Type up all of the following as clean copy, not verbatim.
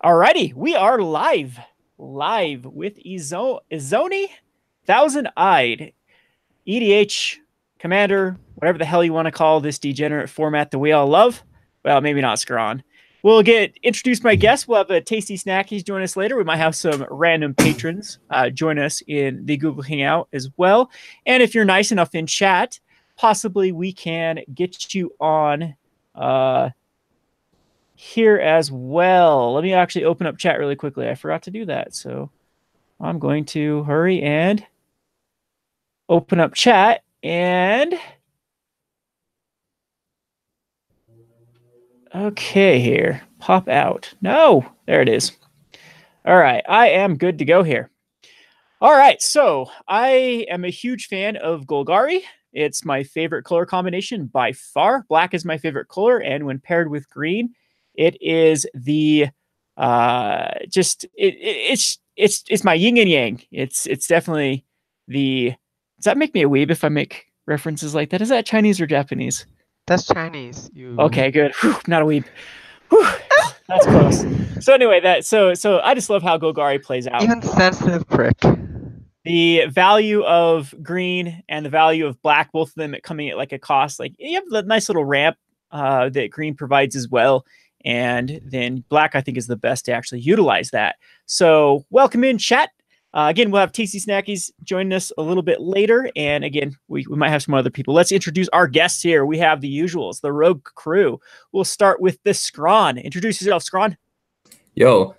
Alrighty, we are live with Izoni, Thousand-Eyed, EDH, Commander, whatever the hell you want to call this degenerate format that we all love. Well, maybe not Scrawn. We'll get introduced my guests. We'll have a tasty snackies join us later. We might have some random patrons join us in the Google Hangout as well. And if you're nice enough in chat, possibly we can get you on here as well. Let me actually open up chat really quickly. I forgot to do that. So I'm going to hurry and open up chat and okay, here. Pop out. No, there it is. All right, I am good to go here. All right, so I am a huge fan of Golgari. It's my favorite color combination by far. Black is my favorite color, and when paired with green, it is the it's my yin and yang. It's definitely the. Does that make me a weeb if I make references like that? Is that Chinese or Japanese? That's Chinese. You. Okay, good. Whew, not a weeb. Whew, that's close. So anyway, so I just love how Golgari plays out. Insensitive prick. The value of green and the value of black, both of them coming at like a cost. Like you have the nice little ramp that green provides as well. And then black, I think, is the best to actually utilize that. So welcome in, chat. Again, we'll have TC Snackies joining us a little bit later. And again, we might have some other people. Let's introduce our guests here. We have the usuals, the Rogue crew. We'll start with the Scrawn. Introduce yourself, Scrawn. Yo,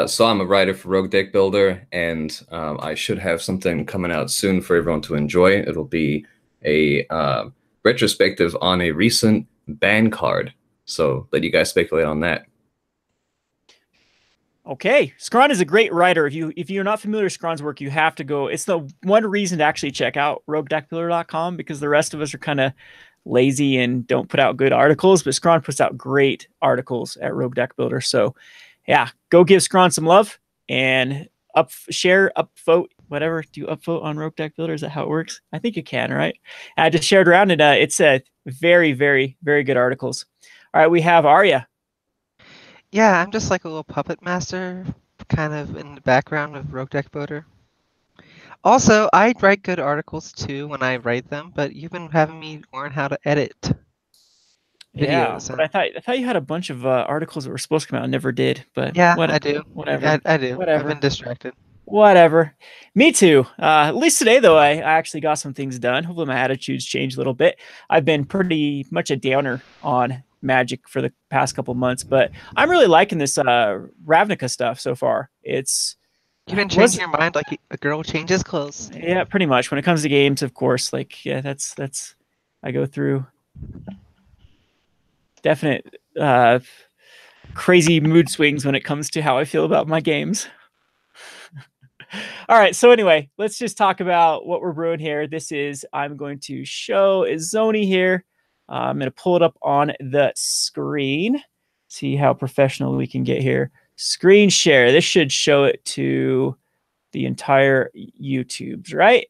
so I'm a writer for Rogue Deck Builder, and I should have something coming out soon for everyone to enjoy. It'll be a retrospective on a recent ban card. So let you guys speculate on that. Okay, Scrawn is a great writer. If you're not familiar with Scrawn's work, you have to go. It's the one reason to actually check out roguedeckbuilder.com, because the rest of us are kind of lazy and don't put out good articles, but Scrawn puts out great articles at Rogue Deck Builder. So yeah, go give Scrawn some love and upvote, whatever. Do you upvote on Rogue Deck Builder? Is that how it works? I think you can, right? I just shared around, and it's a very, very, very good articles. All right, we have Arya. Yeah, I'm just like a little puppet master, kind of in the background of Rogue Deck Builder. Also, I write good articles too when I write them, but you've been having me learn how to edit videos. Yeah, but I thought you had a bunch of articles that were supposed to come out and never did. But yeah, whatever, I do. Whatever. I do. Whatever. I've been distracted. Whatever. Me too. At least today, though, I actually got some things done. Hopefully my attitudes changed a little bit. I've been pretty much a downer on Magic for the past couple months, but I'm really liking this Ravnica stuff so far. It's You've been changing your mind like a girl changes clothes. Yeah, pretty much. When it comes to games, of course, like yeah, that's I go through definite crazy mood swings when it comes to how I feel about my games. All right, so anyway, let's just talk about what we're brewing here. I'm going to show Izoni here. I'm going to pull it up on the screen. See how professional we can get here. Screen share. This should show it to the entire YouTubes, right?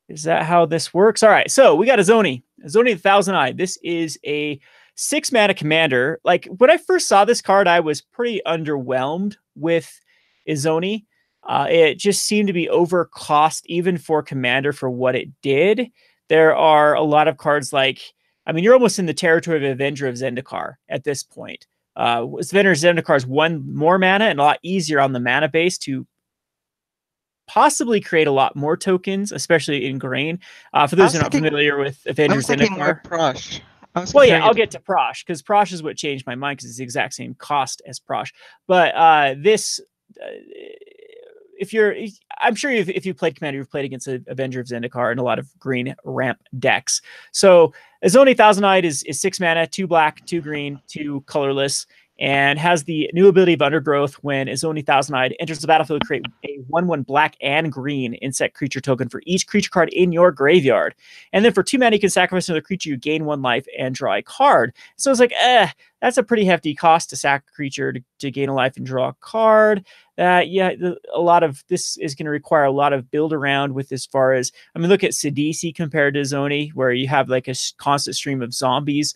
Is that how this works? All right, so we got Izoni the Thousand-Eyed. This is a 6-mana commander. Like when I first saw this card, I was pretty underwhelmed with Izoni. It just seemed to be over cost even for commander for what it did. There are a lot of cards like, I mean, you're almost in the territory of Avenger of Zendikar at this point. Avenger of Zendikar is 1 more mana and a lot easier on the mana base to possibly create a lot more tokens, especially in grain. For those who are not familiar with Avenger of Zendikar. Prosh. Well, yeah, I'll get to Prosh, because Prosh is what changed my mind, because it's the exact same cost as Prosh. But this... I'm sure if you played Commander, you've played against Avenger of Zendikar and a lot of green ramp decks. So Izoni Thousand-Eyed is 6 mana, 2 black, 2 green, 2 colorless, and has the new ability of Undergrowth. When Izoni Thousand-Eyed enters the battlefield, create a 1/1 black and green insect creature token for each creature card in your graveyard. And then for 2 mana, you can sacrifice another creature, you gain 1 life and draw a card. So it's like, that's a pretty hefty cost to sack a creature to gain a life and draw a card. Yeah, a lot of this is going to require a lot of build around with, as far as, I mean, look at Sidisi compared to Izoni, where you have like a constant stream of zombies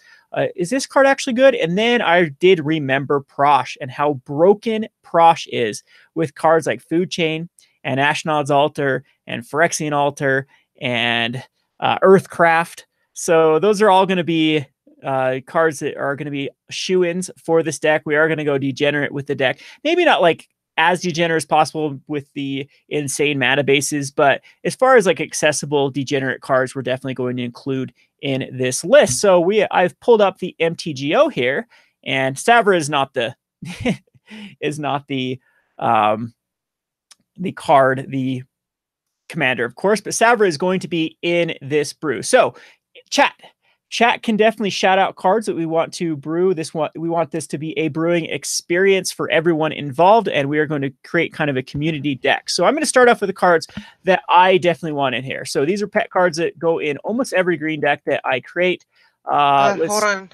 is this card actually good? And then I did remember Prosh and how broken Prosh is with cards like Food Chain and Ashnod's Altar and Phyrexian Altar and Earthcraft. So those are all going to be cards that are going to be shoe-ins for this deck. We are going to go degenerate with the deck. Maybe not like as degenerate as possible with the insane mana bases, but as far as like accessible degenerate cards, we're definitely going to include in this list. So I've pulled up the MTGO here, and Savra is not the the card, the commander, of course, but Savra is going to be in this brew. So chat can definitely shout out cards that we want to brew. We want this to be a brewing experience for everyone involved, and we are going to create kind of a community deck. So I'm going to start off with the cards that I definitely want in here. So these are pet cards that go in almost every green deck that I create. Hold on.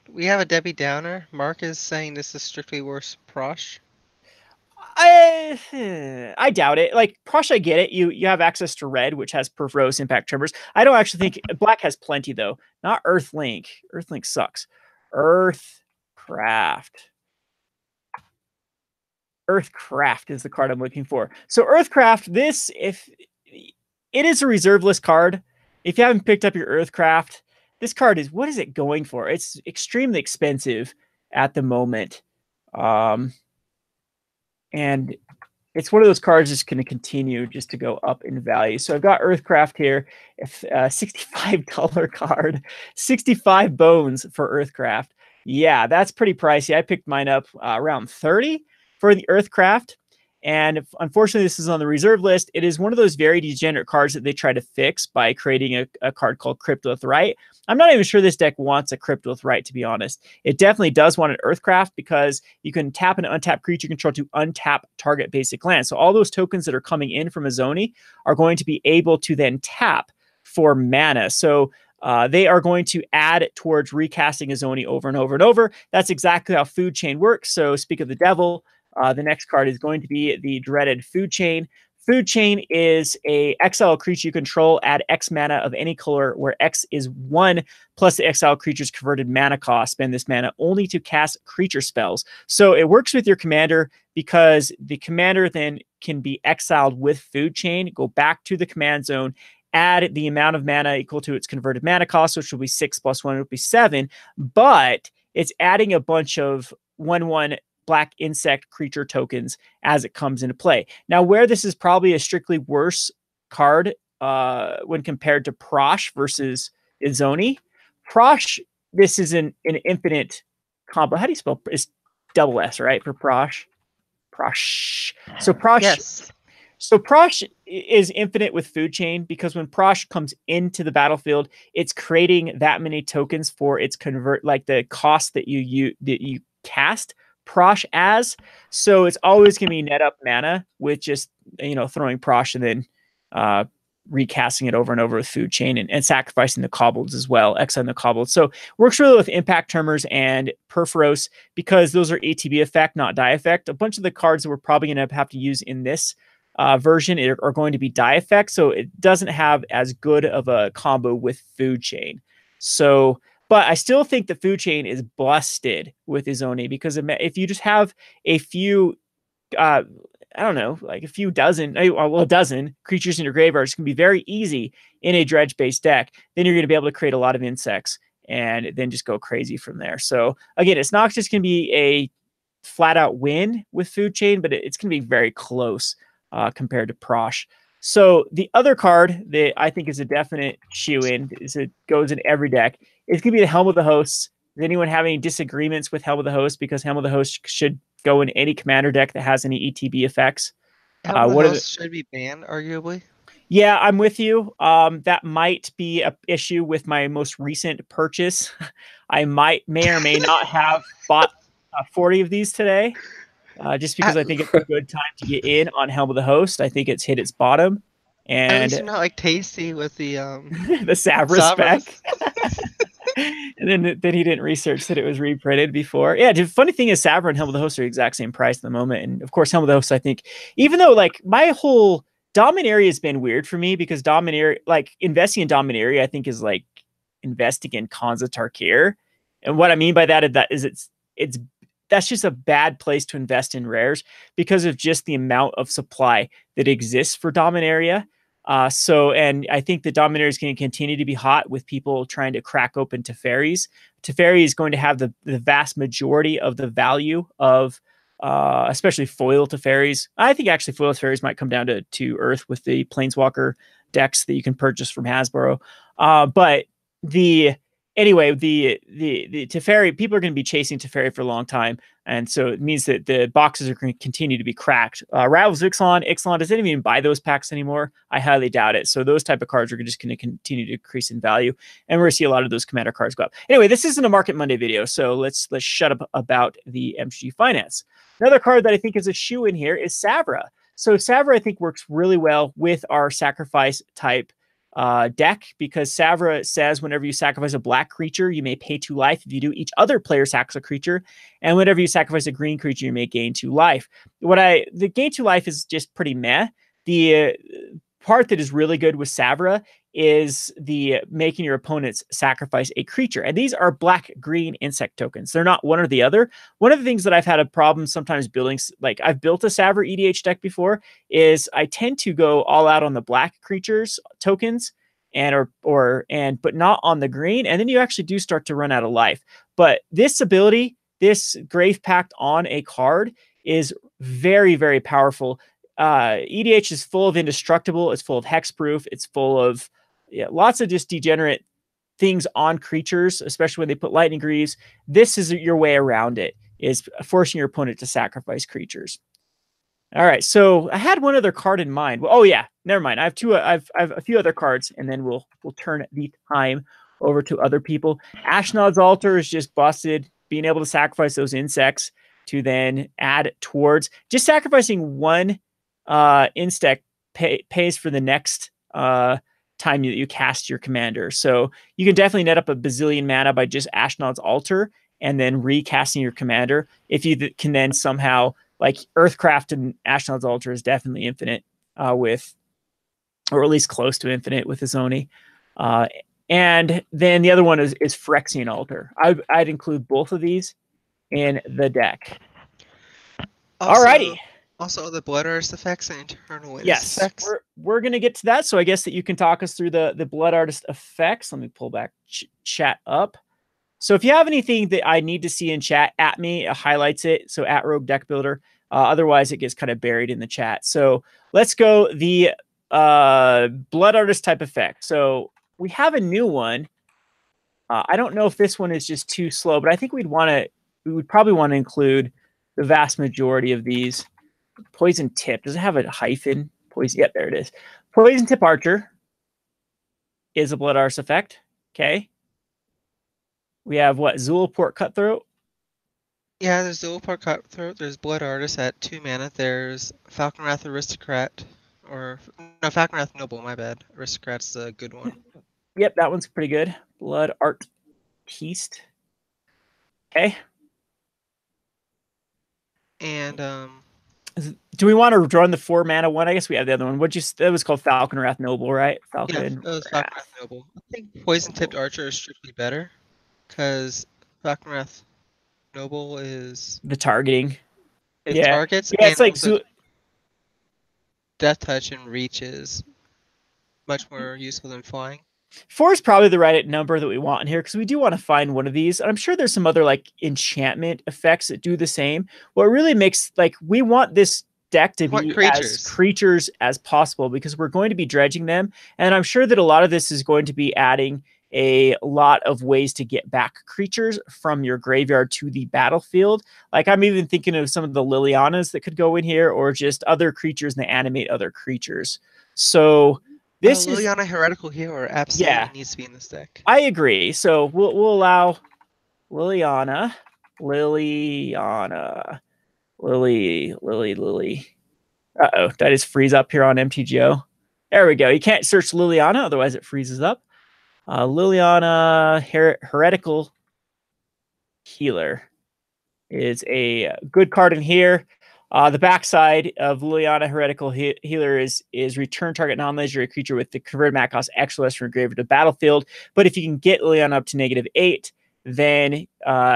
We have a Debbie Downer. Mark is saying this is strictly worse Prosh. I doubt it. Like Prosh, I get it. You have access to red, which has Perforose Impact Tremors. I don't actually think black has plenty though. Not Earthlink. Earthlink sucks. Earthcraft. Earthcraft is the card I'm looking for. So Earthcraft, if it is a reserve list card, if you haven't picked up your Earthcraft, this card is, what is it going for? It's extremely expensive at the moment. And it's one of those cards that's going to continue just to go up in value. So I've got Earthcraft here, $65 card, 65 bones for Earthcraft. Yeah, that's pretty pricey. I picked mine up around 30 for the Earthcraft. And unfortunately, this is on the reserve list. It is one of those very degenerate cards that they try to fix by creating a card called Cryptolith Right. I'm not even sure this deck wants a Cryptolith Right, to be honest. It definitely does want an Earthcraft because you can tap an untapped creature control to untap target basic land. So all those tokens that are coming in from Izoni are going to be able to then tap for mana. So they are going to add towards recasting Izoni over and over and over. That's exactly how Food Chain works. So speak of the devil, the next card is going to be the dreaded Food Chain. Food Chain is a exile creature you control, add X mana of any color, where X is 1 plus the exile creature's converted mana cost. Spend this mana only to cast creature spells. So it works with your commander because the commander then can be exiled with Food Chain, go back to the command zone, add the amount of mana equal to its converted mana cost, which will be 6 plus 1, it will be 7. But it's adding a bunch of 1/1 black insect creature tokens as it comes into play. Now, where this is probably a strictly worse card when compared to Prosh versus Izoni, Prosh, this is an infinite combo. How do you spell? It's double S, right? For Prosh. Prosh. So Prosh. Yes. So Prosh is infinite with Food Chain because when Prosh comes into the battlefield, it's creating that many tokens for its convert, like the cost that you cast Prosh as. So it's always going to be net up mana with just, throwing Prosh and then recasting it over and over with Food Chain and sacrificing the Cobbleds as well, exiling the Cobbleds. So works really with Impact Tremors and Perforose because those are ATB effect, not die effect. A bunch of the cards that we're probably going to have to use in this version are going to be die effect. So it doesn't have as good of a combo with Food Chain. So, but I still think the Food Chain is busted with Izoni because if you just have a few, I don't know, like a few dozen, well, a dozen creatures in your graveyard, it's going to be very easy in a dredge-based deck. Then you're going to be able to create a lot of insects and then just go crazy from there. So again, it's not just going to be a flat-out win with Food Chain, but it's going to be very close compared to Prosh. So the other card that I think is a definite shoe-in, it goes in every deck, it's going to be the Helm of the Hosts. Does anyone have any disagreements with Helm of the Host? Because Helm of the Host should go in any commander deck that has any ETB effects. Helm of the Host should be banned, arguably. Yeah, I'm with you. That might be an issue with my most recent purchase. I may or may not have bought 40 of these today. Just because I think it's a good time to get in on Helm of the Host. I think it's hit its bottom. And at least you're not like Tasty with the the Savra spec. And then he didn't research that it was reprinted before. Yeah, the funny thing is Savra and Helm of the Host are the exact same price at the moment. And of course, Helm of the Host, I think, even though like my whole Dominaria has been weird for me because Dominaria, like investing in Dominaria, I think is like investing in Khans of Tarkir. And what I mean by that is that's just a bad place to invest in rares because of just the amount of supply that exists for Dominaria. And I think the Dominaria is going to continue to be hot with people trying to crack open Teferis. Teferi is going to have the vast majority of the value of especially foil Teferis. I think actually foil Teferis might come down to Earth with the Planeswalker decks that you can purchase from Hasbro. But the Teferi, people are going to be chasing Teferi for a long time. And so it means that the boxes are going to continue to be cracked. Ravels Ixalan, does anyone even buy those packs anymore? I highly doubt it. So those type of cards are just going to continue to increase in value. And we're going to see a lot of those commander cards go up. Anyway, this isn't a Market Monday video, so let's shut up about the MTG Finance. Another card that I think is a shoe in here is Savra. So Savra, I think, works really well with our sacrifice type deck, because Savra says whenever you sacrifice a black creature, you may pay 2 life. If you do, each other player sacrifices a creature, and whenever you sacrifice a green creature, you may gain 2 life. The gain 2 life is just pretty meh. The part that is really good with Savra is the making your opponents sacrifice a creature. And these are black-green insect tokens. They're not one or the other. One of the things that I've had a problem sometimes building, like I've built a Savra EDH deck before, is I tend to go all out on the black creatures tokens but not on the green. And then you actually do start to run out of life. But this ability, this Grave Pact on a card, is very, very powerful. EDH is full of indestructible. It's full of hexproof. It's full of lots of just degenerate things on creatures, especially when they put lightning greaves. This is your way around it, is forcing your opponent to sacrifice creatures. All right, so I had one other card in mind. Well, oh yeah, never mind. I have a few other cards, and then we'll turn the time over to other people. Ashnod's Altar is just busted. Being able to sacrifice those insects to then add towards just sacrificing one insect pays for the next time that you cast your commander. So you can definitely net up a bazillion mana by just Ashnod's Altar and then recasting your commander. If you can then somehow, like Earthcraft and Ashnod's Altar is definitely infinite or at least close to infinite with Izoni. And then the other one is Phyrexian Altar. I'd include both of these in the deck. Alrighty. Also, the Blood Artist effects and internal witness yes, effects. We're going to get to that. So I guess that you can talk us through the Blood Artist effects. Let me pull back chat up. So if you have anything that I need to see in chat, at me, it highlights it. So at Rogue Deck Builder. Otherwise, it gets kind of buried in the chat. So let's go the Blood Artist type effect. So we have a new one. I don't know if this one is just too slow, but I think we would probably want to include the vast majority of these. Poison Tip. Does it have a hyphen? Poison. Yep, there it is. Poison Tip Archer is a Blood Artist effect. Okay. We have what? Zulaport Cutthroat. Yeah, there's Zulaport Cutthroat. There's Blood Artist at 2 mana. There's Falconwrath Aristocrat. No, Falconwrath Noble, my bad. Aristocrat's a good one. Yep, that one's pretty good. Blood Artiste. Okay. And do we want to run the 4 mana one? I guess we have the other one. That was called Falconwrath Noble, right? Yeah, it was Falconwrath Noble. I think Poison Tipped Archer is strictly better because Falconwrath Noble is the targeting. It targets. Yeah, it's like Death Touch and Reach is much more useful than flying. 4 is probably the right number that we want in here because we do want to find one of these. And I'm sure there's some other like enchantment effects that do the same. What really makes we want this deck to be as creatures as possible because we're going to be dredging them. And I'm sure that a lot of this is going to be adding a lot of ways to get back creatures from your graveyard to the battlefield. Like I'm even thinking of some of the Lilianas that could go in here or just other creatures and they animate other creatures. So this Liliana Heretical Healer absolutely needs to be in this deck. I agree. So we'll allow Liliana. Lily. Uh-oh, that is freeze up here on MTGO. There we go. You can't search Liliana, otherwise it freezes up. Liliana Heretical Healer is a good card in here. The backside of Liliana Heretical Healer is return target non-legendary creature with the converted mana cost X less from graveyard to battlefield. But if you can get Liliana up to -8, then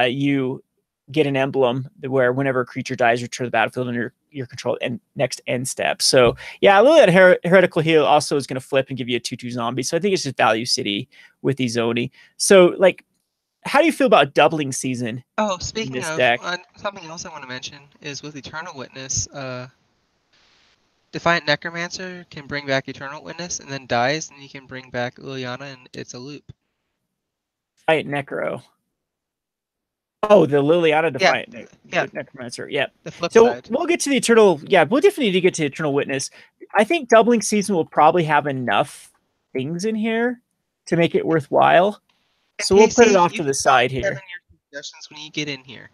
you get an emblem where whenever a creature dies, return to the battlefield under your control and next end step. So yeah, Lily Heretical Heal also is going to flip and give you a 2/2 zombie. So I think it's just value city with Izoni. So like, how do you feel about doubling season? Oh, speaking this of, deck? something else I want to mention is with Eternal Witness, Defiant Necromancer can bring back Eternal Witness and then dies, and you can bring back Liliana, and it's a loop. Defiant Necro. Oh, the Liliana Defiant yeah. Necromancer. Yep. The flip So side. we'll get to the Eternal. Yeah, we'll definitely need to get to Eternal Witness. I think doubling season will probably have enough things in here to make it worthwhile. So we'll put it off to the side here. Your suggestions when you get in here.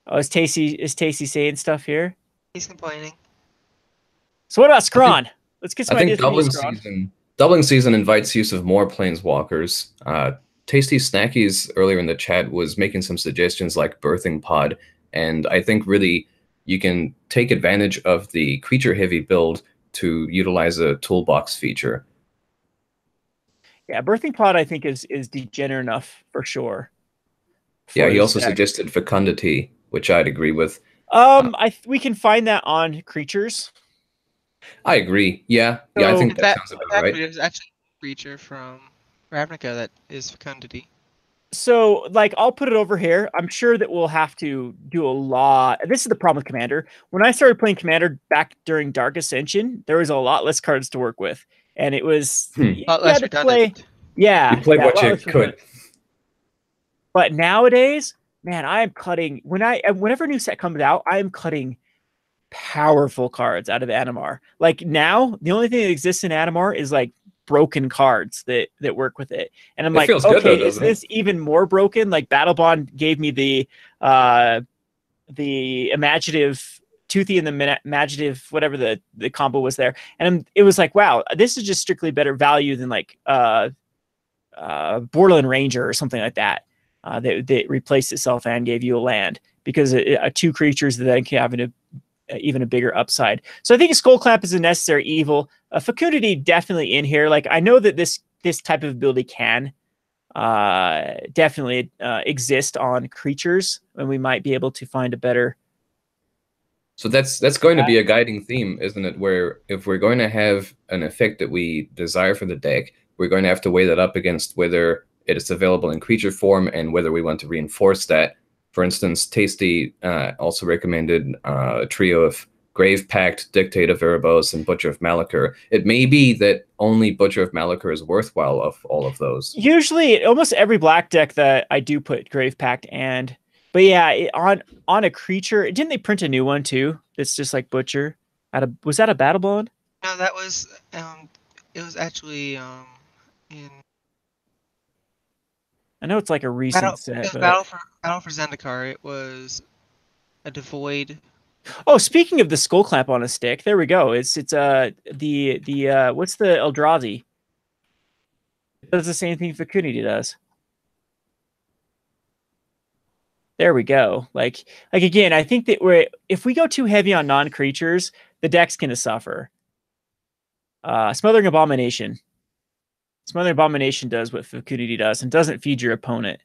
Oh, is Tasty saying stuff here? He's complaining. So what about Scrawn? Let's get some I think ideas from you, doubling season invites use of more planeswalkers. Tasty Snackies earlier in the chat was making some suggestions like Birthing Pod, and I think really you can take advantage of the creature-heavy build to utilize a toolbox feature. Yeah, Birthing Pod I think is degenerate enough for sure. Yeah, he also suggested Fecundity, which I'd agree with. We can find that on creatures. I agree. Yeah, I think that sounds about right. There's actually a creature from Ravnica that is Fecundity. So, like, I'll put it over here. I'm sure that we'll have to do a lot. This is the problem with Commander. When I started playing Commander back during Dark Ascension, there was a lot less cards to work with, and it was a lot less redundant. You played what you could. But nowadays, man, I am cutting whenever a new set comes out, I am cutting powerful cards out of Animar. Like now, the only thing that exists in Animar is like broken cards that work with it. And I'm like, okay, is this even more broken? Like Battle Bond gave me the imaginative Toothy and the imaginative whatever the combo was there. And it was like, wow, this is just strictly better value than like Borderland Ranger or something like that. That replaced itself and gave you a land because two creatures that then can have even a bigger upside. So I think a Skull Clamp is a necessary evil. Fecundity definitely in here. Like I know that this type of ability can definitely exist on creatures, and we might be able to find a better. So that's going to be a guiding theme, isn't it? Where if we're going to have an effect that we desire for the deck, we're going to have to weigh that up against whether it is available in creature form and whether we want to reinforce that. For instance, Tasty also recommended a trio of Grave Pact, Dictate of Erebos, and Butcher of Malakir. It may be that only Butcher of Malakir is worthwhile of all of those. Usually, almost every black deck that I do put Grave Pact but yeah, on a creature, didn't they print a new one too? It's just like Butcher. Was that a Battle Bond? No, that was it was actually in. I know it's like a recent set. Battle for Zendikar. It was a Devoid. Oh, speaking of the Skull Clamp on a stick, there we go. It's what's the Eldrazi? It does the same thing Fecundity does. There we go. Like again, I think that if we go too heavy on non-creatures, the deck's gonna suffer. Smothering Abomination. Smothering Abomination does what Fecundity does and doesn't feed your opponent.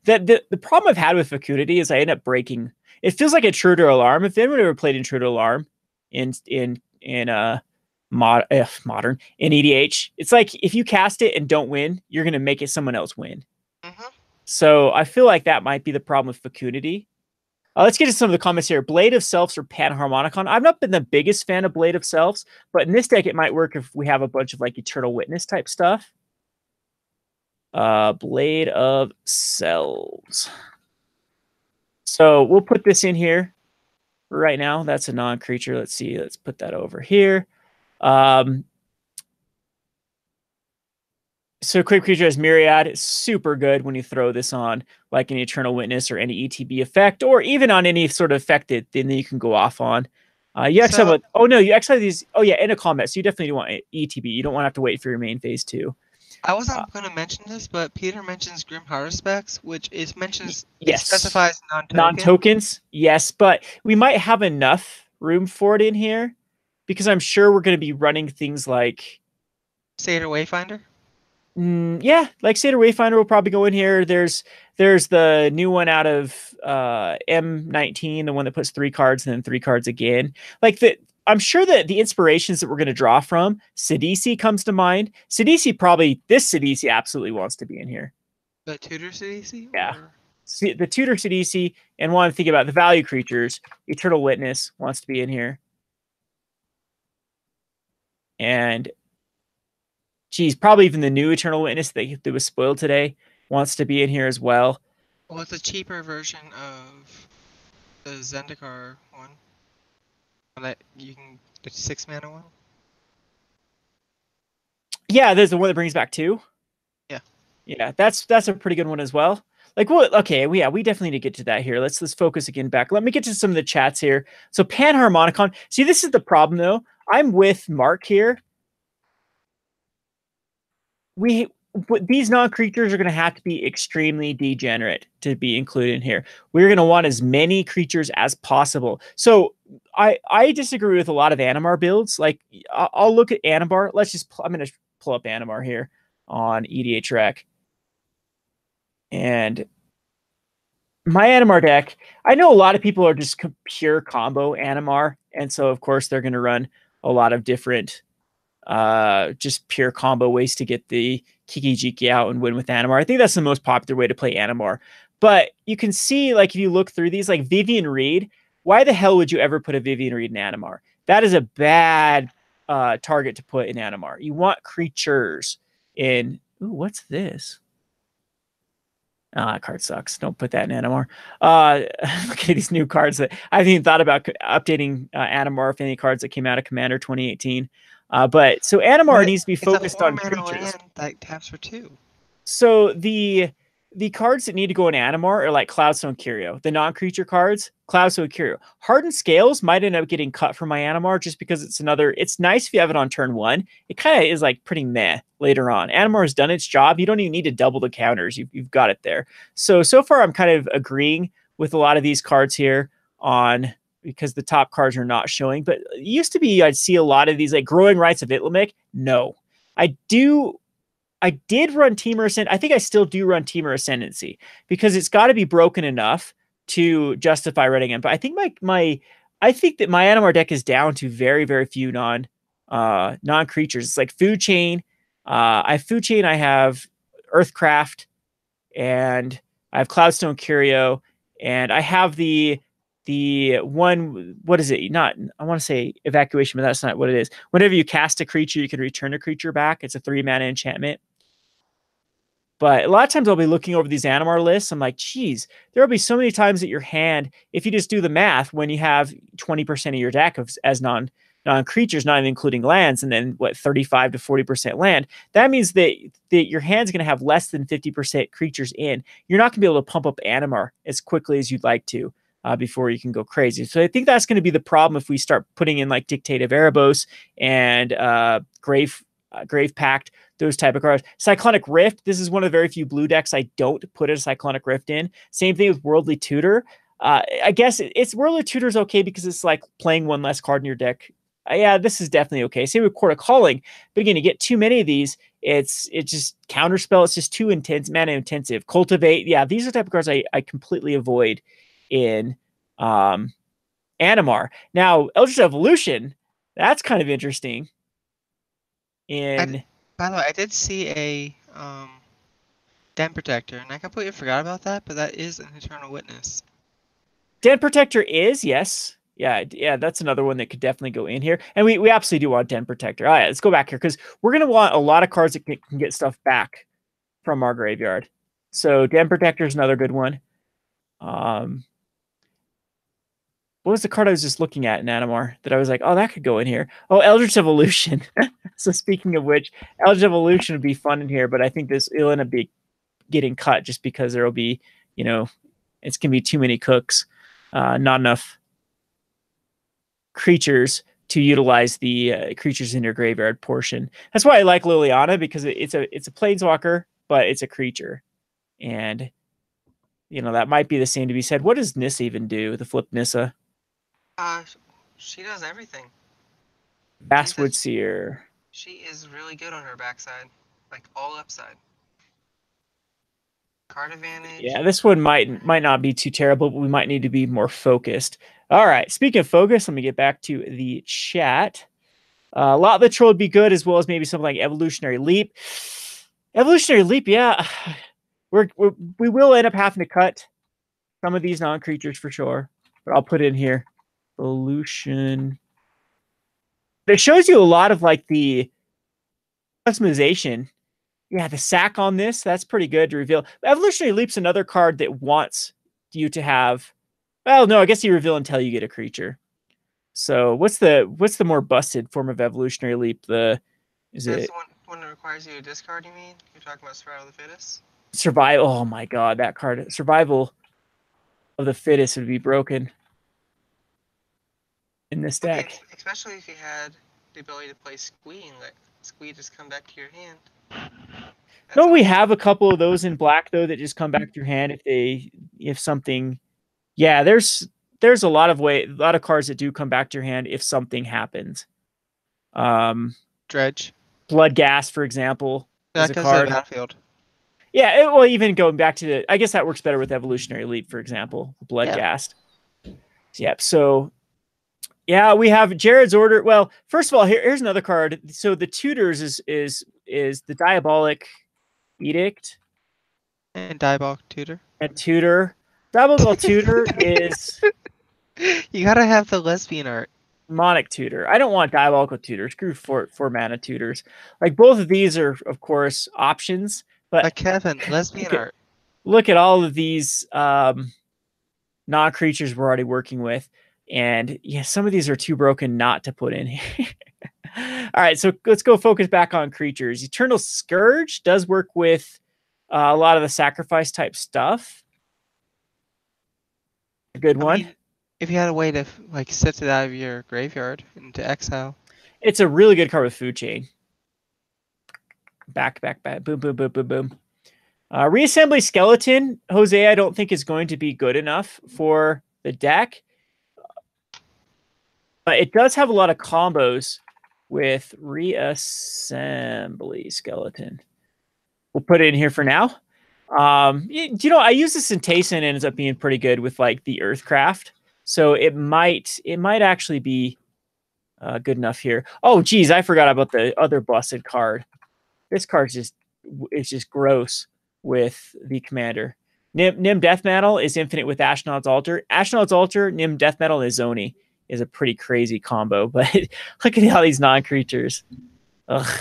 The problem I've had with Fecundity is I end up breaking. It feels like Intruder Alarm. If anyone ever played Intruder Alarm in modern in EDH, it's like if you cast it and don't win, you're gonna make it someone else win. So I feel like that might be the problem with Fecundity. Let's get to some of the comments here. Blade of Selves or Panharmonicon. I've not been the biggest fan of Blade of Selves, but in this deck it might work if we have a bunch of like Eternal Witness type stuff. Blade of Selves. So we'll put this in here right now. That's a non-creature. Let's see. Let's put that over here. So quick creature has Myriad. It's super good when you throw this on like an Eternal Witness or any ETB effect, or even on any sort of effect that then you can go off on. You actually have you actually have these. Oh yeah, in a combat. So you definitely want ETB. You don't want to have to wait for your main phase 2. I wasn't going to mention this, but Peter mentions Grim Haruspex, which it specifies non-tokens. Yes, but we might have enough room for it in here because I'm sure we're going to be running things like Satyr Wayfinder. Yeah, like Satyr Wayfinder will probably go in here. There's the new one out of M19, the one that puts 3 cards and then 3 cards again. Like I'm sure that the inspirations that we're going to draw from, Sidisi comes to mind. This Sidisi absolutely wants to be in here. The Tutor CDC? Yeah. Or... See, the Tutor Sidisi, and one think about the value creatures. Eternal Witness wants to be in here. And geez, probably even the new Eternal Witness that was spoiled today wants to be in here as well. Well, it's a cheaper version of the Zendikar one. That you can, the 6 mana one. Yeah, there's the one that brings back 2. Yeah. Yeah, that's a pretty good one as well. Like, well, okay, we definitely need to get to that here. Let's focus again back. Let me get to some of the chats here. So Panharmonicon. See, this is the problem though. I'm with Mark here. These non-creatures are going to have to be extremely degenerate to be included in here. We're going to want as many creatures as possible. So I disagree with a lot of Animar builds. Like, I'll look at Animar. I'm going to pull up Animar here on EDH Rec. And my Animar deck, I know a lot of people are just pure combo Animar. And so, of course, they're going to run a lot of different just pure combo ways to get the Kiki Jiki out and win with Animar. I think that's the most popular way to play Animar. But you can see, like, if you look through these, like Vivian Reed, why the hell would you ever put a Vivian Reed in Animar? That is a bad target to put in Animar. You want creatures in... Ooh, what's this? That card sucks. Don't put that in Animar. Look at these new cards that I haven't even thought about updating Animar with any cards that came out of Commander 2018. But so Animar needs to be focused on creatures. That taps for 2. So the cards that need to go in Animar are like Cloudstone Curio, the non-creature cards. Cloudstone Curio, Hardened Scales might end up getting cut from my Animar just because it's another. It's nice if you have it on turn 1. It kind of is like pretty meh later on. Animar has done its job. You don't even need to double the counters. You've got it there. So far I'm kind of agreeing with a lot of these cards here on. Because the top cards are not showing. But it used to be I'd see a lot of these like Growing Rights of Itlimic. No. I did run Temur Ascendant. I think I still do run Temur Ascendancy because it's got to be broken enough to justify running it. But I think I think that my Animar deck is down to very, very few non-creatures. It's like Food Chain. I have Food Chain, I have Earthcraft, and I have Cloudstone Curio, and I have the one, what is it? Not, I want to say Evacuation, but that's not what it is. Whenever you cast a creature, you can return a creature back. It's a 3-mana enchantment. But a lot of times I'll be looking over these Animar lists. I'm like, geez, there'll be so many times that your hand, if you just do the math, when you have 20% of your deck as non-creatures, not even including lands, and then what, 35 to 40% land, that means that your hand's going to have less than 50% creatures in. You're not going to be able to pump up Animar as quickly as you'd like to. Before you can go crazy. So I think that's going to be the problem if we start putting in like Dictate of Erebos and Grave Pact, those type of cards. Cyclonic Rift, this is one of the very few blue decks I don't put a Cyclonic Rift in. Same thing with Worldly Tutor. I guess it's Worldly Tutor is okay because it's like playing one less card in your deck. Yeah, this is definitely okay. Same with Court of Calling. But again, you get too many of these, it's just Counterspell. It's just too mana intensive. Cultivate. Yeah, these are the type of cards I completely avoid in Animar. Now, Eldritch Evolution, that's kind of interesting. By the way, I did see a Den Protector, and I completely forgot about that, but that is an Eternal Witness. Den Protector is, yes. Yeah, that's another one that could definitely go in here. And we absolutely do want Den Protector. All right, let's go back here, because we're going to want a lot of cards that can get stuff back from our graveyard. So Den Protector is another good one. What was the card I was just looking at in Animar that I was like, oh, that could go in here? Oh, Eldritch Evolution. So speaking of which, Eldritch Evolution would be fun in here, but I think it'll end up getting cut just because there will be, it's going to be too many cooks, not enough creatures to utilize the creatures in your graveyard portion. That's why I like Liliana, because it's a planeswalker, but it's a creature. And, that might be the same to be said. What does Nissa even do, the flip Nissa? She does everything. Basswood Seer. She is really good on her backside. like all upside. Card advantage. Yeah, this one might not be too terrible, but we might need to be more focused. All right. Speaking of focus, let me get back to the chat. A lot of the troll would be good, as well as maybe something like Evolutionary Leap. Evolutionary Leap, yeah. We will end up having to cut some of these non-creatures for sure, but I'll put it in here. Evolution. It shows you a lot of like the customization. Yeah, the sack on this, that's pretty good to reveal. Evolutionary Leap's another card that wants you to have. Well, no, I guess you reveal until you get a creature. So what's the more busted form of Evolutionary Leap? That's the one that requires you to discard, you mean? You're talking about Survival of the Fittest? Survival. Oh my god, that card. Survival of the Fittest would be broken in this deck. Okay, especially if you had the ability to play Squee and let Squee just come back to your hand. Don't we have a couple of those in black though that just come back to your hand if something? Yeah, there's a lot of cards that do come back to your hand if something happens. Dredge. Bloodghast, for example, That is a goes card. to the battlefield. Yeah, well, even going back to I guess that works better with Evolutionary Leap, for example, Bloodghast. Yep. So, yeah, we have Jared's Order. Well, first of all, here's another card. So the Tutors is the Diabolic Edict and Diabolic Tutor. And Tutor. Diabolical Tutor is. You gotta have the lesbian art. Demonic Tutor. I don't want Diabolical Tutor. Screw four mana tutors. Like both of these are, of course, options. But like Kevin, lesbian art. Look at all of these non-creatures we're already working with. And yeah, some of these are too broken not to put in here. All right, so let's go focus back on creatures. Eternal Scourge does work with a lot of the sacrifice type stuff. A good one. I mean, if you had a way to like sift it out of your graveyard into exile. It's a really good card with Food Chain. Back. Boom, boom, boom, boom, boom. Reassembly Skeleton, Jose, I don't think is going to be good enough for the deck. But it does have a lot of combos with Reassembly Skeleton. We'll put it in here for now. I use this in Tayson and it ends up being pretty good with like the Earthcraft. So it might actually be good enough here. Oh, geez, I forgot about the other busted card. This card is just gross with the commander. Nim Death Metal is infinite with Ashnod's Altar. Ashnod's Altar, Nim Death Metal, and Izoni is a pretty crazy combo. But look at all these non-creatures. Ugh.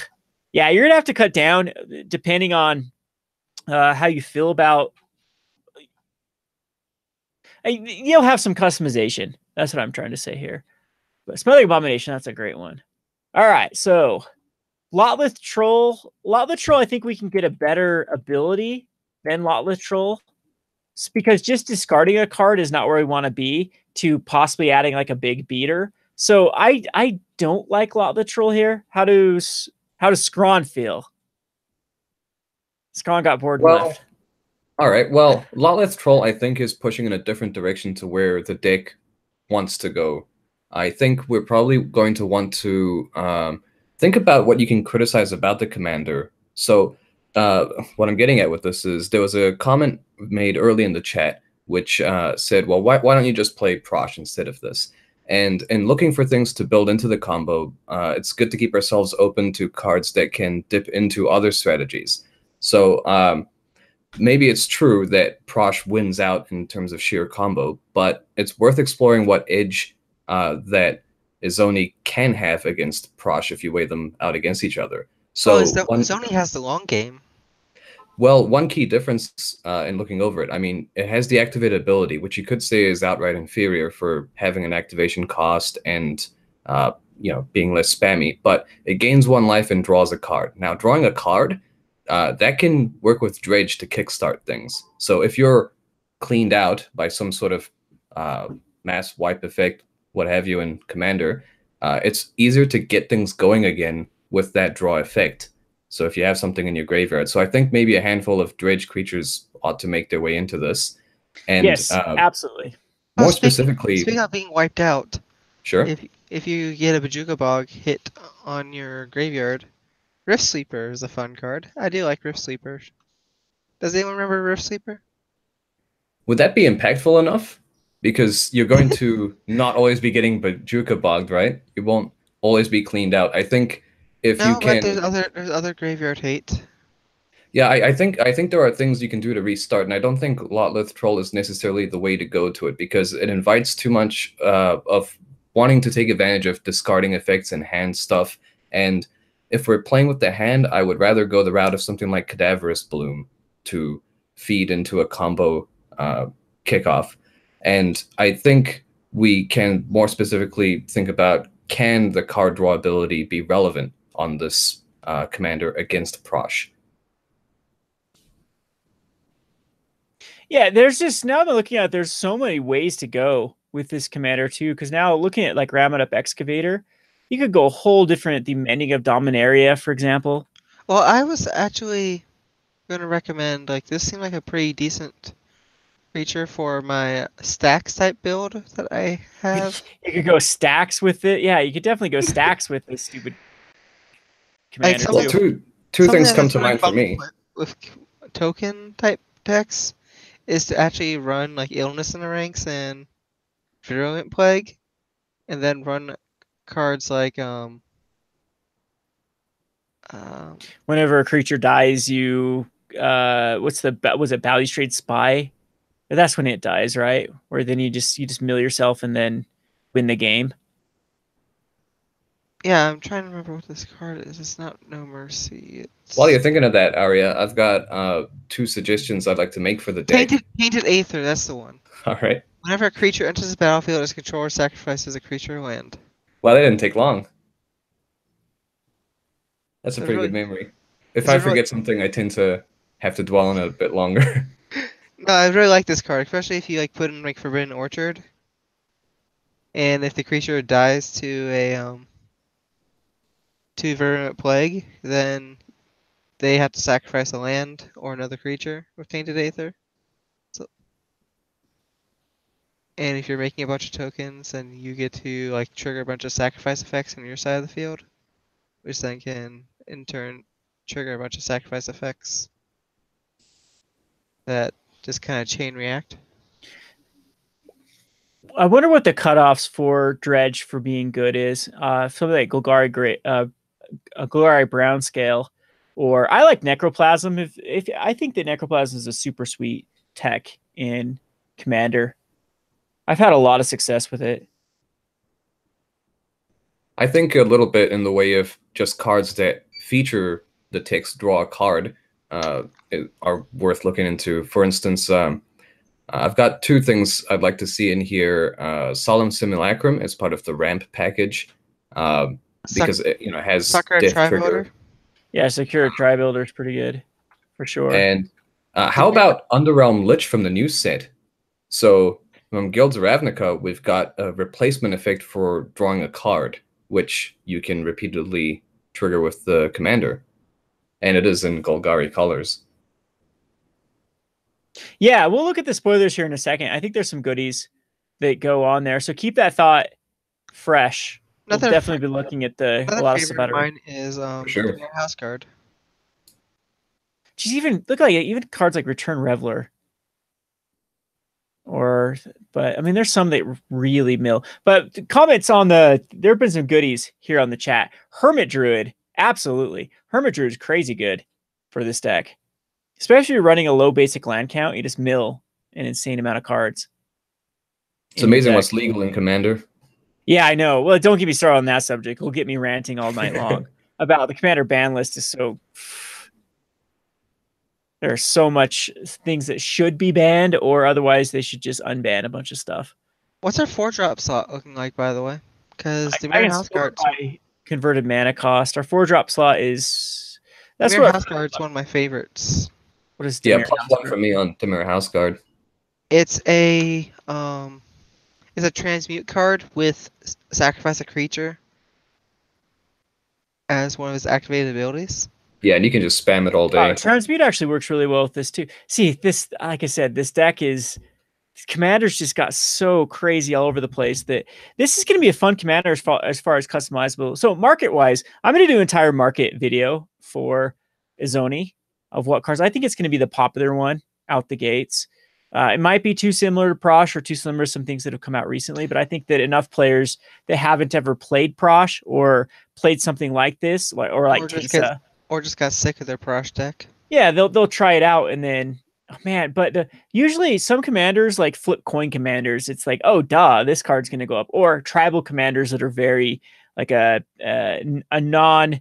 Yeah, you're going to have to cut down depending on how you feel about... You'll have some customization. That's what I'm trying to say here. But Smothering Abomination, that's a great one. All right, so... Lotless Troll, I think we can get a better ability than Lotless Troll. It's because just discarding a card is not where we want to be to possibly adding like a big beater. So I don't like Lotless Troll here. How does Scrawn feel? Scrawn got bored and left. All right. Well, Lotless Troll, I think, is pushing in a different direction to where the deck wants to go. I think we're probably going to want to think about what you can criticize about the commander. So what I'm getting at with this is there was a comment made early in the chat which said, well, why don't you just play Prosh instead of this? And in looking for things to build into the combo, it's good to keep ourselves open to cards that can dip into other strategies. So maybe it's true that Prosh wins out in terms of sheer combo, but it's worth exploring what edge that Izoni can have against Prosh if you weigh them out against each other. So Izoni has the long game. Well, one key difference in looking over it, I mean, it has the activated ability, which you could say is outright inferior for having an activation cost and being less spammy, but it gains 1 life and draws a card. Now, drawing a card, that can work with Dredge to kickstart things. So if you're cleaned out by some sort of mass wipe effect, what have you, in Commander, it's easier to get things going again with that draw effect. So if you have something in your graveyard. So I think maybe a handful of Dredge creatures ought to make their way into this. And yes, absolutely. More specifically... Speaking of being wiped out, sure. If you get a Bajuga Bog hit on your graveyard, Rift Sleeper is a fun card. I do like Rift Sleeper. Does anyone remember Rift Sleeper? Would that be impactful enough? Because you're going to not always be getting Bajuka bogged, right? It won't always be cleaned out. I think if you No, but can, there's other graveyard hate. yeah, I think there are things you can do to restart, and I don't think Lotleth Troll is necessarily the way to go to it because it invites too much of wanting to take advantage of discarding effects and hand stuff. And if we're playing with the hand, I would rather go the route of something like Cadaverous Bloom to feed into a combo kickoff. And I think we can more specifically think about, can the card draw ability be relevant on this commander against Prosh? Yeah, there's just, now that I'm looking at it, there's so many ways to go with this commander too. Because now looking at like Ramming Up Excavator, you could go a whole different, the Mending of Dominaria, for example. Well, I was actually going to recommend, like, this seemed like a pretty decent creature for my stacks type build that I have. You could go stacks with it. Yeah, you could definitely go stacks with this stupid commander something- too. Two Something things come that's to really mind for fun me. with token type decks is to actually run like Illness in the Ranks and Virulent Plague, and then run cards like Whenever a creature dies, you was it Balustrade Spy? That's when it dies, right? Where then you just mill yourself and then win the game. yeah, I'm trying to remember what this card is. It's not No Mercy. It's While you're thinking of that, Arya, I've got two suggestions I'd like to make for the deck. Tainted Aether, that's the one. All right. Whenever a creature enters the battlefield, its controller sacrifices a creature or land. Well, that didn't take long. That's a Is it pretty good really- memory. If is I it really- forget something, I tend to have to dwell on it a bit longer. No, I really like this card, especially if you like put in like Forbidden Orchard, and if the creature dies to Virulent Plague, then they have to sacrifice a land or another creature with Tainted Aether. And if you're making a bunch of tokens, then you get to like trigger a bunch of sacrifice effects on your side of the field, which then can in turn trigger a bunch of sacrifice effects that just kind of chain react. I wonder what the cutoffs for Dredge for being good is. Something like a Golgari Brown scale, or I like Necroplasm. If I think that Necroplasm is a super sweet tech in Commander. I've had a lot of success with it. I think a little bit in the way of just cards that feature the text draw a card are worth looking into. For instance, I've got two things I'd like to see in here. Solemn Simulacrum as part of the ramp package, because it has Sucker and death Tri trigger. Builder. Yeah, Secure Tri Builder is pretty good, for sure. And how about Underrealm Lich from the new set? So from Guilds of Ravnica, we've got a replacement effect for drawing a card, which you can repeatedly trigger with the commander. And it is in Golgari colors. Yeah, we'll look at the spoilers here in a second. I think there's some goodies that go on there. So keep that thought fresh. We'll definitely be looking at a lot of stuff favorite out of Oh, mine is sure. Premier House Guard. Just even look like even cards like Return Reveler. But I mean, there's some that really mill. But comments on there have been some goodies here on the chat. Hermit Druid, absolutely. Hermit Druid is crazy good for this deck, especially running a low basic land count. You just mill an insane amount of cards. It's amazing what's legal in Commander. Yeah, I know. Well, don't get me started on that subject. It'll get me ranting all night long about the Commander ban list. Is so. There are so much things that should be banned, or otherwise they should just unban a bunch of stuff. What's our 4-drop slot looking like, by the way? Because the I Premier can House sort Guard, by converted mana cost. Our 4-drop slot is that's Premier what House Guard's one of my favorites. what is Yeah, Dimir plus House one for me on Dimir House Guard. It's a transmute card with sacrifice a creature as one of his activated abilities. Yeah, and you can just spam it all day. Transmute actually works really well with this too. See, this, like I said, this deck is Commanders just got so crazy all over the place that this is going to be a fun commander as far as customizable. So market wise, I'm going to do an entire market video for Izoni of what cards. I think it's going to be the popular one out the gates. It might be too similar to Prosh or too similar to some things that have come out recently, but I think that enough players that haven't ever played Prosh or played something like this, or like Tesa, or just got sick of their Prosh deck. Yeah, they'll try it out and then, oh man, but usually some commanders like flip coin commanders, it's like, oh duh, this card's gonna go up. Or tribal commanders that are very like a non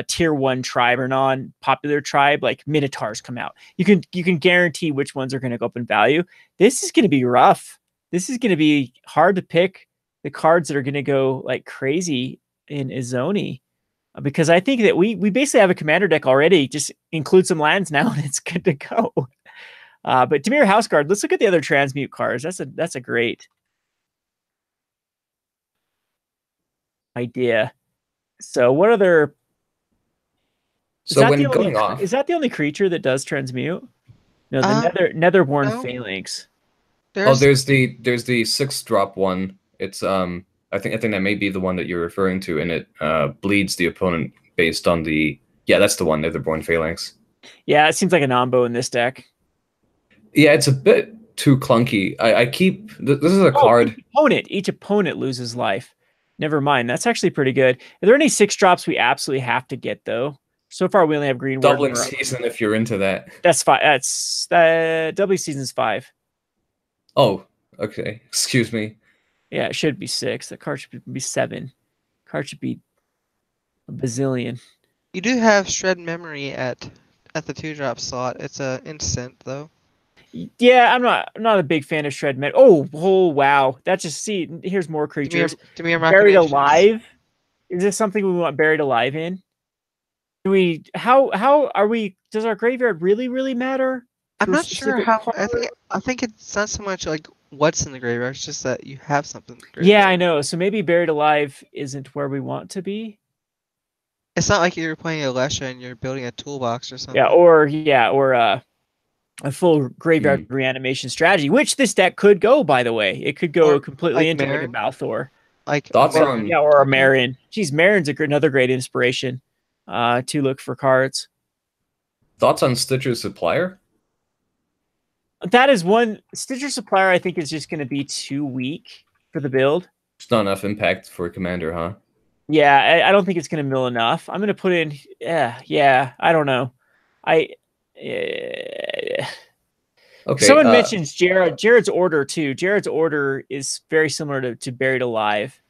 tier 1 tribe or non-popular tribe, like Minotaurs come out. You can guarantee which ones are gonna go up in value. This is gonna be rough. This is gonna be hard to pick the cards that are gonna go like crazy in Izoni. Because I think that we basically have a commander deck already. Just include some lands now, and it's good to go. But Dimir Houseguard, let's look at the other transmute cards. That's a great idea. So what other? So when going off, is that the only creature that does transmute? No, the Netherborn no. Phalanx. There's the 6-drop one. It's I think that may be the one that you're referring to, and it bleeds the opponent based on the... Yeah, that's the one, Netherborn Phalanx. Yeah, it seems like a nombo in this deck. Yeah, it's a bit too clunky. I keep... This is a card... Each opponent loses life. Never mind, that's actually pretty good. Are there any 6-drops we absolutely have to get, though? So far, we only have Green Ward. Doubling Season, if you're into that. That's 5. That's... Doubling Season's 5. Oh, okay. Excuse me. Yeah, it should be 6. That card should be 7. Card should be a bazillion. You do have Shred Memory at the 2-drop slot. It's a instant though. Yeah, I'm not a big fan of Shred Memory. Oh wow! That just here's more creatures. Buried Alive. Is this something we want Buried Alive in? Do we? How are we? Does our graveyard really matter? I'm not sure how. I think it's not so much like what's in the graveyard. It's just that you have something in the graveyard. Yeah, I know. So maybe Buried Alive isn't where we want to be. It's not like you're playing Alesha and you're building a toolbox or something. Yeah, or a full graveyard reanimation strategy, which this deck could go, by the way. It could go completely like into Marin. like a Balthor. Like thoughts on... Yeah, or a Marin. Geez, Marin's another great inspiration to look for cards. Thoughts on Stitcher's Supplier? That is one. Stitcher Supplier, I think, is just going to be too weak for the build. It's not enough impact for a commander, huh? Yeah, I don't think it's going to mill enough. I'm going to put in... Yeah, I don't know. Okay. Someone mentions Jared's Order, too. Jared's Order is very similar to Buried Alive.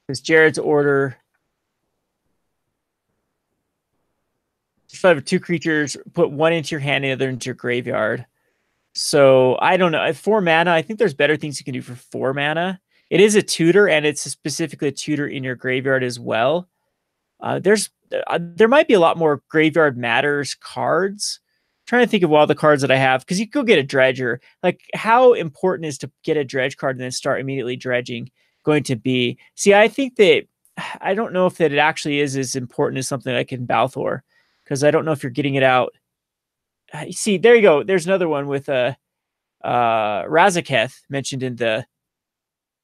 Because Jared's Order... Just have 2 creatures, put 1 into your hand and the other into your graveyard. So, I don't know. At 4 mana, I think there's better things you can do for 4 mana. It is a tutor, and it's specifically a tutor in your graveyard as well. There might be a lot more Graveyard Matters cards. I'm trying to think of all the cards that I have, because you could go get a Dredger. Like, how important is to get a Dredge card and then start immediately dredging going to be? See, I think that... I don't know if that it actually is as important as something like in Balthor, because I don't know if you're getting it out. See, there you go. There's another one with Razaketh mentioned in the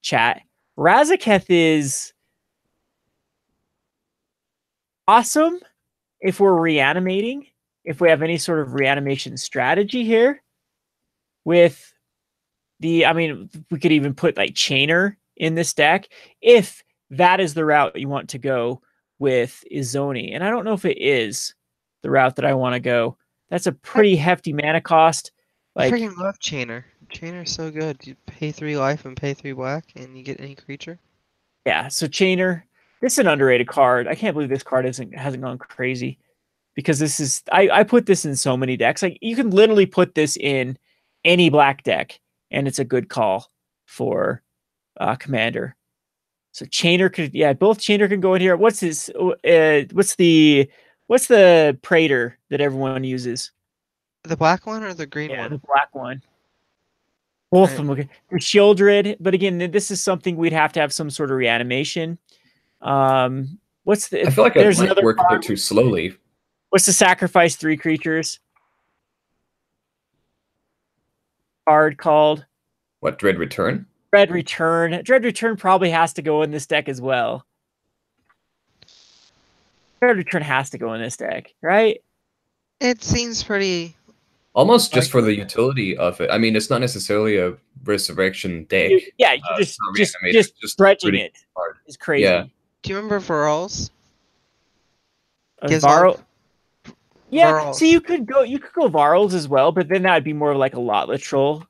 chat. Razaketh is awesome if we're reanimating, if we have any sort of reanimation strategy here. With the, I mean, we could even put like Chainer in this deck if that is the route you want to go with Izoni. And I don't know if it is the route that I want to go. That's a pretty hefty mana cost. Like, I freaking love Chainer. Chainer's so good. You pay 3 life and pay 3 black, and you get any creature. Yeah, so Chainer, this is an underrated card. I can't believe this card hasn't gone crazy, because this is... I put this in so many decks. Like, you can literally put this in any black deck, and it's a good call for Commander. So Chainer could... Yeah, both Chainer can go in here. What's this? What's the Praetor that everyone uses? The black one or the green one? Yeah, the black one. Both of them. Okay. The Shieldred, but again, this is something we'd have to have some sort of reanimation. What's the... I feel like it might work a bit too slowly. What's the sacrifice 3 creatures? card called? What, Dread Return? Dread Return. Dread Return probably has to go in this deck as well. Dread Return has to go in this deck, right? It seems pretty... Almost just for the utility of it. I mean, it's not necessarily a resurrection deck. You're just dredging it. It's crazy. Yeah. Do you remember Varol's? Varl? Yeah, Varls. see, you could go Varls as well, but then that would be more of like a lot literal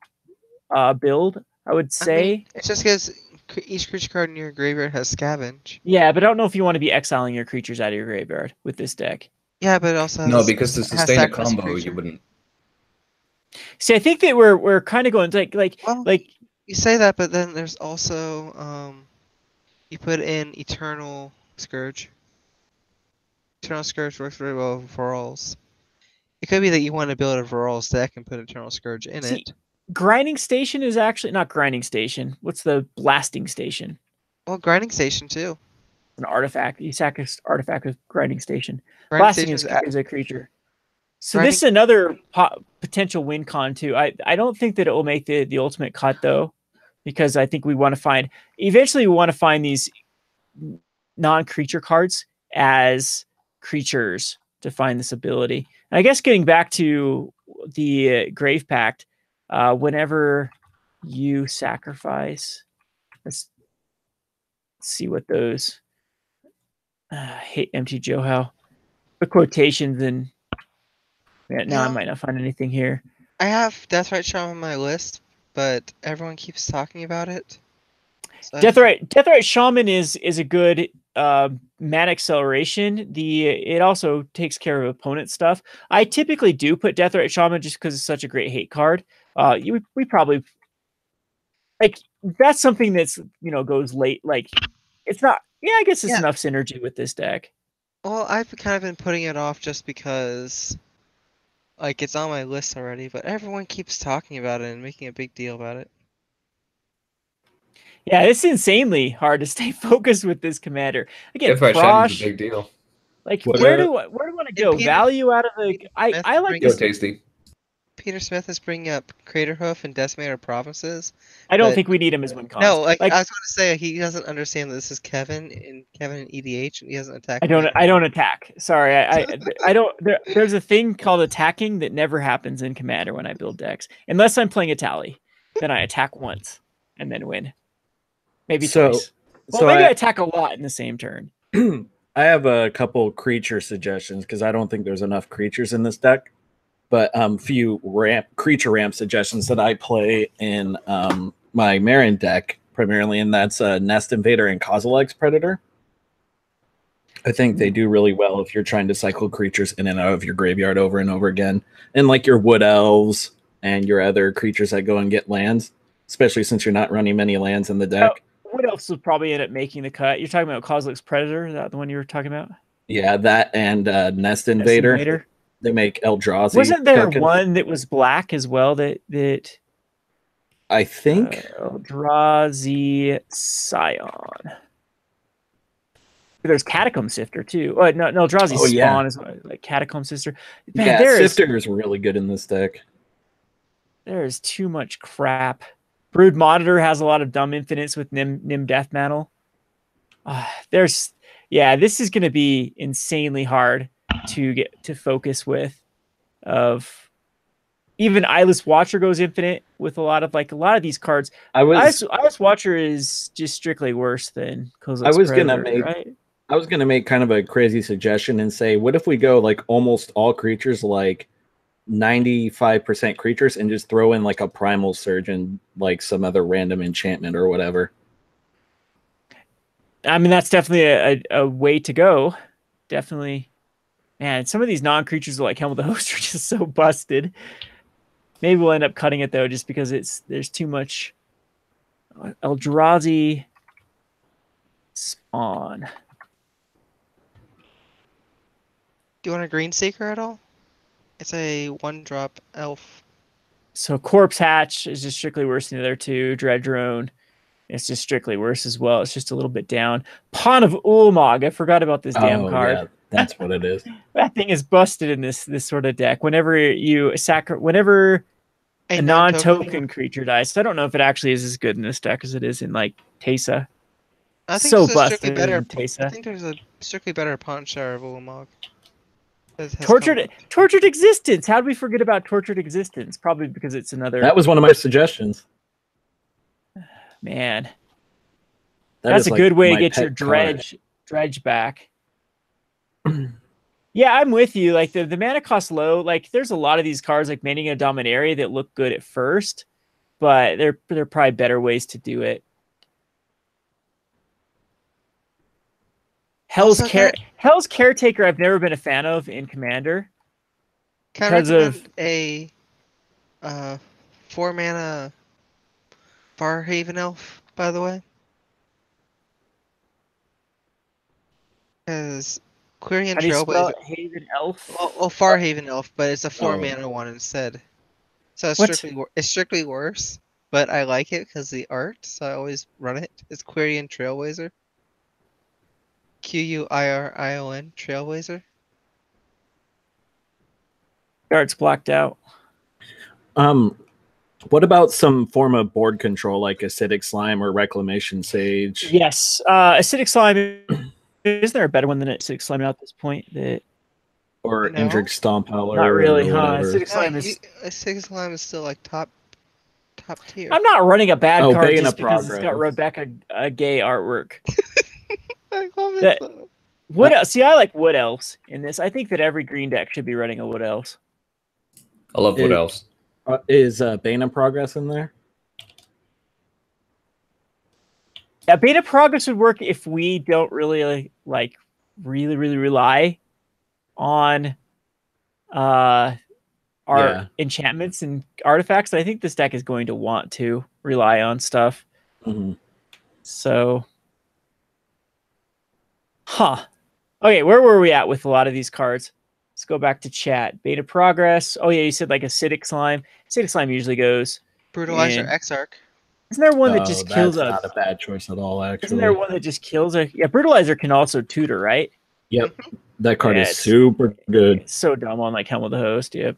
build, I would say. I mean, it's just because each creature card in your graveyard has scavenge. Yeah, but I don't know if you want to be exiling your creatures out of your graveyard with this deck. Yeah, but it also has... No, because to sustain a combo, you wouldn't. See, I think that we're kind of going like you say that, but then there's also you put in Eternal Scourge. Eternal Scourge works very well with Varol's. It could be that you want to build a Varol's deck and put Eternal Scourge in it. Grinding Station is actually not Grinding Station. What's the Blasting Station? Well, Grinding Station too. An artifact. You sack an artifact with Grinding Station. Grinding Blasting is a creature. So Grinding... this is another potential win con too. I don't think that it will make the ultimate cut though, because I think we want to find these non-creature cards as creatures to find this ability. And I guess getting back to the Grave Pact, whenever you sacrifice, let's see what those. I hate MTG Johow. The quotations and. Yeah, no, I might not find anything here. I have Deathrite Shaman on my list, but everyone keeps talking about it. So Deathrite Shaman is a good mana acceleration. It also takes care of opponent stuff. I typically do put Deathrite Shaman just because it's such a great hate card. We probably like that's something that's goes late. Like it's not. Yeah, I guess it's enough synergy with this deck. Well, I've kind of been putting it off just because. Like, it's on my list already, but everyone keeps talking about it and making a big deal about it. Yeah, it's insanely hard to stay focused with this commander. Again, Prosh is a big deal. Like, where do I want to go? Value out of the... I like this. Go Tasty. Peter Smith is bringing up Craterhoof and Decimator Provinces. I don't think we need him as win cost. No, I was going to say, he doesn't understand that this is Kevin in EDH, and he doesn't attack. I don't attack. Sorry, I don't. There's a thing called attacking that never happens in Commander when I build decks, unless I'm playing a tally. Then I attack once and then win, maybe twice. Well, maybe I attack a lot in the same turn. I have a couple creature suggestions because I don't think there's enough creatures in this deck. But few creature ramp suggestions that I play in my Marin deck primarily, and that's Nest Invader and Kozilek's Predator. I think they do really well if you're trying to cycle creatures in and out of your graveyard over and over again. And like your Wood Elves and your other creatures that go and get lands, especially since you're not running many lands in the deck. Wood Elves will probably end up making the cut. You're talking about Kozilek's Predator? Is that the one you were talking about? Yeah, that and Nest Invader. They make Eldrazi. Wasn't there one that was black as well? That I think Eldrazi Scion. There's Catacomb Sifter too. Oh, no, Eldrazi Spawn is like Catacomb Sifter. Man, Sifter is really good in this deck. There's too much crap. Brood Monitor has a lot of dumb infinites with Nim Death Mantle. This is going to be insanely hard to get to focus with. Of even Eyeless Watcher goes infinite with a lot of these cards. Eyeless Watcher is just strictly worse than Kozilek's Predator, I was gonna make kind of a crazy suggestion and say, what if we go like almost all creatures, like 95% creatures, and just throw in like a Primal Surge and like some other random enchantment or whatever. I mean, that's definitely a way to go. Definitely. Man, some of these non-creatures like Helm of the Host are just so busted. Maybe we'll end up cutting it though, just because there's too much Eldrazi Spawn. Do you want a Green Seeker at all? It's a 1-drop elf. So Corpse Hatch is just strictly worse than the other two. Dread Drone, it's just strictly worse as well. It's just a little bit down. Pawn of Ulamog, I forgot about this damn card. Yeah, that's what it is. That thing is busted in this sort of deck. Whenever a non-token creature dies. So I don't know if it actually is as good in this deck as it is in like Teysa. I think So there's a strictly busted better. in Teysa. I think there's a strictly better Pawn Share of Ulamog. Tortured Existence. How did we forget about Tortured Existence? Probably because it's another. That was one of my suggestions. Man, That that's is a like good way to my get your pet dredge back. Yeah, I'm with you. Like the mana cost low. Like there's a lot of these cards like Mania Dominaria that look good at first, but there are probably better ways to do it. Hell's Caretaker I've never been a fan of in Commander. Can I recommend a 4-mana Farhaven Elf, by the way? Because Quirion Trailblazer... Haven Elf? Well, Farhaven Elf, but it's a 4-mana one instead. So it's strictly worse, but I like it because the art, so I always run it. It's Quirion Trailblazer. Quirion Trailblazer. Art's blacked out. What about some form of board control like Acidic Slime or Reclamation Sage? Yes. Acidic Slime, isn't there a better one than Acidic Slime at this point? Or Indrik Stomp Howler? Not really, huh? Acidic Slime is still like top tier. I'm not running a bad card Bane just of because Progress. it's got Rebecca Gay artwork. I love it. Wood Elves. See, I like Wood Elves in this. I think that every green deck should be running a Wood Elves. I love Wood Elves. Is Bane of Progress in there? Yeah, Bane of Progress would work if we don't really really rely on our enchantments and artifacts. I think this deck is going to want to rely on stuff. Mm-hmm. So, okay, where were we at with a lot of these cards? Let's go back to chat. Beta Progress. Oh yeah, you said like Acidic Slime. Acidic Slime usually goes Brutalizer Exarch. Isn't there one that just kills that's not a bad choice at all, actually. Isn't there one that just kills a... Yeah, Brutalizer can also tutor, right? Yep. That card is super good. It's so dumb on like Helm of the Host, yep.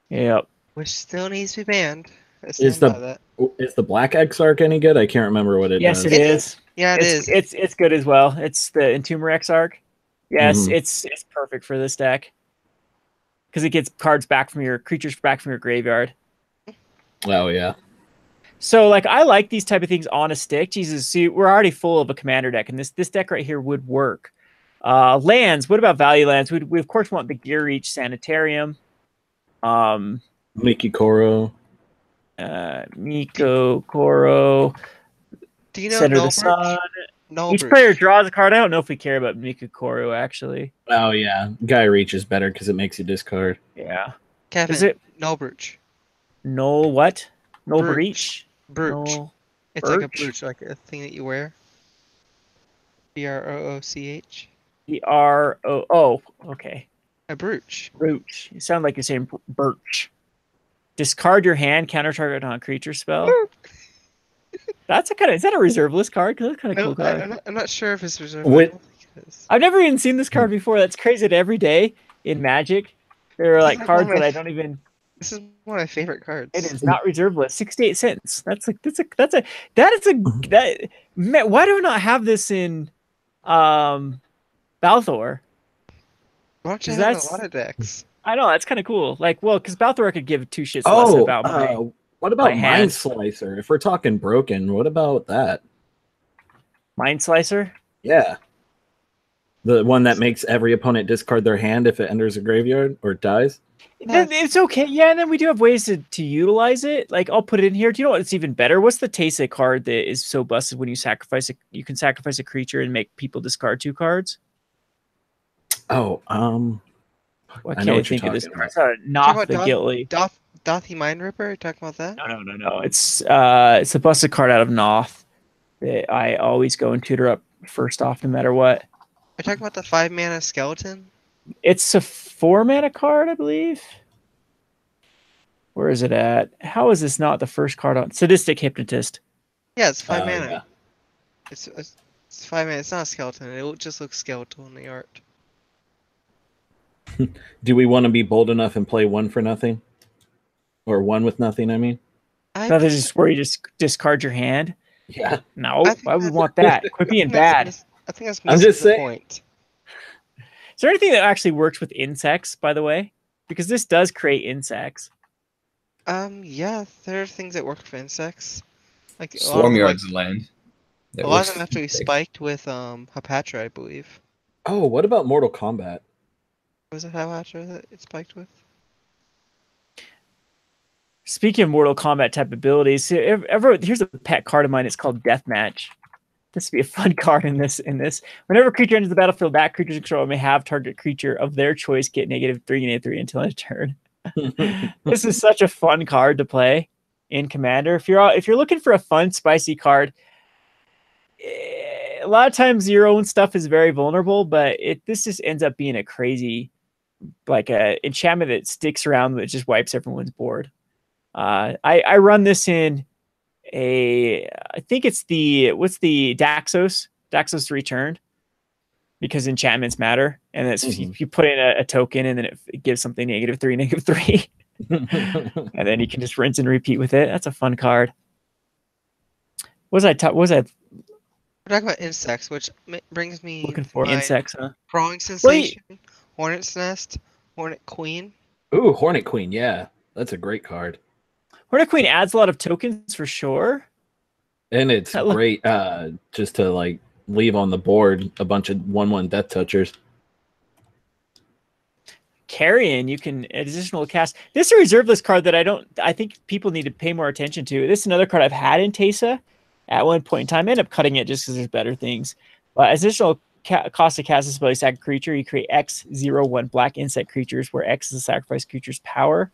Yep. Which still needs to be banned. Is the Black Exarch any good? I can't remember what it does. Yes, it is. Yeah, it is. It's good as well. It's the Entomber Exarch. Yes, it's perfect for this deck. Because it gets creatures back from your graveyard. Oh, yeah. So, like, I like these type of things on a stick. Jesus, see, we're already full of a commander deck, and this deck right here would work. Lands, what about value lands? We of course want the Gear Reach Sanitarium. Miki Koro. Miko Koro. Do you know Center of the Sun. Each player draws a card. I don't know if we care about Miko Koro, actually. Oh, yeah. Guy Reach is better because it makes you discard. Yeah. Kevin, is it no brooch? No what? No breach? Brooch. No it's like a brooch, like a thing that you wear. B-R-O-O-C-H. B-R-O... Okay. A brooch. Brooch. You sound like you're saying birch. Discard your hand, counter target on a creature spell. That's a is that a reserve list card? Because that's kind of cool card. I'm not sure if it's reserve. I've never even seen this card before. That's crazy. That every day in Magic, there are like cards that I don't even. This is one of my favorite cards. It is not reserve list. 68 cents. Why do we not have this in Balthor? Why don't you have a lot of decks? I know, that's kind of cool. Like, well, because Balthor could give two shits less about what about Mind Slicer? If we're talking broken, what about that? Mind Slicer? Yeah. The one that makes every opponent discard their hand if it enters a graveyard or dies? It's okay. Yeah, and then we do have ways to utilize it. Like, I'll put it in here. Do you know what's even better? What's the Teysa card that is so busted when you sacrifice it? You can sacrifice a creature and make people discard 2 cards. Oh, I can't think of this card. Not the Guilty. Dothy Mind Ripper? Are you talking about that? No. It's a busted card out of Noth that I always go and tutor up first off, no matter what. Are you talking about the 5-mana skeleton? It's a 4-mana card, I believe. Where is it at? How is this not the first card on Sadistic Hypnotist? Yeah, it's 5 mana. Yeah. It's 5 mana. It's not a skeleton. It just looks skeletal in the art. Do we want to be bold enough and play 1 for nothing? or one with nothing. I mean, No, this is where you just discard your hand. yeah. No, why would we want that? Quit being bad. I think that's I'm missing just the saying. point. Is there anything that actually works with insects, by the way? Because this does create insects. Yeah, there are things that work for insects. Like a lot of Swarm them, yards of land. a lot of them have to be spiked with Hapatra, I believe. Oh, what about Mortal Kombat? Was it Hapatra that it's spiked with? Speaking of Mortal Kombat type abilities, here's a pet card of mine. It's called Deathmatch. This would be a fun card in this. Whenever a creature enters the battlefield, that creature's control may have target creature of their choice get -3/-3 until end of turn. This is such a fun card to play in Commander. If you're looking for a fun, spicy card, a lot of times your own stuff is very vulnerable, but this just ends up being a crazy, like a enchantment that sticks around that just wipes everyone's board. I run this in I think it's what's the Daxos Returned, because enchantments matter, and it's you put in a token and then it gives something -3/-3 and then you can just rinse and repeat with it. That's a fun card. We're talking about insects, which brings me looking for insects, huh? Crawling Sensation, Hornet's Nest, Hornet Queen. Ooh, Hornet Queen, yeah, that's a great card. Hornet Queen adds a lot of tokens for sure. And it's great just to like leave on the board a bunch of 1/1 death touchers. Carrion, you can additional cast. This is a reserve list card that I think people need to pay more attention to. This is another card I've had in Tesa at one point in time. I end up cutting it just because there's better things. But additional cost to cast this ability, sack creature. You create X/0/1 black insect creatures, where X is a sacrifice creature's power.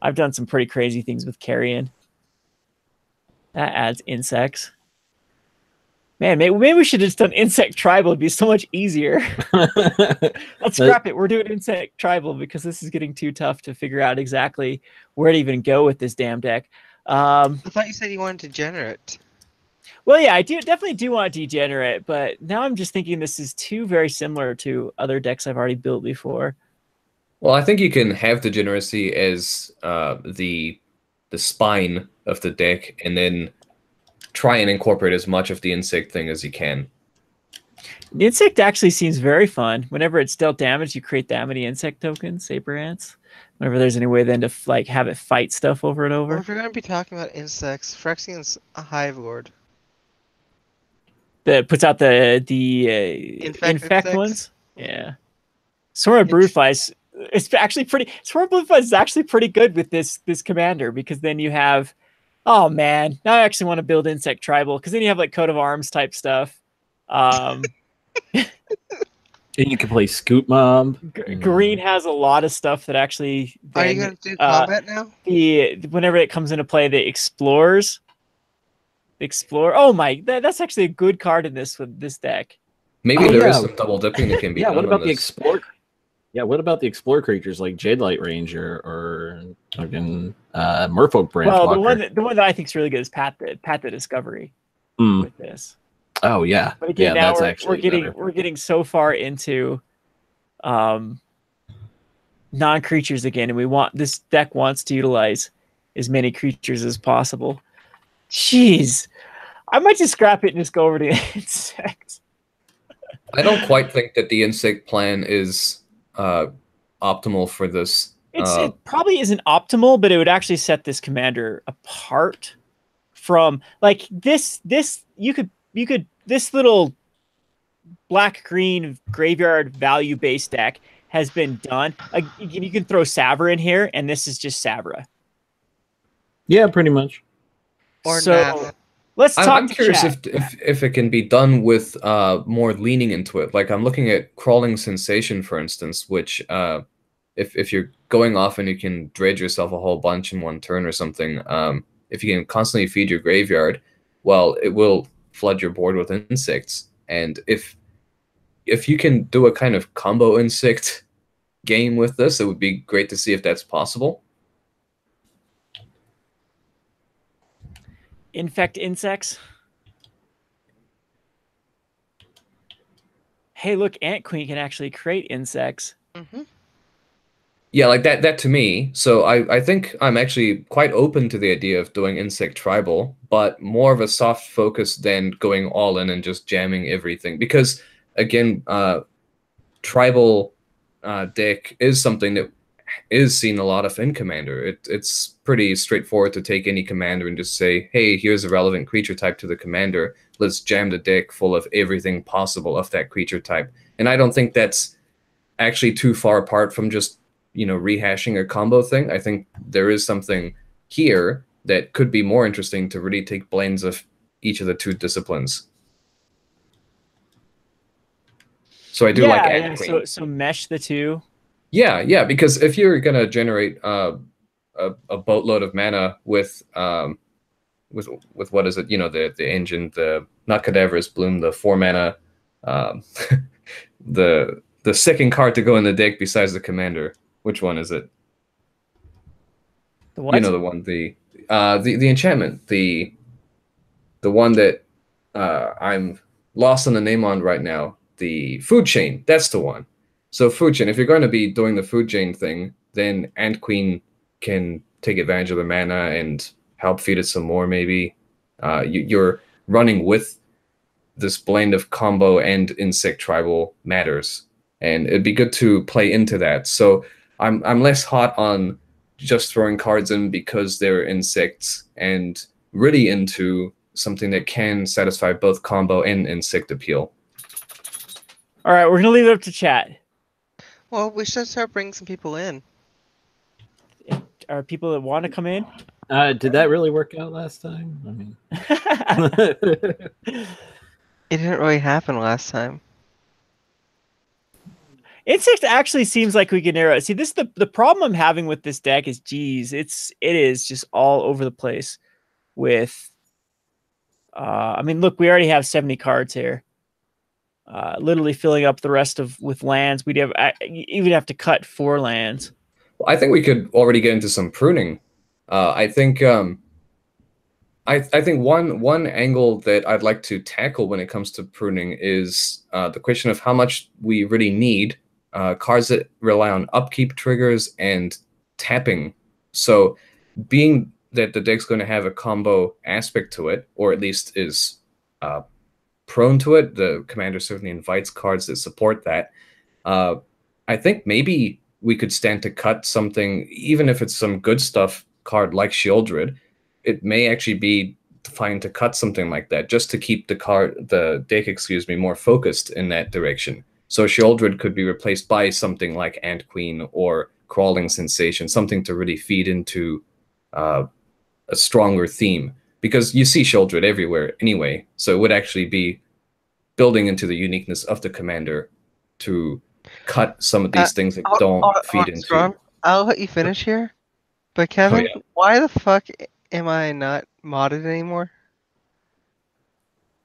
I've done some pretty crazy things with Carrion. That adds insects. Man, maybe we should have just done insect tribal. It'd be so much easier. Let's scrap it. We're doing insect tribal because this is getting too tough to figure out exactly where to even go with this damn deck. I thought you said you wanted Degenerate. Well, yeah, I definitely do want Degenerate, but now I'm just thinking this is too very similar to other decks I've already built before. Well, I think you can have Degeneracy as the spine of the deck, and then try and incorporate as much of the insect thing as you can. The insect actually seems very fun. Whenever it's dealt damage, you create that many insect tokens, Saber Ants. Whenever there's any way then to like have it fight stuff over and over. Well, if you're going to be talking about insects, Phyrexian's a Hive Lord. That puts out the infect ones. Yeah. Swarm of Broodflies. It's actually pretty. Swarm of Broodflies is actually pretty good with this commander, because then you have. Oh man, now I actually want to build insect tribal, because then you have like coat of arms type stuff. And you can play Scoot Mob. Green has a lot of stuff that actually. Are you going to do combat now? Whenever it comes into play, the explorers. Explore. Oh my, that's actually a good card in this deck. Maybe there is some double dipping that can be done. What about on the this. explore? Yeah, what about the explore creatures like Jadelight Ranger or fucking Merfolk Branch? Well, the one that I think is really good is Pat the Discovery with this. Oh yeah, but again, yeah, now we're getting so far into non-creatures again, and this deck wants to utilize as many creatures as possible. Jeez, I might just scrap it and just go over to insects. I don't quite think that the insect plan is optimal for this. It probably isn't optimal, but it would actually set this commander apart from like this. You could this little black-green graveyard value-based deck has been done. You can throw Savra in here, and this is just Savra. Yeah, pretty much. Or so let's talk. I'm curious if it can be done with more leaning into it. Like I'm looking at Crawling Sensation, for instance, which if you're going off and you can dredge yourself a whole bunch in one turn or something, if you can constantly feed your graveyard, well, it will flood your board with insects. And if you can do a kind of combo insect game with this, it would be great to see if that's possible. Infect insects. Hey, look, Ant Queen can actually create insects. Mm-hmm. Yeah, like that to me. So I think I'm actually quite open to the idea of doing insect tribal, but more of a soft focus than going all in and just jamming everything. Because again, tribal deck is something that is seen a lot of in Commander. It's pretty straightforward to take any commander and just say, hey, here's a relevant creature type to the commander. Let's jam the deck full of everything possible of that creature type. And I don't think that's actually too far apart from just, rehashing a combo thing. I think there is something here that could be more interesting to really take blends of each of the two disciplines. So I do like Ant Queen. So mesh the two. Yeah, because if you're gonna generate a boatload of mana with what is it? The engine, the not Cadaverous Bloom, the 4 mana, the second card to go in the deck besides the commander. Which one is it? The what? You know the one, the enchantment, the one that I'm lost on the name on right now. The food chain. That's the one. So food chain. If you're going to be doing the food chain thing, then Ant Queen can take advantage of the mana and help feed it some more. Maybe you're running with this blend of combo and insect tribal matters, and it'd be good to play into that. So I'm less hot on just throwing cards in because they're insects, and really into something that can satisfy both combo and insect appeal. All right, we're gonna leave it up to chat. Well, we should start bringing some people in. Are people that want to come in? Did that really work out last time? I mean, It didn't really happen last time. Insect actually seems like we can narrow it. See, this is the problem I'm having with this deck is, geez, it is just all over the place with. I mean, look, we already have 70 cards here. Literally filling up the rest with lands. We'd even have to cut 4 lands. Well, I think we could already get into some pruning. I think I think one angle that I'd like to tackle when it comes to pruning is the question of how much we really need cards that rely on upkeep triggers and tapping. So being that the deck's going to have a combo aspect to it, or at least is prone to it, the commander certainly invites cards that support that. I think maybe we could stand to cut something, even if it's some good stuff card like Sheoldred. It may actually be fine to cut something like that just to keep the deck, more focused in that direction. So Sheoldred could be replaced by something like Ant Queen or Crawling Sensation, something to really feed into a stronger theme. Because you see Sheoldred everywhere anyway, so it would actually be building into the uniqueness of the commander to cut some of these things that don't feed into. Ron, I'll let you finish here. But Kevin, why the fuck am I not modded anymore?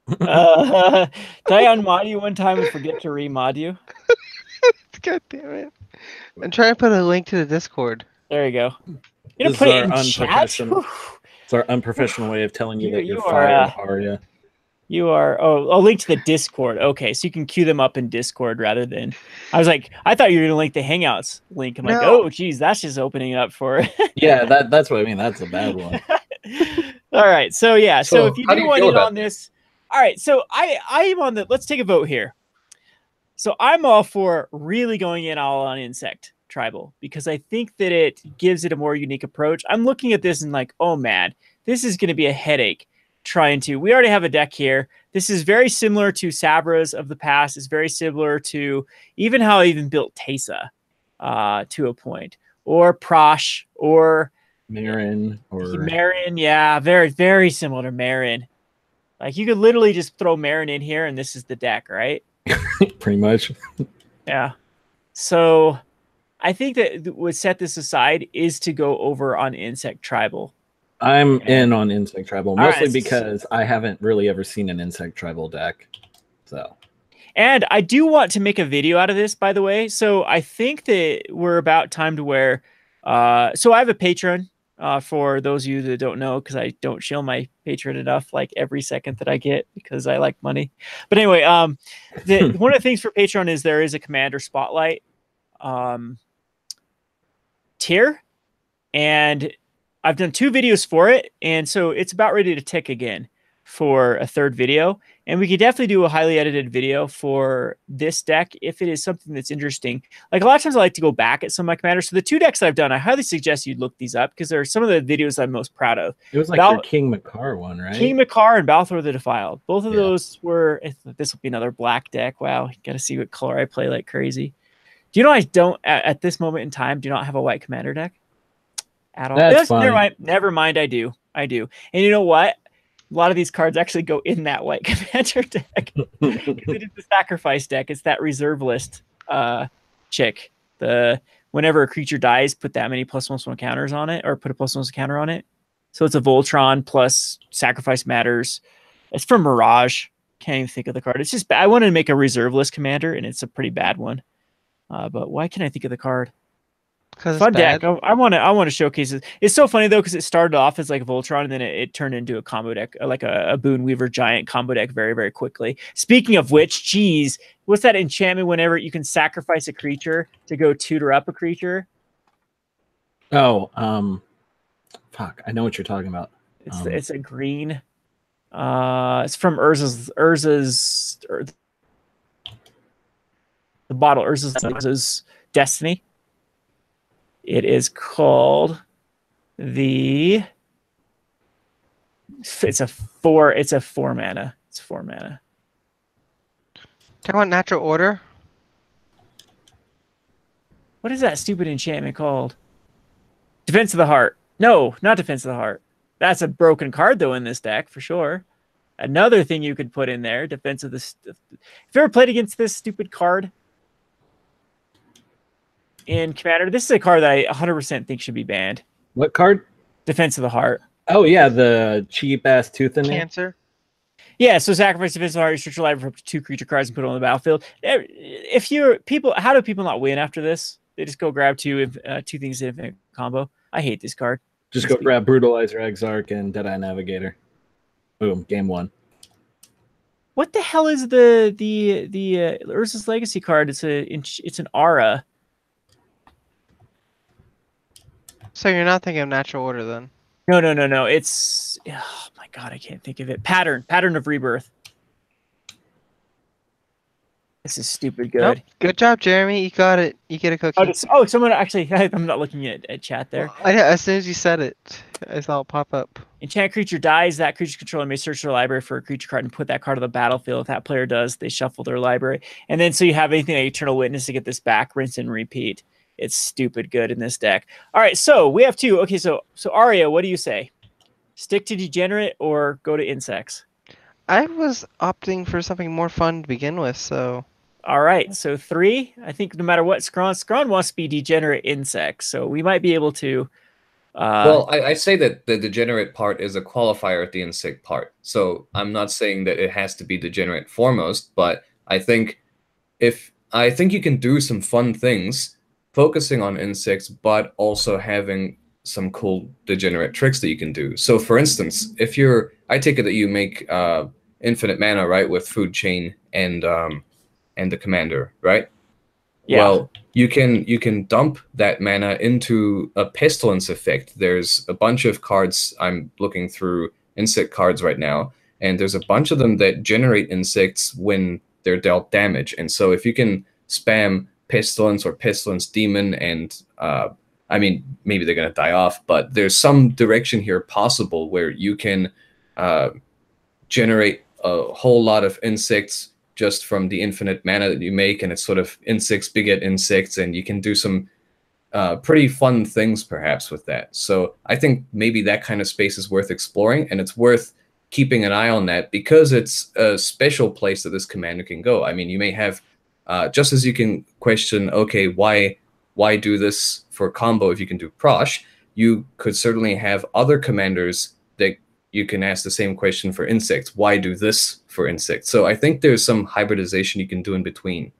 Did I unmod you one time and forget to remod you? God damn it. I'm trying to put a link to the Discord. There you go. This is our unprofessional. It's our unprofessional way of telling you that you're fired, Arya. You are. Oh, a link to the Discord. Okay, so you can queue them up in Discord rather than. I was like, I thought you were gonna link the Hangouts link. I'm like, oh, geez, that's just opening up for. Yeah, that's what I mean. That's a bad one. All right, so yeah, so if you do do want in on this, all right, so I am on the. Let's take a vote here. So I'm all for really going in all on insect tribal because I think that it gives it a more unique approach. I'm looking at this and like, oh man, this is going to be a headache. We already have a deck here. This is very similar to Sabra's of the past. It's very similar to even how I even built Teysa to a point, or Prosh, or Marin, yeah, very, very similar to Marin. Like you could literally just throw Marin in here and this is the deck, right? Pretty much. Yeah. So I think that what set this aside is to go over on insect tribal. I'm in on insect tribal, mostly because I haven't really ever seen an insect tribal deck. So, and I do want to make a video out of this, by the way. So I think that we're about time to where. So I have a Patreon for those of you that don't know, because I don't shill my Patreon enough, like every second that I get, because I like money. But anyway, one of the things for Patreon is there is a commander spotlight. here, and I've done 2 videos for it, and so it's about ready to tick again for a 3rd video. And we could definitely do a highly edited video for this deck if it is something that's interesting. Like a lot of times I like to go back at some of my commanders. So the 2 decks I've done, I highly suggest you look these up because they're some of the videos I'm most proud of. It was like your King Makar one, right? King Makar and Balthor the Defiled. Both of those were, this will be another black deck. Wow, you got to see what color I play like crazy. Do you know I don't, at this moment in time, do not have a white commander deck at all? That's fine. Never mind, I do. And you know what? A lot of these cards actually go in that white commander deck. It is the sacrifice deck. It's that reserve list chick. Whenever a creature dies, put that many +1/+1 counters on it, or put a +1/+1 counter on it. So it's a Voltron plus sacrifice matters. It's from Mirage. Can't even think of the card. It's just I wanted to make a reserve list commander, and it's a pretty bad one. But why can't I think of the card? Fun deck. I want to showcase it. It's so funny though because it started off as like a Voltron and then it turned into a combo deck, like a Boon Weaver giant combo deck very, very quickly. Speaking of which, geez, what's that enchantment whenever you can sacrifice a creature to go tutor up a creature? Oh, fuck! I know what you're talking about. It's a green. It's from Urza's the bottle. Urza's Destiny. It is called the. It's a 4 mana. It's 4 mana. Talk about Natural Order. What is that stupid enchantment called? Defense of the Heart. No, not Defense of the Heart. That's a broken card though in this deck for sure. Another thing you could put in there, Defense of the. If you ever played against this stupid card in Commander, this is a card that I 100% think should be banned. What card? Defense of the Heart. Oh yeah, the cheap ass tooth in there. Cancer. Yeah, so sacrifice Defense of the Heart, restrict your library for up to 2 creature cards and put it on the battlefield. If you're people, how do people not win after this? They just go grab 2 things in infinite combo. I hate this card. Just go grab Brutalizer, Exarch, and Deadeye Navigator. Boom, game 1. What the hell is the Urza's Legacy card? It's an Aura. So you're not thinking of Natural Order then? No. It's oh my god, I can't think of it. Pattern of Rebirth. This is stupid good. Nope. Good job, Jeremy. You got it. You get a cookie. Oh, someone actually. I'm not looking at chat there. As soon as you said it, I saw it pop up. Enchant creature dies. That creature's controller may search their library for a creature card and put that card on the battlefield. If that player does, they shuffle their library. And then so you have anything like Eternal Witness to get this back, rinse and repeat. It's stupid good in this deck. All right, so we have 2. Okay, so Arya, what do you say? Stick to Degenerate or go to Insects? I was opting for something more fun to begin with, so... All right, so 3. I think no matter what, Scrawn wants to be Degenerate Insects, so we might be able to... Well, I say that the Degenerate part is a qualifier at the Insect part. So I'm not saying that it has to be Degenerate foremost, but I think you can do some fun things focusing on insects, but also having some cool degenerate tricks that you can do. So for instance, I take it that you make infinite mana, right, with Food Chain and the commander, right? Yeah. Well, you can dump that mana into a pestilence effect. There's a bunch of cards, I'm looking through insect cards right now, and there's a bunch of them that generate insects when they're dealt damage. And so if you can spam Pestilence or Pestilence Demon, and I mean, maybe they're going to die off, but there's some direction here possible where you can generate a whole lot of insects just from the infinite mana that you make, and it's sort of insects beget insects, and you can do some pretty fun things perhaps with that. So I think maybe that kind of space is worth exploring, and it's worth keeping an eye on that because it's a special place that this commander can go. I mean, you may have just as you can question, okay, why do this for combo if you can do Prosh, you could certainly have other commanders that you can ask the same question for insects. Why do this for insects? So I think there's some hybridization you can do in between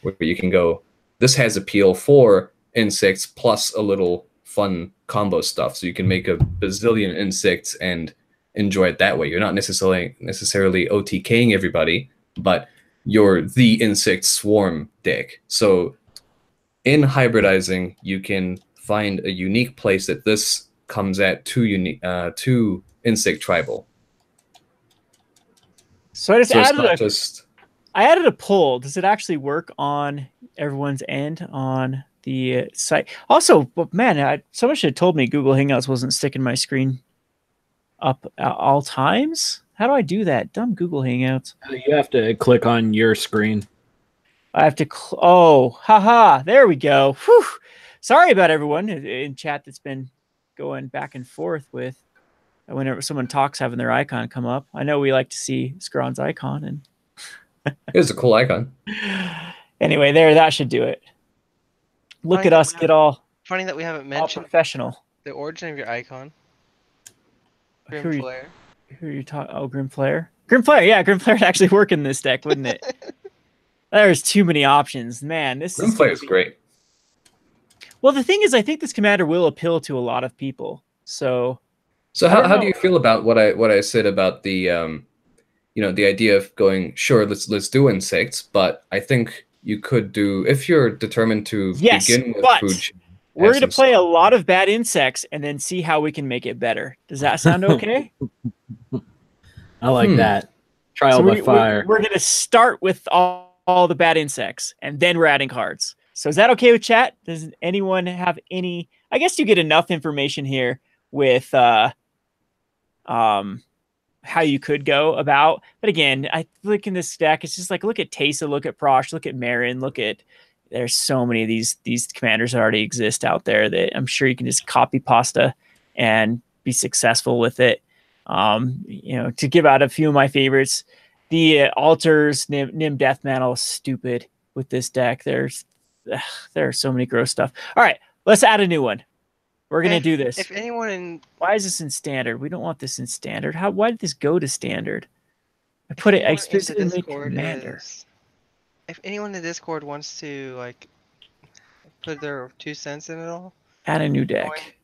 where you can go, this has appeal for insects plus a little fun combo stuff. So you can make a bazillion insects and enjoy it that way. You're not necessarily OTKing everybody, but you're the insect swarm deck. So in hybridizing, you can find a unique place that this comes at to insect tribal. So I just So it's added not just. I added a poll. Does it actually work on everyone's end on the site? Also, man, someone should have told me Google Hangouts wasn't sticking my screen up at all times. How do I do that? Dumb Google Hangouts. You have to click on your screen. I have to. Oh, haha! There we go. Whew. Sorry about everyone in chat that's been going back and forth with whenever someone talks having their icon come up. I know we like to see Scron's icon and. It's a cool icon. Anyway, that should do it. Look Funny at us get all Funny that we haven't all mentioned professional. the origin of your icon. Who are Grim you- Flare. Who are you talking? Oh, Grim Flare. Grim Flare, yeah, Grim Flare would actually work in this deck, wouldn't it? There's too many options, man. This Grim Flare is great. Well, the thing is, I think this commander will appeal to a lot of people. So how do you feel about what I said about the the idea of going, sure, let's do insects, but I think you could do, if you're determined to begin with but food chain, we're add going to some play a stuff. lot of bad insects and then see how we can make it better. Does that sound okay? I like that. Trial by fire. We're going to start with all the bad insects, and then we're adding cards. So is that okay with chat? Does anyone have any? I guess you get enough information here with how you could go about. But again, I look in this deck, it's just like, look at Teysa, look at Prosh, look at Marin, there's so many of these commanders that already exist out there that I'm sure you can just copy pasta and be successful with it. To give out a few of my favorites, the altars, Nim Death Mantle is stupid with this deck. There are so many gross stuff. All right, let's add a new one. We're gonna do this. If anyone in Why is this in standard? We don't want this in standard. Why did this go to standard? I put it. I specifically made commander. If anyone in Discord wants to put their 2 cents in it all, Add a new deck.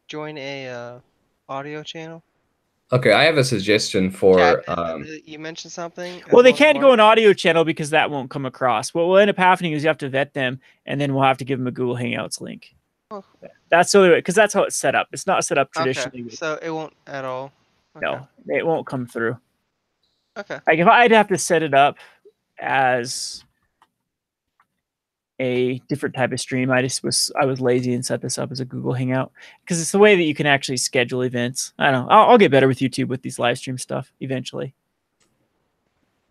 join a audio channel. Okay, I have a suggestion for. You mentioned something. Well, they can't go an audio channel because that won't come across. What will end up happening is you have to vet them, and then we'll have to give them a Google Hangouts link. Oh. That's the only way, because that's how it's set up. It's not set up traditionally. Okay, so it won't at all. Okay. No, it won't come through. Okay. Like if I'd have to set it up as a different type of stream, I was lazy and set this up as a Google Hangout because it's the way that you can actually schedule events. I don't know. I'll get better with YouTube with these live stream stuff eventually.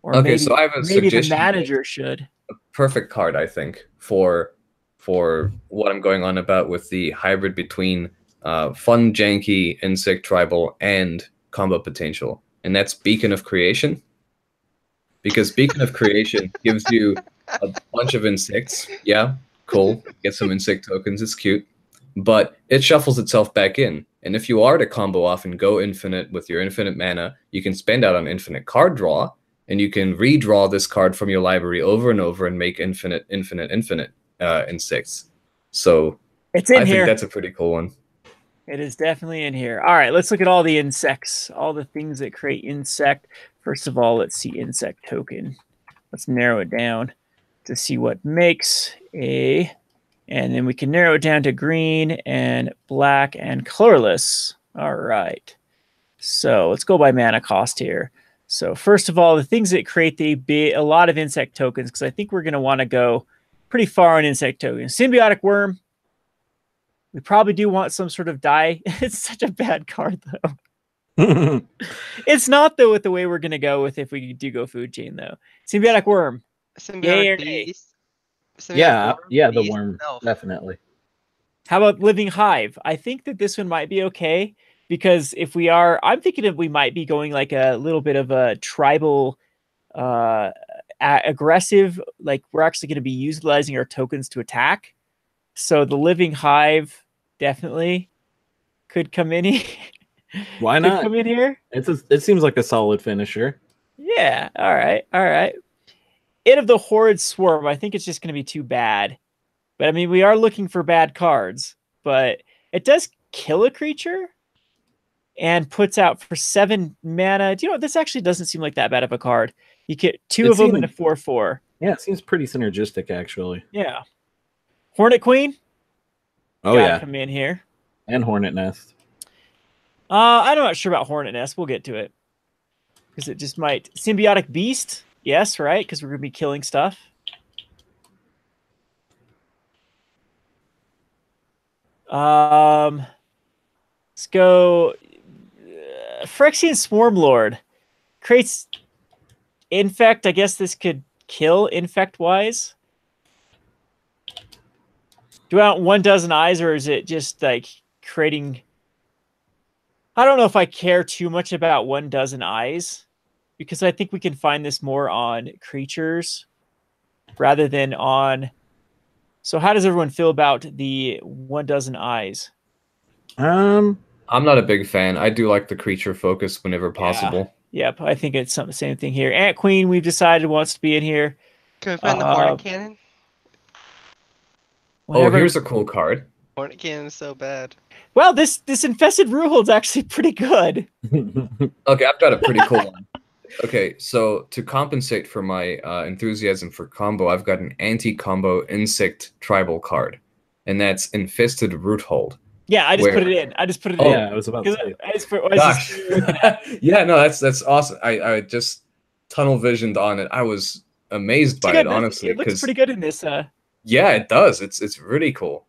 Or Okay, so I have a maybe the suggestion. manager should. A perfect card, I think, for what I'm going on about with the hybrid between fun, janky, insect tribal, and combo potential. And that's Beacon of Creation. Because Beacon of Creation gives you a bunch of insects. Yeah, cool. Get some insect tokens, it's cute. But it shuffles itself back in. And if you are to combo off and go infinite with your infinite mana, you can spend out on infinite card draw, and you can redraw this card from your library over and over and make infinite insects. So It's in I here. think that's a pretty cool one. It is definitely in here. All right, let's look at all the insects, all the things that create insect. First of all, let's see insect token. Let's narrow it down to see what makes a, and then we can narrow it down to green and black and colorless. All right. So let's go by mana cost here. So first of all, the things that create a lot of insect tokens, because I think we're going to want to go pretty far on insect tokens. Symbiotic worm. We probably do want some sort of die. It's such a bad card, though. It's not, though, with the way we're going to go with if we do go food chain, though. Symbiotic worm. Yay or nay? beast. Yeah, the beast worm, itself. definitely. How about living hive? I think that this one might be okay because if we are, I'm thinking that we might be going like a little bit of a tribal aggressive, like we're actually going to be utilizing our tokens to attack. So the living hive definitely could come in here. Why Could not? come in here. It seems like a solid finisher. Yeah. All right. All right. Id of the Horrid Swarm. I think it's just going to be too bad. But I mean, we are looking for bad cards. But it does kill a creature and puts out for 7 mana. Do you know what? This actually doesn't seem like that bad of a card. You get 2 of them in a 4/4. Yeah, it seems pretty synergistic, actually. Yeah. Hornet Queen. Oh gotta yeah, come in here. and Hornet Nest. I'm not sure about Hornet Nest. We'll get to it because it just might. Symbiotic Beast, yes, right? Because we're gonna be killing stuff. Let's go. Phyrexian Swarm Lord creates infect. I guess this could kill infect wise. Do I want 1 dozen eyes, or is it just like creating? I don't know if I care too much about 1 dozen eyes, because I think we can find this more on creatures rather than on. So how does everyone feel about the 1 dozen eyes? I'm not a big fan. I do like the creature focus whenever possible. Yep, I think it's the same thing here. Ant Queen, we've decided, wants to be in here. Can we find the Hornet Cannon? Whenever... Oh, here's a cool card. Hornet Cannon is so bad. Well, this Infested Rulehold's actually pretty good. Okay, I've got a pretty cool one. Okay, so to compensate for my enthusiasm for combo, I've got an anti-combo insect tribal card, and that's Infested Roothold. Yeah, I just put it in. I just put it in. Yeah, I was about to say. Gosh. Yeah, no, that's awesome. I just tunnel visioned on it. I was amazed by it, honestly. It looks pretty good in this. Yeah, it does. It's really cool.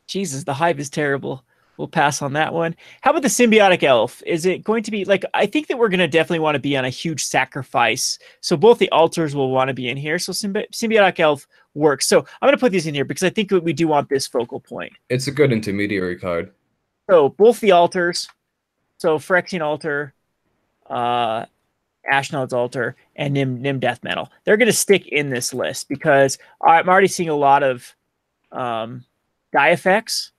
Jesus, the hype is terrible. We'll pass on that one. How about the Symbiotic Elf? Is it going to be like, I think that we're going to definitely want to be on a huge sacrifice. So both the altars will want to be in here. So Symbiotic Elf works. So I'm going to put these in here because I think we do want this focal point. It's a good intermediary card. So both the altars. So Phyrexian Altar, Ashnod's Altar, and Nim Death Metal. They're going to stick in this list because I'm already seeing a lot of die effects.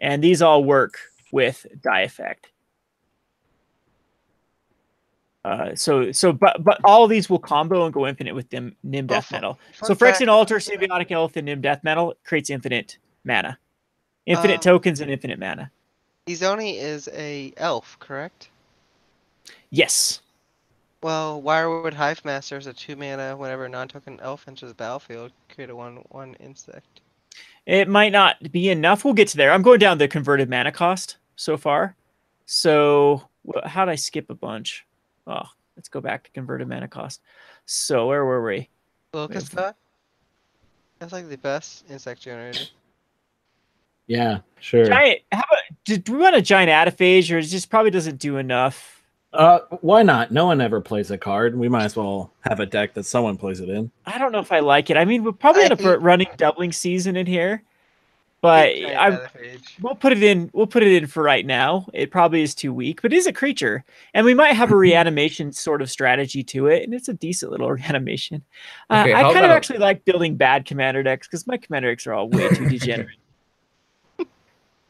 And these all work with die effect. But all of these will combo and go infinite with Nim Death Metal. So Phyrexian Altar, Symbiotic Elf, and Nim Death Metal creates infinite mana. Infinite tokens and infinite mana. Izoni is a elf, correct? Yes. Well, why would Hive Master as a 2 mana whenever a non-token elf enters the battlefield create a 1/1 insect? It might not be enough. We'll get to there. I'm going down the converted mana cost so far. So how did I skip a bunch? Oh, let's go back to converted mana cost. So where were we? Locust God? That's like the best insect generator. Yeah, sure. Giant. How about? Do we want a giant Ataphage, or it just probably doesn't do enough? Why not? No one ever plays a card. We might as well have a deck that someone plays it in. I don't know if I like it. I mean, we'll probably end up running doubling season in here, but we'll put it in. We'll put it in for right now. It probably is too weak, but it is a creature, and we might have a reanimation sort of strategy to it, and it's a decent little reanimation. Okay, I kind of actually like building bad commander decks because my commander decks are all way too degenerate.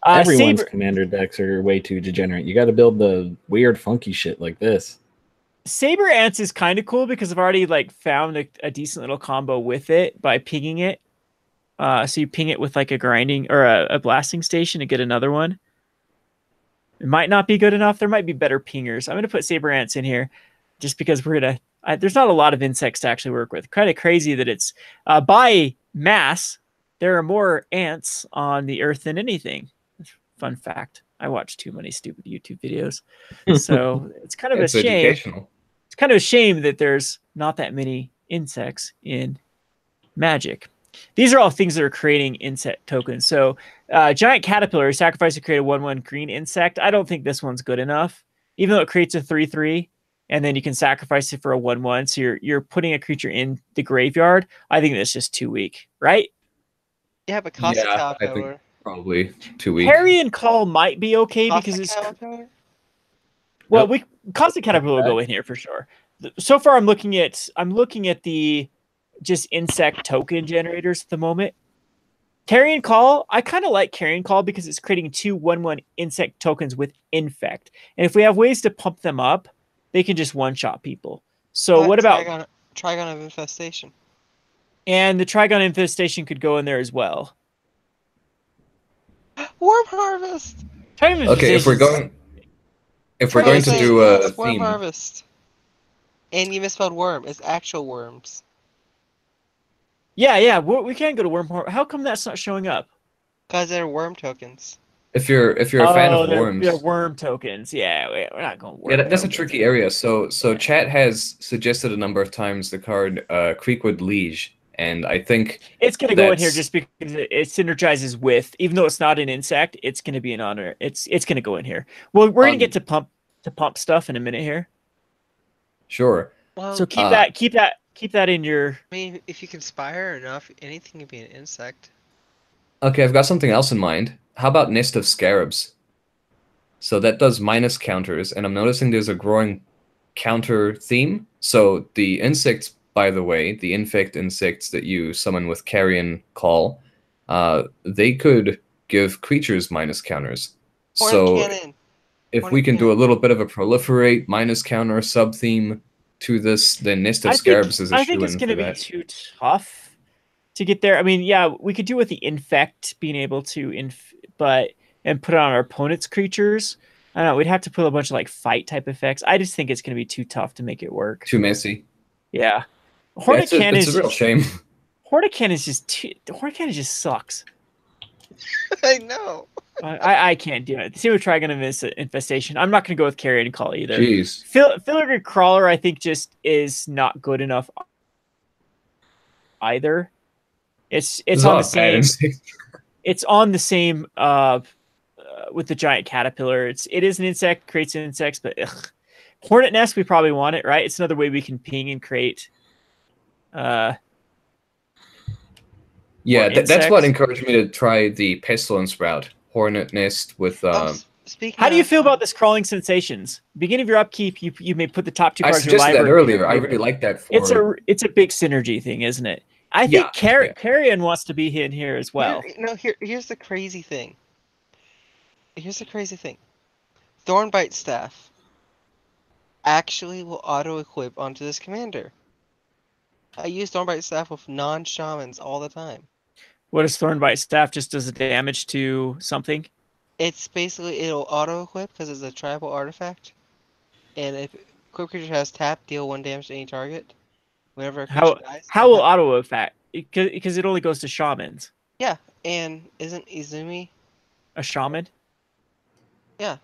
Everyone's commander decks are way too degenerate. You got to build the weird, funky shit like this. Saber Ants is kind of cool because I've already found a decent little combo with it by pinging it. So you ping it with like a grinding or a blasting station to get another one. It might not be good enough. There might be better pingers. I'm going to put Saber Ants in here just because we're going to... there's not a lot of insects to actually work with. Kind of crazy that it's... by mass, there are more ants on the earth than anything. Fun fact. I watch too many stupid YouTube videos. So it's kind of a shame. Educational. It's kind of a shame that there's not that many insects in Magic. These are all things that are creating insect tokens. So Giant Caterpillar, sacrifice to create a 1/1 green insect. I don't think this one's good enough. Even though it creates a 3/3, and then you can sacrifice it for a 1/1. So you're putting a creature in the graveyard. I think that's just too weak, right? Yeah, but Cosmic Caterpillar. Probably too weak. Carrion Call might be okay because it's... Well, Cosmic Caterpillar will go in here for sure. So far, I'm looking at the just insect token generators at the moment. Carrion Call, I kind of like Carrion Call because it's creating 2 1/1 insect tokens with Infect. And if we have ways to pump them up, they can just one-shot people. So what about... Trigon of Infestation. And the Trigon Infestation could go in there as well. Worm Harvest. Okay, if we're going to do a Worm theme. Harvest. And you misspelled worm. It's actual worms. Yeah, we can go to Worm Harvest. How come that's not showing up? Because they're worm tokens. If you're a fan of they're worms, worm tokens. Yeah, we're not going worm. yeah, that's a tokens. tricky area. So chat has suggested a number of times the card Creekwood Liege, and I think It's going to go in here that's- just because it synergizes with, even though it's not an insect, it's going to be an honor. It's going to go in here. Well, we're going to get to pump stuff in a minute here. Sure. Well, So keep that in your. I mean, if you conspire enough, anything can be an insect. Okay, I've got something else in mind. How about Nest of Scarabs? So that does minus counters, and I'm noticing there's a growing counter theme. So the insects, by the way, the infect insects that you summon with Carrion Call, they could give creatures minus counters. Horn So cannon. if Horn we can do a cannon. little bit of a proliferate minus counter sub theme to this, then Nest of Scarabs is a I think it's shoo-in going to for be that. too tough to get there. I mean, yeah, we could do with the infect being able to and put it on our opponent's creatures. I don't know. We'd have to put a bunch of like fight type effects. I just think it's going to be too tough to make it work. Too messy. Yeah, Yeah, Hornet Cannon it's a real shame. Hornet Cannon just sucks. I know. I can't do it. See, we're trying to miss Infestation. I'm not going to go with Carrion Call either. Jeez. Filigree Crawler, I think, just is not good enough either. It's on the same. It's on the same with the giant caterpillar. It is an insect, creates insects, but Hornet Nest, we probably want it, right? It's another way we can ping and create. Yeah, that's what encouraged me to try the Pestilence route. Hornet Nest with... How do you feel about this Crawling Sensations? Beginning of your upkeep, you may put the top two cards of your library. I suggested that earlier. I really like that. It's a big synergy thing, isn't it? I think Carrion wants to be in here as well. Here's the crazy thing. Thornbite Staff actually will auto-equip onto this commander. I use Thornbite Staff with non-shamans all the time. What is Thornbite Staff? Just does damage to something? It's basically, it'll auto-equip because it's a tribal artifact. And if equipped creature has tap, deal 1 damage to any target. Whenever a creature dies. How will auto-effect? Because it only goes to shamans. Yeah, and isn't Izumi a shaman? Yeah.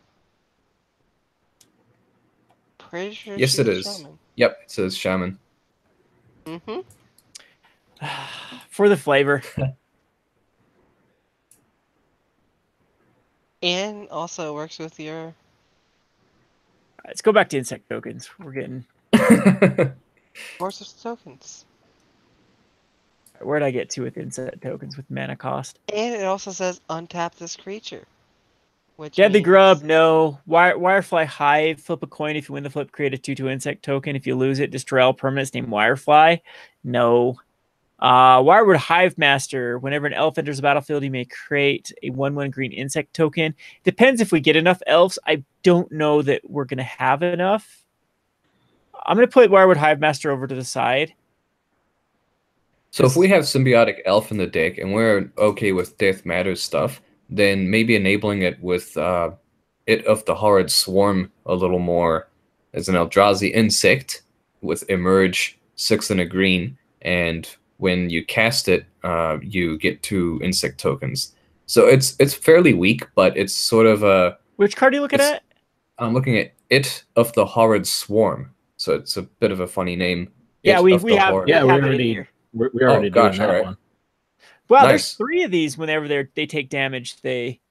Pretty sure yes, it is. Shaman. Yep, it says shaman. Mm-hmm. For the flavor. And also works with your... Let's go back to insect tokens. We're getting... Force of tokens. Where'd I get to with insect tokens with mana cost? And it also says untap this creature. Deadly Grub, no. Wirefly Hive, flip a coin. If you win the flip, create a 2/2 insect token. If you lose it, destroy all permanents named Wirefly. No. Wirewood Hive Master. Whenever an elf enters the battlefield, you may create a 1/1 green insect token. Depends if we get enough elves. I don't know that we're going to have enough. I'm going to put Wirewood Hive Master over to the side. So if we have Symbiotic Elf in the deck and we're okay with Death Matters stuff, then maybe enabling it with It of the Horrid Swarm a little more as an Eldrazi insect with Emerge, 6 and a green, and when you cast it, you get 2 insect tokens. So it's fairly weak, but it's sort of a... Which card are you looking at? I'm looking at It of the Horrid Swarm. So it's a bit of a funny name. Yeah, we already doing that one. Wow, Nice. There's 3 of these. Whenever they take damage, they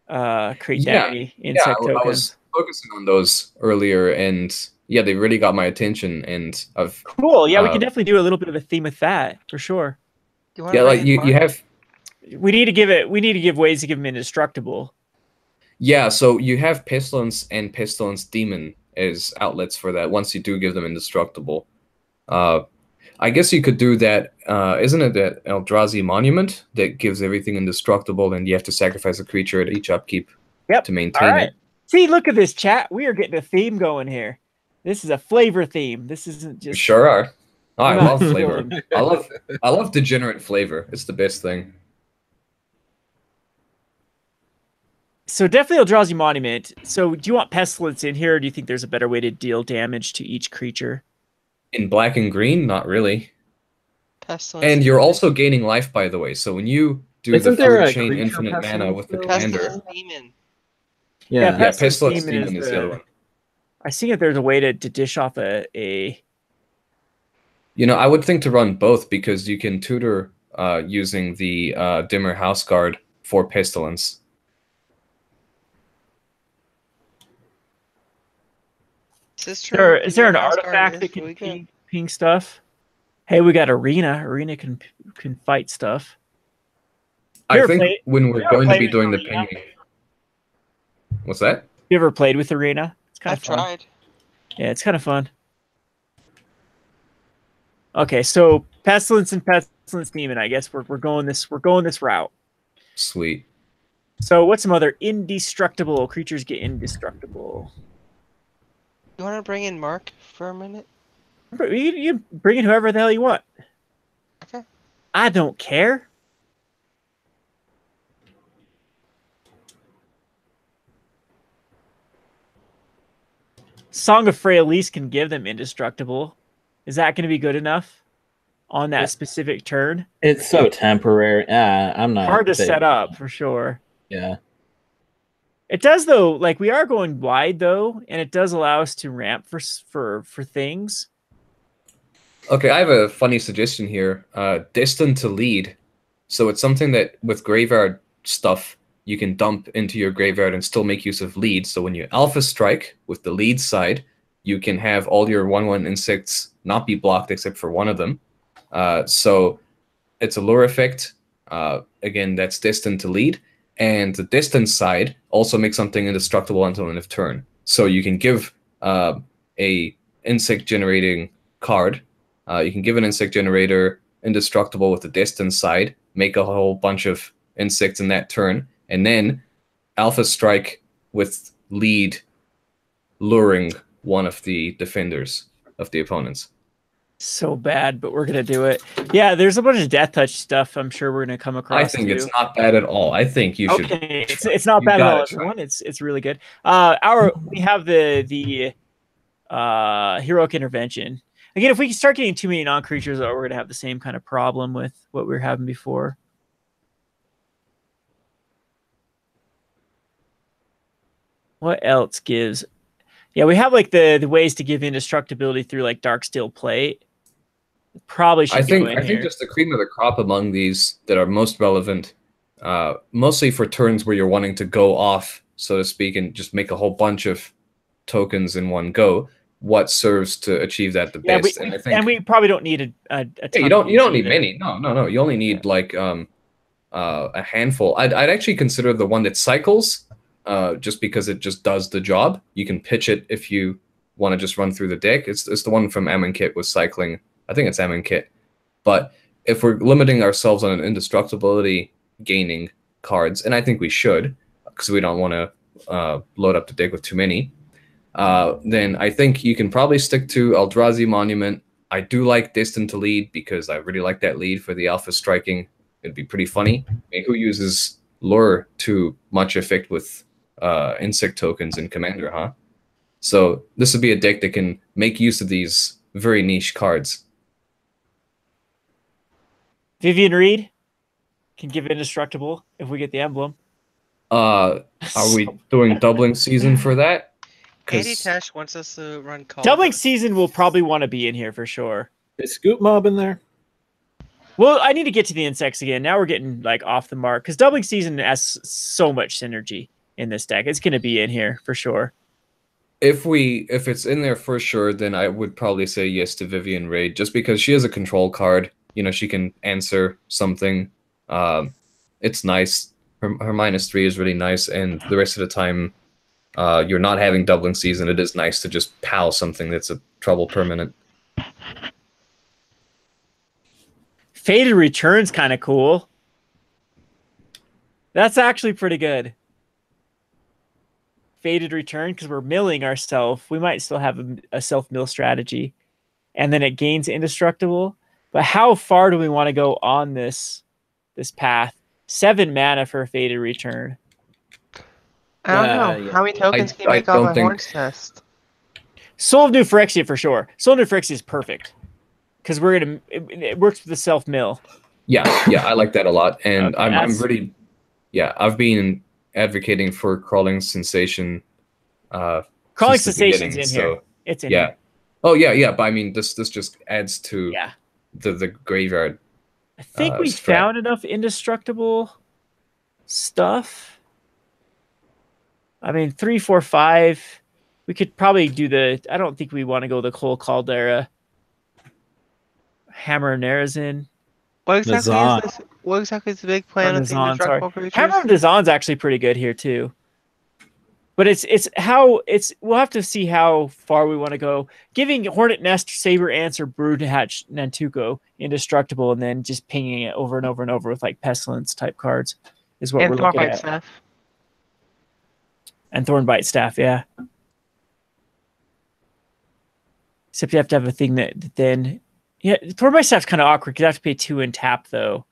create damage insect tokens. I was focusing on those earlier, and yeah, they really got my attention. And I've cool. Yeah, we can definitely do a little bit of a theme with that for sure. Yeah, like you have. We need to give ways to give them indestructible. Yeah, so you have Pestilence and Pestilence Demon as outlets for that. Once you do give them indestructible, I guess you could do that. Isn't it that Eldrazi Monument that gives everything indestructible, and you have to sacrifice a creature at each upkeep to maintain it? See, look at this chat. We are getting a theme going here. This is a flavor theme. This isn't just. We sure are. Oh, I love flavor. I love degenerate flavor. It's the best thing. So definitely Eldrazi Monument. So do you want Pestilence in here, or do you think there's a better way to deal damage to each creature? In black and green, not really. Pestilence. And you're also gaining life, by the way. So when you do Isn't the there food a chain creature infinite mana pestilence, with the though? commander. Pestilence Demon. Yeah, Yeah. Yeah, Pestilence Pestilence Demon Demon is the other one. I see if there's a way to dish off a. You know, I would think to run both because you can tutor using the Dimmer House Guard for Pestilence. Is there an artifact that can ping stuff? Hey, we got Arena. Arena can fight stuff. I think when we're going to be doing the pinging. What's that? You ever played with Arena? It's kind of fun. I've tried. Yeah, it's kind of fun. Okay, so Pestilence and Pestilence Demon. I guess we're going this route. Sweet. So what's some other indestructible creatures get indestructible? You want to bring in Mark for a minute? You bring in whoever the hell you want. Okay. I don't care. Song of Frailise can give them indestructible. Is that going to be good enough on that specific turn? It's so temporary. I'm not hard to set up for sure. Yeah. It does though. Like we are going wide though, and it does allow us to ramp for things. Okay, I have a funny suggestion here. Destined to lead. So it's something that with graveyard stuff you can dump into your graveyard and still make use of lead. So when you alpha strike with the lead side, you can have all your 1/1 insects not be blocked except for one of them. So it's a lure effect. Again, that's destined to lead. And the destined side also makes something indestructible until end of turn. So you can give a insect generating card. You can give an insect generator indestructible with the destined side, make a whole bunch of insects in that turn, and then alpha strike with lead luring one of the defenders of the opponents. So bad, but we're gonna do it. Yeah, there's a bunch of death touch stuff I'm sure we're gonna come across. I think it's not bad at all. I think you should. Okay, it's not bad at all, everyone. It's really good. We have the heroic intervention. Again, if we start getting too many non-creatures, we're gonna have the same kind of problem with what we were having before. What else gives? Yeah, we have like the ways to give indestructibility through like Darksteel Plate. Probably should. I think just the cream of the crop among these that are most relevant, mostly for turns where you're wanting to go off, so to speak, and just make a whole bunch of tokens in one go. What serves to achieve that the best? And we probably don't need a ton. You don't need many. No. You only need like a handful. I'd actually consider the one that cycles. Just because it just does the job. You can pitch it if you want to just run through the deck. It's the one from Amonkhet with cycling. I think it's Amonkhet. But if we're limiting ourselves on an indestructibility gaining cards, and I think we should, because we don't want to load up the deck with too many, then I think you can probably stick to Eldrazi Monument. I do like Destined to Lead because I really like that lead for the alpha striking. It'd be pretty funny. I mean, who uses Lure to much effect with insect tokens in Commander, huh? So this would be a deck that can make use of these very niche cards. Vivian Reed can give indestructible if we get the emblem. Are we doing doubling season for that? Andy Tesh wants us to run call. Doubling season will probably want to be in here for sure. Is Scoop Mob in there? Well, I need to get to the insects again. Now we're getting like off the mark because doubling season has so much synergy in this deck. It's going to be in here for sure. If it's in there for sure, then I would probably say yes to Vivian Raid, just because she has a control card. You know, she can answer something. It's nice. Her -3 is really nice, and the rest of the time, you're not having doubling season. It is nice to just POW something that's a trouble permanent. Faded Return's kind of cool. That's actually pretty good. Faded Return, because we're milling ourselves. We might still have a self-mill strategy. And then it gains indestructible. But how far do we want to go on this path? 7 mana for a Faded Return. I don't know. Yeah. How many tokens can you make off a Horn's Nest? Soul of New Phyrexia for sure. Soul of New Phyrexia is perfect. Because it works with the self-mill. Yeah, I like that a lot, and Okay, I'm really, I've been advocating for crawling sensation Crawling since the Sensation's beginning. in So here. It's in yeah, here. oh yeah, but I mean this just adds to Yeah. the graveyard. I think we strat. found enough indestructible stuff. I mean, 3, 4, 5. We could probably do the. I don't think we want to go the Cole Caldera. Hammer of Nerazin. What exactly Nazan. is this? What exactly is the big plan with the Nazan, sorry. indestructible creatures? Hammer of Nazan's actually pretty good here too. But we'll have to see how far we want to go. Giving Hornet Nest, Saber Ants, or Brood Hatch Nantuko indestructible, and then just pinging it over and over and over with like Pestilence type cards is what And we're looking Thornbite at. Staff. And Thornbite Staff, yeah. Except you have to have a thing that then... Yeah, Thornbite Staff's kind of awkward because you have to pay 2 and tap, though.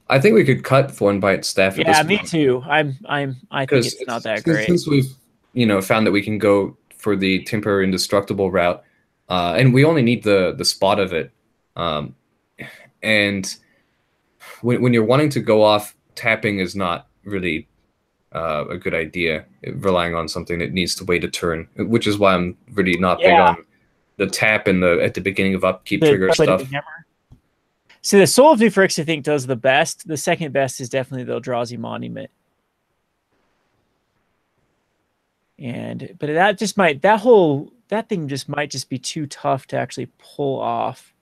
I think we could cut Thornbite Staff. At Yeah, this me point. too. I think it's not that great. Since we've found that we can go for the temporary indestructible route, and we only need the spot of it, and when you're wanting to go off, tapping is not really a good idea. Relying on something that needs to wait a turn, which is why I'm really not big on the tap and at the beginning of upkeep trigger stuff. So the Soul of New Phyrex, I think, does the best. The second best is definitely the Eldrazi Monument. But that just might that thing just might just be too tough to actually pull off.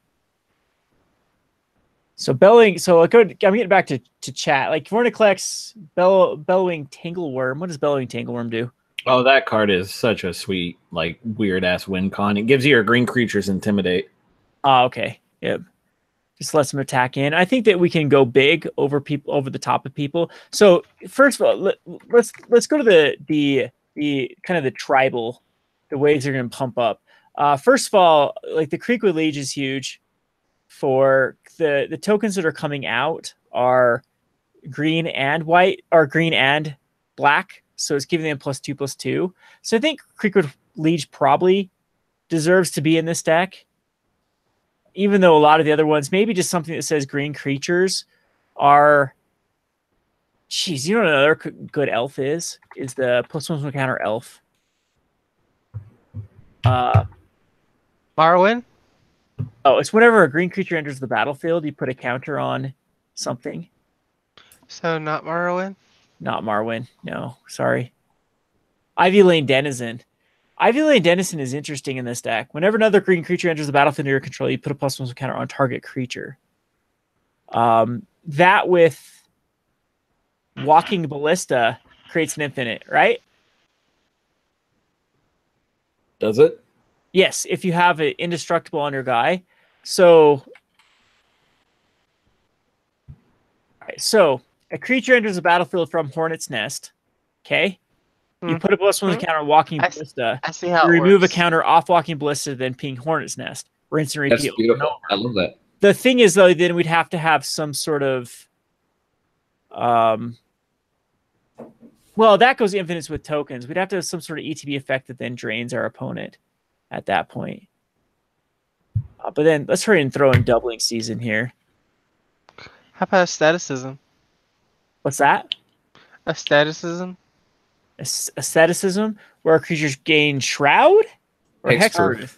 So I'm getting back to chat. Like Vorniclex, Bellowing Tangleworm. What does Bellowing Tangleworm do? Oh, that card is such a sweet, like, weird-ass win con. It gives your green creatures Intimidate. Oh, okay. Yep. Just lets them attack in. I think that we can go big over the top of people. So first of all, let's go to the kind of the tribal, the ways they're going to pump up. First of all, like the Creekwood Liege is huge. For the tokens that are coming out are green and white, or green and black. So it's giving them +2/+2. So I think Creekwood Liege probably deserves to be in this deck. Even though a lot of the other ones, maybe just something that says green creatures are... Jeez, you know what another good elf is? Is the +1/+1 counter elf. Morrowind? Oh, it's whenever a green creature enters the battlefield, you put a counter on something. So not Morrowind? Not Marwyn. No, sorry. Ivy Lane Denizen. Ivy Lane Denizen is interesting in this deck. Whenever another green creature enters the battlefield under your control, you put a +1 counter on target creature. That with Walking Ballista creates an infinite, right? Does it? Yes, if you have an indestructible on your guy. So a creature enters the battlefield from Hornet's Nest. Okay? You put a +1 counter on Walking Ballista. I see how you it remove works. a counter off Walking Ballista, then ping Hornet's Nest. Rinse and repeat. That's beautiful. I love that. The thing is, though, then we'd have to have some sort of... well, that goes infinites with tokens. We'd have to have some sort of ETB effect that then drains our opponent at that point. But then let's hurry and throw in Doubling Season here. How about asceticism? What's that? Asceticism? Asceticism, where creatures gain Shroud? Or Hexproof.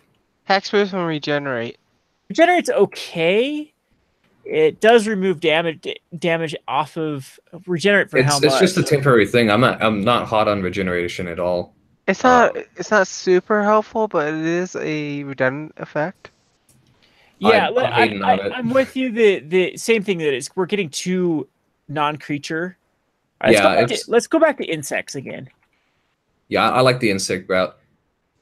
Hexproof and regenerate. Regenerate's okay. It does remove damage off of Regenerate for how much? It's just a temporary thing. I'm not hot on regeneration at all. It's not super helpful, but it is a redundant effect. Yeah, I'm with you. The same thing that we're getting 2 non-creature. Let's go back to insects again. Yeah, I like the insect route.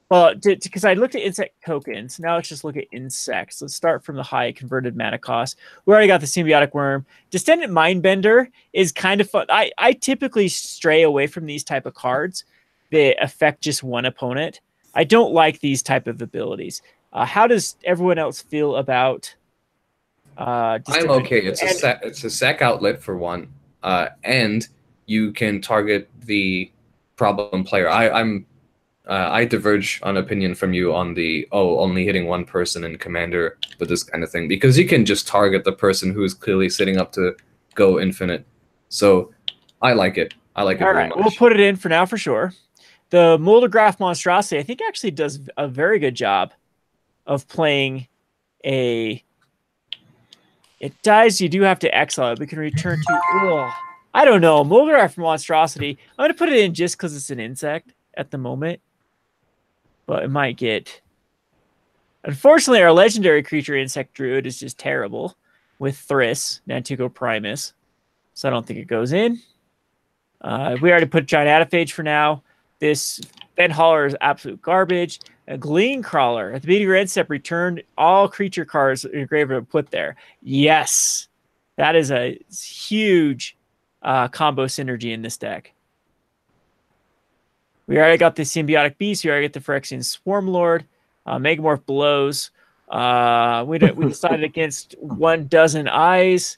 Well, because I looked at insect tokens. Now let's just look at insects. Let's start from the high converted mana cost. We already got the symbiotic worm. Descendant Mindbender is kind of fun. I typically stray away from these type of cards that affect just one opponent. I don't like these type of abilities. How does everyone else feel about? I'm okay. It's a sack outlet for one, and you can target the problem player. I'm I diverge on opinion from you on the only hitting one person in commander with this kind of thing, because you can just target the person who is clearly sitting up to go infinite. So I like it. I like it All very right, much. we'll put it in for now for sure. The Moldergraph Monstrosity, I think, actually does a very good job of playing a... It dies, you do have to exile it. We can return to... Ugh. I don't know. Moldergraph Monstrosity, I'm going to put it in just because it's an insect at the moment. But it might get... Unfortunately, our legendary creature insect druid is just terrible with Thriss, Nantuko Primus. So I don't think it goes in. We already put Giant Ataphage for now. This Ben Holler is absolute garbage. A Glean Crawler. At the beginning of your end step, return all creature cards in your graveyard put there. Yes. That is a huge combo synergy in this deck. We already got the Symbiotic Beast. We already get the Phyrexian Swarmlord. Megamorph Blows. We decided against 12 Eyes.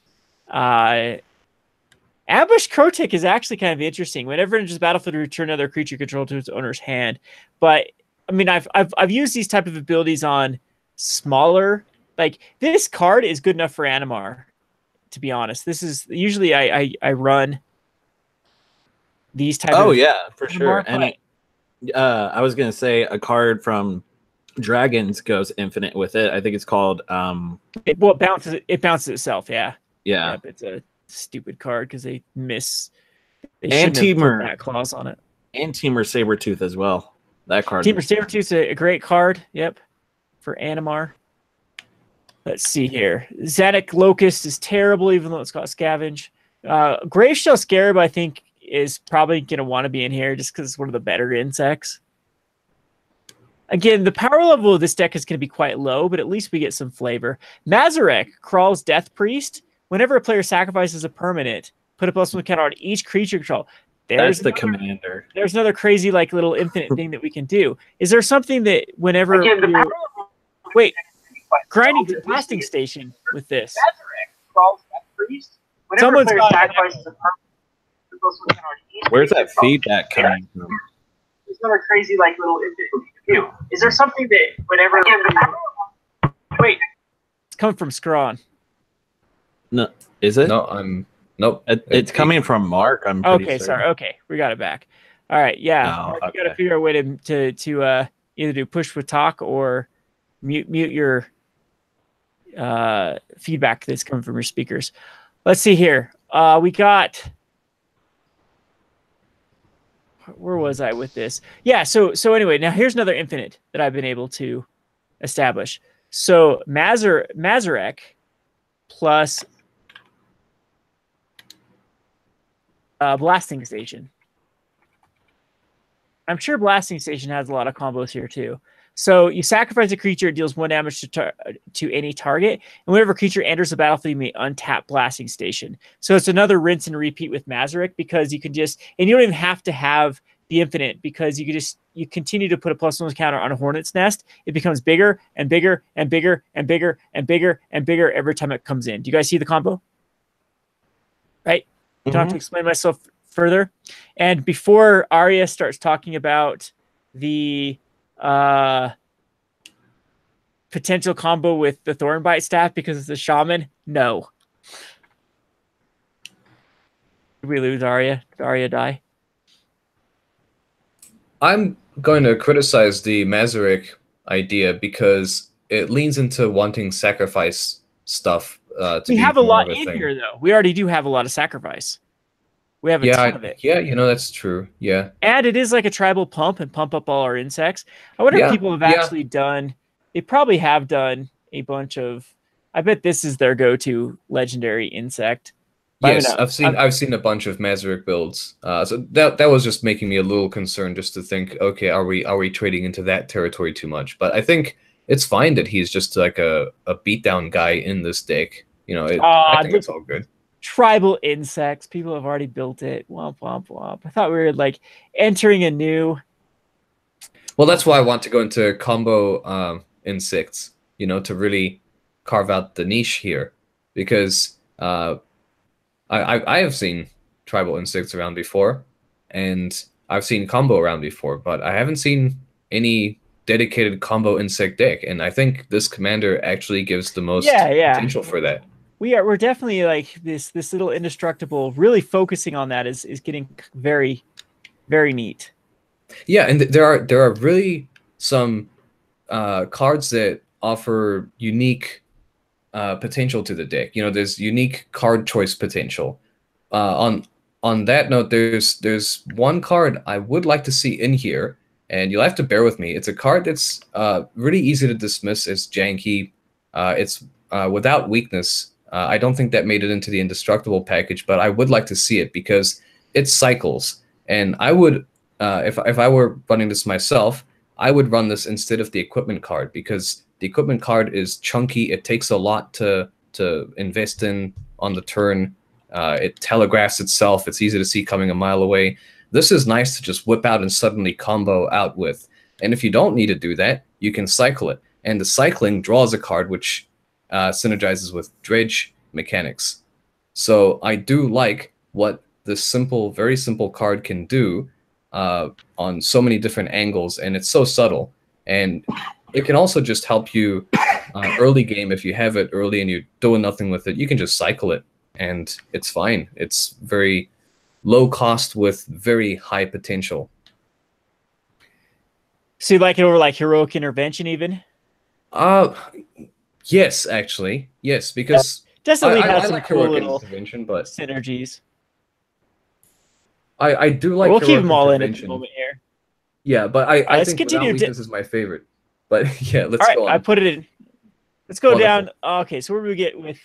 Ambush Krotik is actually kind of interesting. Whenever it enters the battlefield, return another creature controlled to its owner's hand. But I mean, I've used these type of abilities on smaller. Like this card is good enough for Animar. To be honest, this is usually I run these type. Oh of yeah, for sure. Animar, And I was gonna say a card from Dragons goes infinite with it. I think it's called it bounces itself. Yeah. yeah. Yep, it's a stupid card because they shouldn't have Anti-Mer. put that clause on it. And Teamer Sabretooth as well. That card. Teamer Sabretooth is a great card. Yep. For Animar. Let's see here. Zanuck Locust is terrible, even though it's got Scavenge. Graveshell Scarab, I think, is probably going to want to be in here just because it's one of the better insects. Again, the power level of this deck is going to be quite low, but at least we get some flavor. Mazarek, Kral's Death Priest. Whenever a player sacrifices a permanent, put a +1 counter on each creature control. That's the commander. There's another crazy, like, little infinite thing that we can do. Is there something that whenever wait, grinding blasting station with this? Someone's got Where's that feedback coming from? There's another crazy, like, little infinite thing we can do. Is there something that whenever wait, it's coming from Scrawn. No, is it? No, nope. It's coming from Mark. I'm pretty Okay, certain. sorry. Okay, we got it back. All right, yeah. Oh, Mark, okay. you got to figure out a way to either do push with talk or mute your feedback that's coming from your speakers. Let's see here. We got. Where was I with this? Yeah. So anyway, now here's another infinite that I've been able to establish. So Mazarek plus Blasting Station. I'm sure Blasting Station has a lot of combos here too. So you sacrifice a creature, it deals 1 damage to any target, and whenever a creature enters the battlefield, you may untap Blasting Station. So it's another rinse and repeat with Mazarek, because you can just, and you don't even have to have the infinite, because you continue to put a +1 counter on a Hornet's Nest. It becomes bigger and bigger and bigger and bigger and bigger and bigger every time it comes in. Do you guys see the combo? Right? Don't have to explain myself further. And before Arya starts talking about the potential combo with the Thornbite staff because it's a shaman, no. Did we lose Arya? Did Arya die? I'm going to criticize the Mazarek idea because it leans into wanting sacrifice stuff. We have a lot in here, though. We already do have a lot of sacrifice. We have a ton of it. Yeah, that's true. Yeah. And it is like a tribal pump and pump up all our insects. I wonder if people have actually done, they probably have done a bunch of, I bet this is their go-to legendary insect. Yes, I've seen a bunch of Mazarek builds. So that was just making me a little concerned, just to think, okay, are we trading into that territory too much? But I think it's fine that he's just like a beatdown guy in this deck. You know, I think it's all good. Tribal insects. People have already built it. Womp, womp, womp. I thought we were like entering a new. Well, that's why I want to go into combo insects, you know, to really carve out the niche here. Because I have seen tribal insects around before, and I've seen combo around before, but I haven't seen any dedicated combo insect deck, and I think this commander actually gives the most potential for that. We're definitely like this little indestructible. Really focusing on that is getting very, very neat. Yeah, and there are really some cards that offer unique potential to the deck. You know, there's unique card choice potential. On that note, there's one card I would like to see in here, and you'll have to bear with me. It's a card that's really easy to dismiss as janky. It's without weakness. I don't think that made it into the indestructible package, but I would like to see it because it cycles. And I would, if I were running this myself, I would run this instead of the equipment card because the equipment card is chunky. It takes a lot to invest in on the turn. It telegraphs itself. It's easy to see coming a mile away. This is nice to just whip out and suddenly combo out with. And if you don't need to do that, you can cycle it. And the cycling draws a card which synergizes with dredge mechanics. So I do like what this simple, very simple card can do on so many different angles, and it's so subtle. And it can also just help you early game if you have it early and you're doing nothing with it. You can just cycle it, and it's fine. It's very low cost with very high potential. So you like it over like Heroic Intervention even? Yes, actually. Yes, because definitely has some like cool Heroic little Intervention, but synergies. I do like we'll Heroic keep them all in at Intervention. the moment here. Yeah, but I think continue. Without Weakness is my favorite. But yeah, let's go on. I put it in. Let's go down. Okay, so where do we get with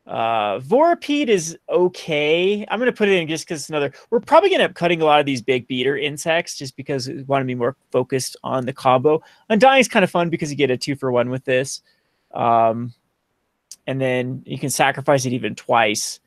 Vorapede is okay. I'm gonna put it in just because it's another. We're probably gonna end up cutting a lot of these big beater insects just because we want to be more focused on the combo. Undying is kind of fun because you get a 2-for-1 with this, and then you can sacrifice it even twice.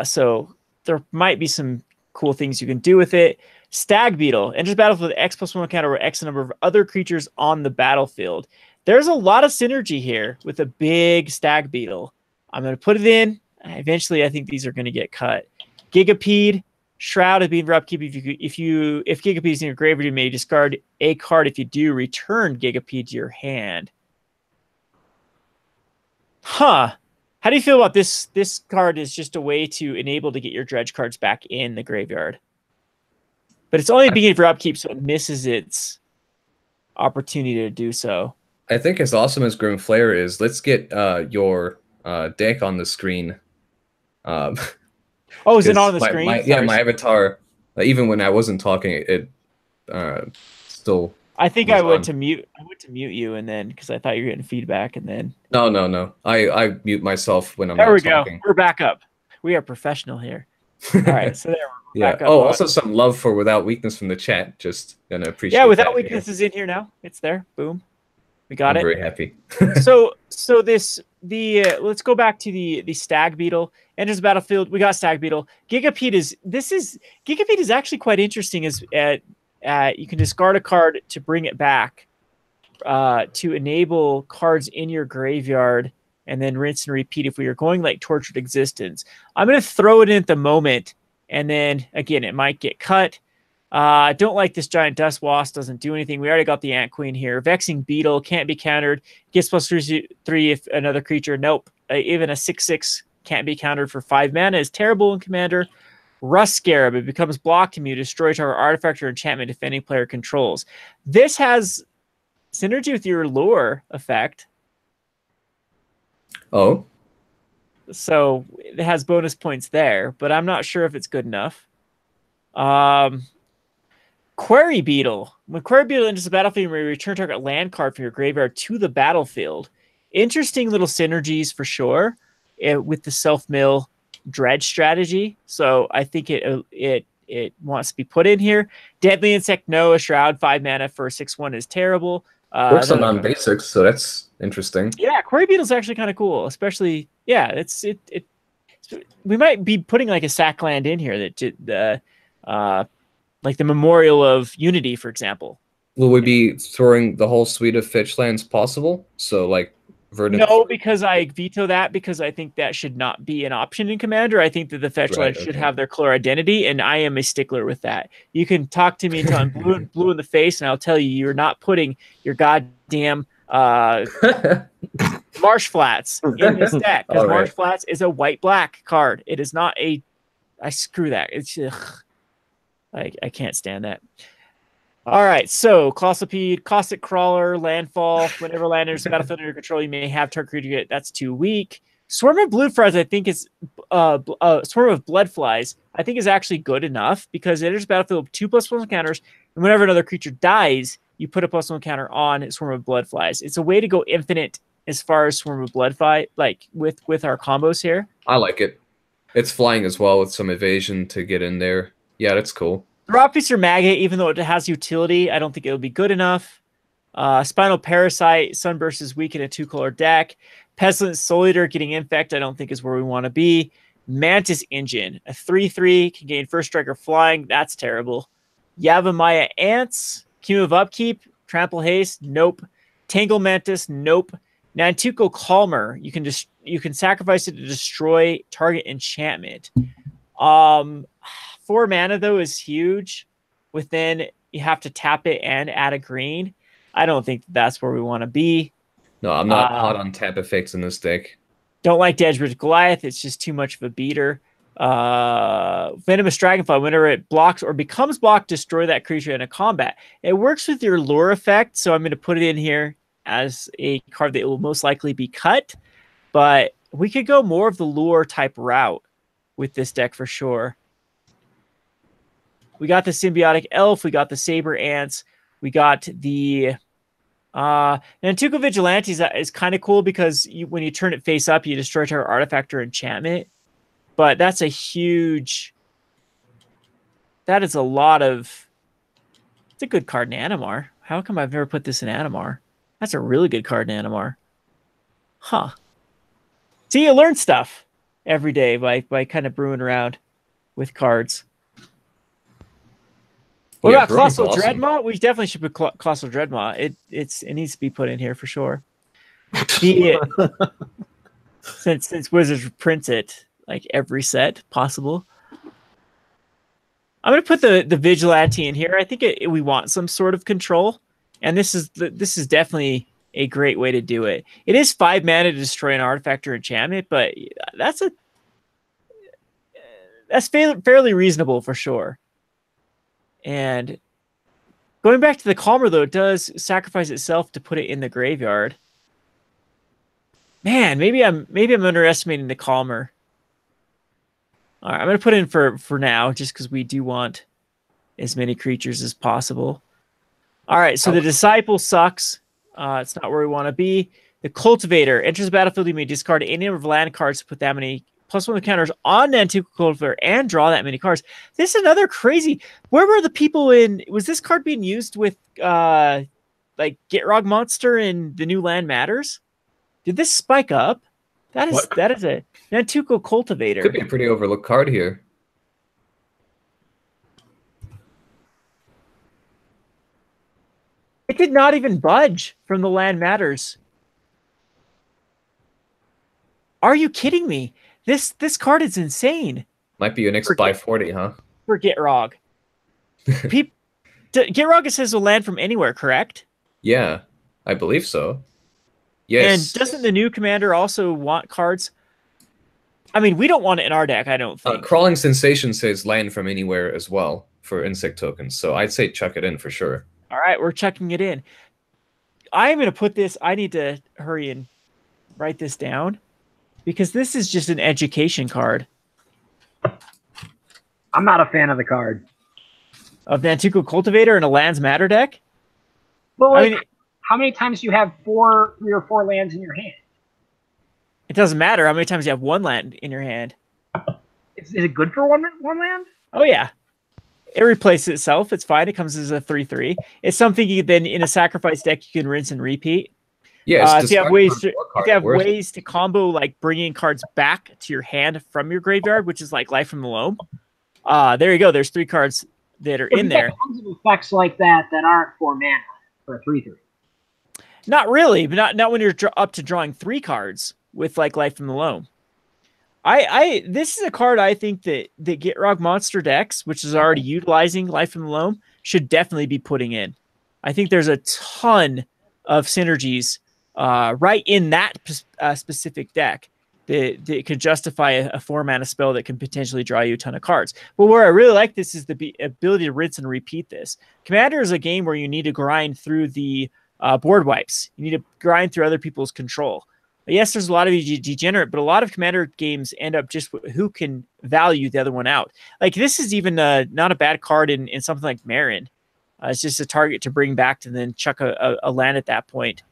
So there might be some cool things you can do with it. Stag Beetle enters the battlefield with X+1 counter or X number of other creatures on the battlefield. There's a lot of synergy here with a big Stag Beetle. I'm going to put it in. Eventually, I think these are going to get cut. Gigapede, Shroud of Being for upkeep. If Gigapede is in your graveyard, you may discard a card. If you do, return Gigapede to your hand. Huh. How do you feel about this? This card is just a way to enable to get your dredge cards back in the graveyard. But it's only beginning for upkeep, so it misses its opportunity to do so. I think as awesome as Grim Flare is, let's get your deck on the screen. Oh, is it on the screen? My avatar, even when I wasn't talking, it still. I think I went to mute. I went to mute you, and then because I thought you were getting feedback, and then. No. I mute myself when I'm not talking. There we go. We're back up. We are professional here. All right, so there we're back up. Oh, also some love for Without Weakness from the chat. Just gonna appreciate. Yeah, Without Weakness is in here now. It's there. Boom. We got it. I'm very happy. so let's go back to the Stag Beetle. Enters the battlefield. We got Stag Beetle. Gigapede is actually quite interesting. You can discard a card to bring it back to enable cards in your graveyard and then rinse and repeat if we are going like Tortured Existence. I'm going to throw it in at the moment, and then again it might get cut. I don't like this Giant Dust Wasp. Doesn't do anything. We already got the Ant Queen here. Vexing Beetle can't be countered. Gets +3 if another creature. Nope. Even a 6/6 can't be countered for 5 mana. Is terrible in Commander. Rust Scarab. It becomes blocked and you destroy target artifact or enchantment if any player controls. This has synergy with your lure effect. Oh. So it has bonus points there, but I'm not sure if it's good enough. Query Beetle. When Query Beetle enters the battlefield, you may return target land card from your graveyard to the battlefield. Interesting little synergies for sure with the self-mill dredge strategy. So I think it wants to be put in here. Deadly Insect, no. A Shroud, 5 mana for a 6/1 is terrible. Works on non-basics, so that's interesting. Yeah, Query Beetle's actually kind of cool, especially we might be putting like a sack land in here that like the Memorial of Unity, for example. Will we be throwing the whole suite of fetch lands possible? So like Verdant? No, because I veto that because I think that should not be an option in Commander. I think that the fetch lands should have their color identity, and I am a stickler with that. You can talk to me until I'm blue in the face, and I'll tell you you're not putting your goddamn Marsh Flats in this deck because Marsh Flats is a white-black card. It is not a. I screw that. It's I can't stand that. All right, so Colossopede, Caustic Crawler, Landfall. Whenever land enters the battlefield under your control, you may have target creature get. That's too weak. Swarm of Bloodflies, I think is Swarm of Bloodflies. I think is actually good enough because it enters the battlefield with 2+1 counters, and whenever another creature dies, you put a +1 counter on Swarm of Bloodflies. It's a way to go infinite as far as Swarm of Bloodfly, like with our combos here. I like it. It's flying as well with some evasion to get in there. Yeah, that's cool. Rockfeaster Maggot, even though it has utility, I don't think it'll be good enough. Spinal Parasite, Sunburst is weak in a 2-color deck. Pestilent Soul Eater getting Infect, I don't think is where we want to be. Mantis Engine, a 3/3, can gain First Strike or Flying. That's terrible. Yavimaya Ants, Cube of Upkeep, Trample Haste, nope. Tangle Mantis, nope. Nantuko Calmer, you can sacrifice it to destroy target enchantment. 4 mana, though, is huge. Within, you have to tap it and add a green. I don't think that's where we want to be. No, I'm not hot on tap effects in this deck. Don't like Edgebridge Goliath. It's just too much of a beater. Venomous Dragonfly, whenever it blocks or becomes blocked, destroy that creature in a combat. It works with your lure effect, so I'm going to put it in here as a card that will most likely be cut. But we could go more of the lure type route with this deck for sure. We got the Symbiotic Elf. We got the Saber Ants. We got the Nantuko Vigilante is kind of cool because when you turn it face up, you destroy target artifact or enchantment. But that's a huge... That is a lot of... It's a good card in Animar. How come I've never put this in Animar? That's a really good card in Animar. Huh. See, you learn stuff every day by kind of brewing around with cards. What about Colossal Dreadmaw? We definitely should put Colossal Dreadmaw. It needs to be put in here for sure. Since Wizards prints it like every set possible. I'm gonna put the Vigilante in here. I think we want some sort of control, and this is definitely a great way to do it. It is 5 mana to destroy an artifact or enchantment, but that's fairly reasonable for sure. And going back to the Calmer, though, it does sacrifice itself to put it in the graveyard. Man, maybe I'm underestimating the Calmer. All right, I'm going to put in for now, just because we do want as many creatures as possible. All right, so the Disciple sucks. It's not where we want to be. The Cultivator enters the battlefield. You may discard any number of land cards to put that many +1 counters on Nantuko Cultivator and draw that many cards. This is another crazy. Where were the people in? Was this card being used with like Gitrog Monster in the new Land Matters? Did this spike up? That is a Nantuko Cultivator. Could be a pretty overlooked card here. It did not even budge from the Land Matters. Are you kidding me? This card is insane. Might be your next buy 40, huh? For Gitrog. Gitrog says will land from anywhere, correct? Yeah, I believe so. Yes. And doesn't the new commander also want cards? I mean, we don't want it in our deck, I don't think. Crawling Sensation says land from anywhere as well for insect tokens, so I'd say chuck it in for sure. All right, we're chucking it in. I am going to put this... I need to hurry and write this down, because this is just an education card. I'm not a fan of the card. Of Nantuko Cultivator in a Lands Matter deck? Well, like, I mean, how many times do you have 3 or 4 lands in your hand? It doesn't matter how many times you have 1 land in your hand. Is it good for one land? Oh, yeah. It replaces itself. It's fine. It comes as a 3/3. It's something you then, in a sacrifice deck, you can rinse and repeat. Yeah, if you have ways to combo, like bringing cards back to your hand from your graveyard, which is like Life from the Loam. There you go. There's 3 cards that are in there. Tons of effects like that aren't 4 mana for a 3/3. Not really, but not when you're up to drawing 3 cards with like Life from the Loam. This is a card I think that the Gitrog monster decks, which is already utilizing Life from the Loam, should definitely be putting in. I think there's a ton of synergies right in that specific deck that could justify a 4-mana spell that can potentially draw you a ton of cards. But where I really like this is the ability to rinse and repeat this. Commander is a game where you need to grind through the board wipes. You need to grind through other people's control. Yes, there's a lot of degenerate, but a lot of Commander games end up just who can value the other one out. Like this is even not a bad card in something like Marin. It's just a target to bring back to then chuck a land at that point.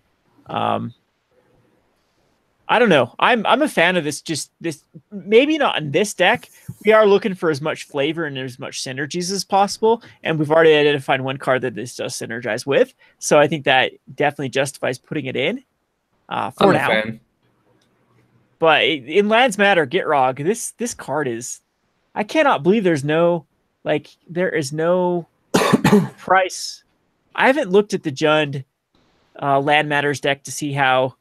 I don't know. I'm a fan of this. Just this, maybe not in this deck. We are looking for as much flavor and as much synergies as possible, and we've already identified one card that this does synergize with. So I think that definitely justifies putting it in for now. Fan. But in Lands Matter, Gitrog, this card is, I cannot believe there is no price. I haven't looked at the Jund Land Matters deck to see how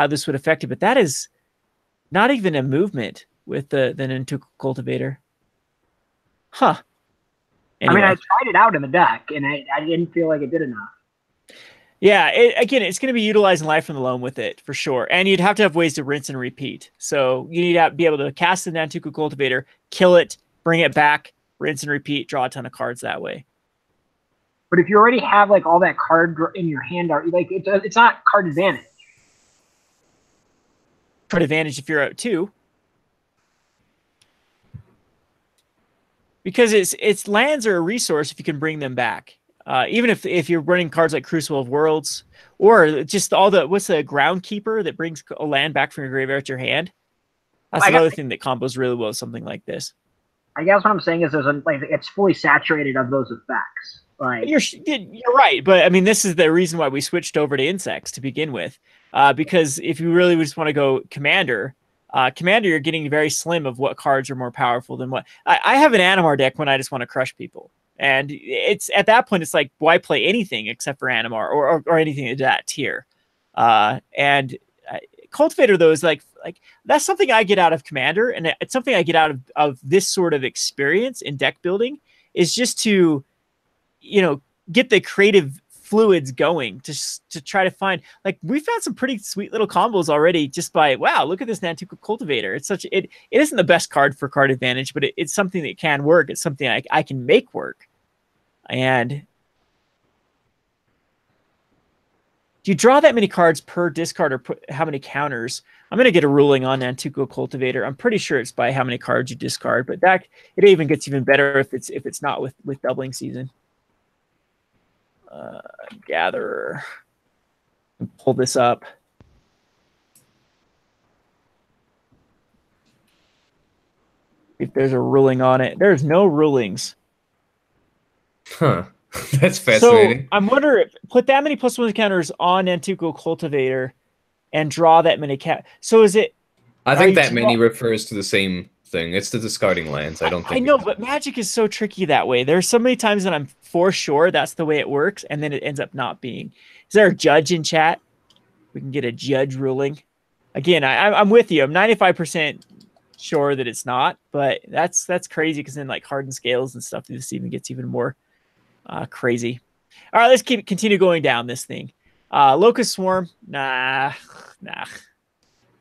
this would affect it, but that is not even a movement with the Nantuko Cultivator. Huh. Anyway. I mean, I tried it out in the deck, and I didn't feel like it did enough. Yeah, again, it's going to be utilizing Life from the Loam with it, for sure. And you'd have to have ways to rinse and repeat. So you need to be able to cast the Nantuko Cultivator, kill it, bring it back, rinse and repeat, draw a ton of cards that way. But if you already have like all that card in your hand, like it's not card advantage. Card advantage if you're out 2. Because it's lands are a resource if you can bring them back. Even if you're running cards like Crucible of Worlds, or just what's the Groundkeeper that brings a land back from your graveyard to your hand? That's another thing that combos really well with something like this. I guess what I'm saying is it's fully saturated of those effects. Like you're right, but I mean this is the reason why we switched over to insects to begin with, because if you really just want to go Commander, you're getting very slim of what cards are more powerful than what. I have an Animar deck when I just want to crush people. And it's at that point, it's like, why play anything except for Animar or anything of that tier? And Cultivator, though, is like that's something I get out of Commander, and it's something I get out of this sort of experience in deck building, is just to, get the creative fluids going to try to find, like, we found some pretty sweet little combos already just by, wow, look at this Nantuko Cultivator. It's it isn't the best card for card advantage, but it's something that can work. It's something I can make work. And do you draw that many cards per discard, or put how many counters? I'm going to get a ruling on Nantuko Cultivator. I'm pretty sure it's by how many cards you discard, but it even gets even better if it's not with doubling season. Gatherer. Pull this up. If there's a ruling on it. There's no rulings. Huh. That's fascinating. So I'm wondering, put that many +1 counters on Nantuko Cultivator and draw that many So is it... I think that many refers to the same thing. It's the discarding lands. I don't think... I know, but Magic is so tricky that way. There's so many times that I'm for sure that's the way it works, and then it ends up not being. Is there a judge in chat? We can get a judge ruling. Again, I'm with you. I'm 95% sure that it's not, but that's crazy, because then like hardened scales and stuff, this even gets even more crazy. All right, let's continue going down this thing. Locust Swarm, nah.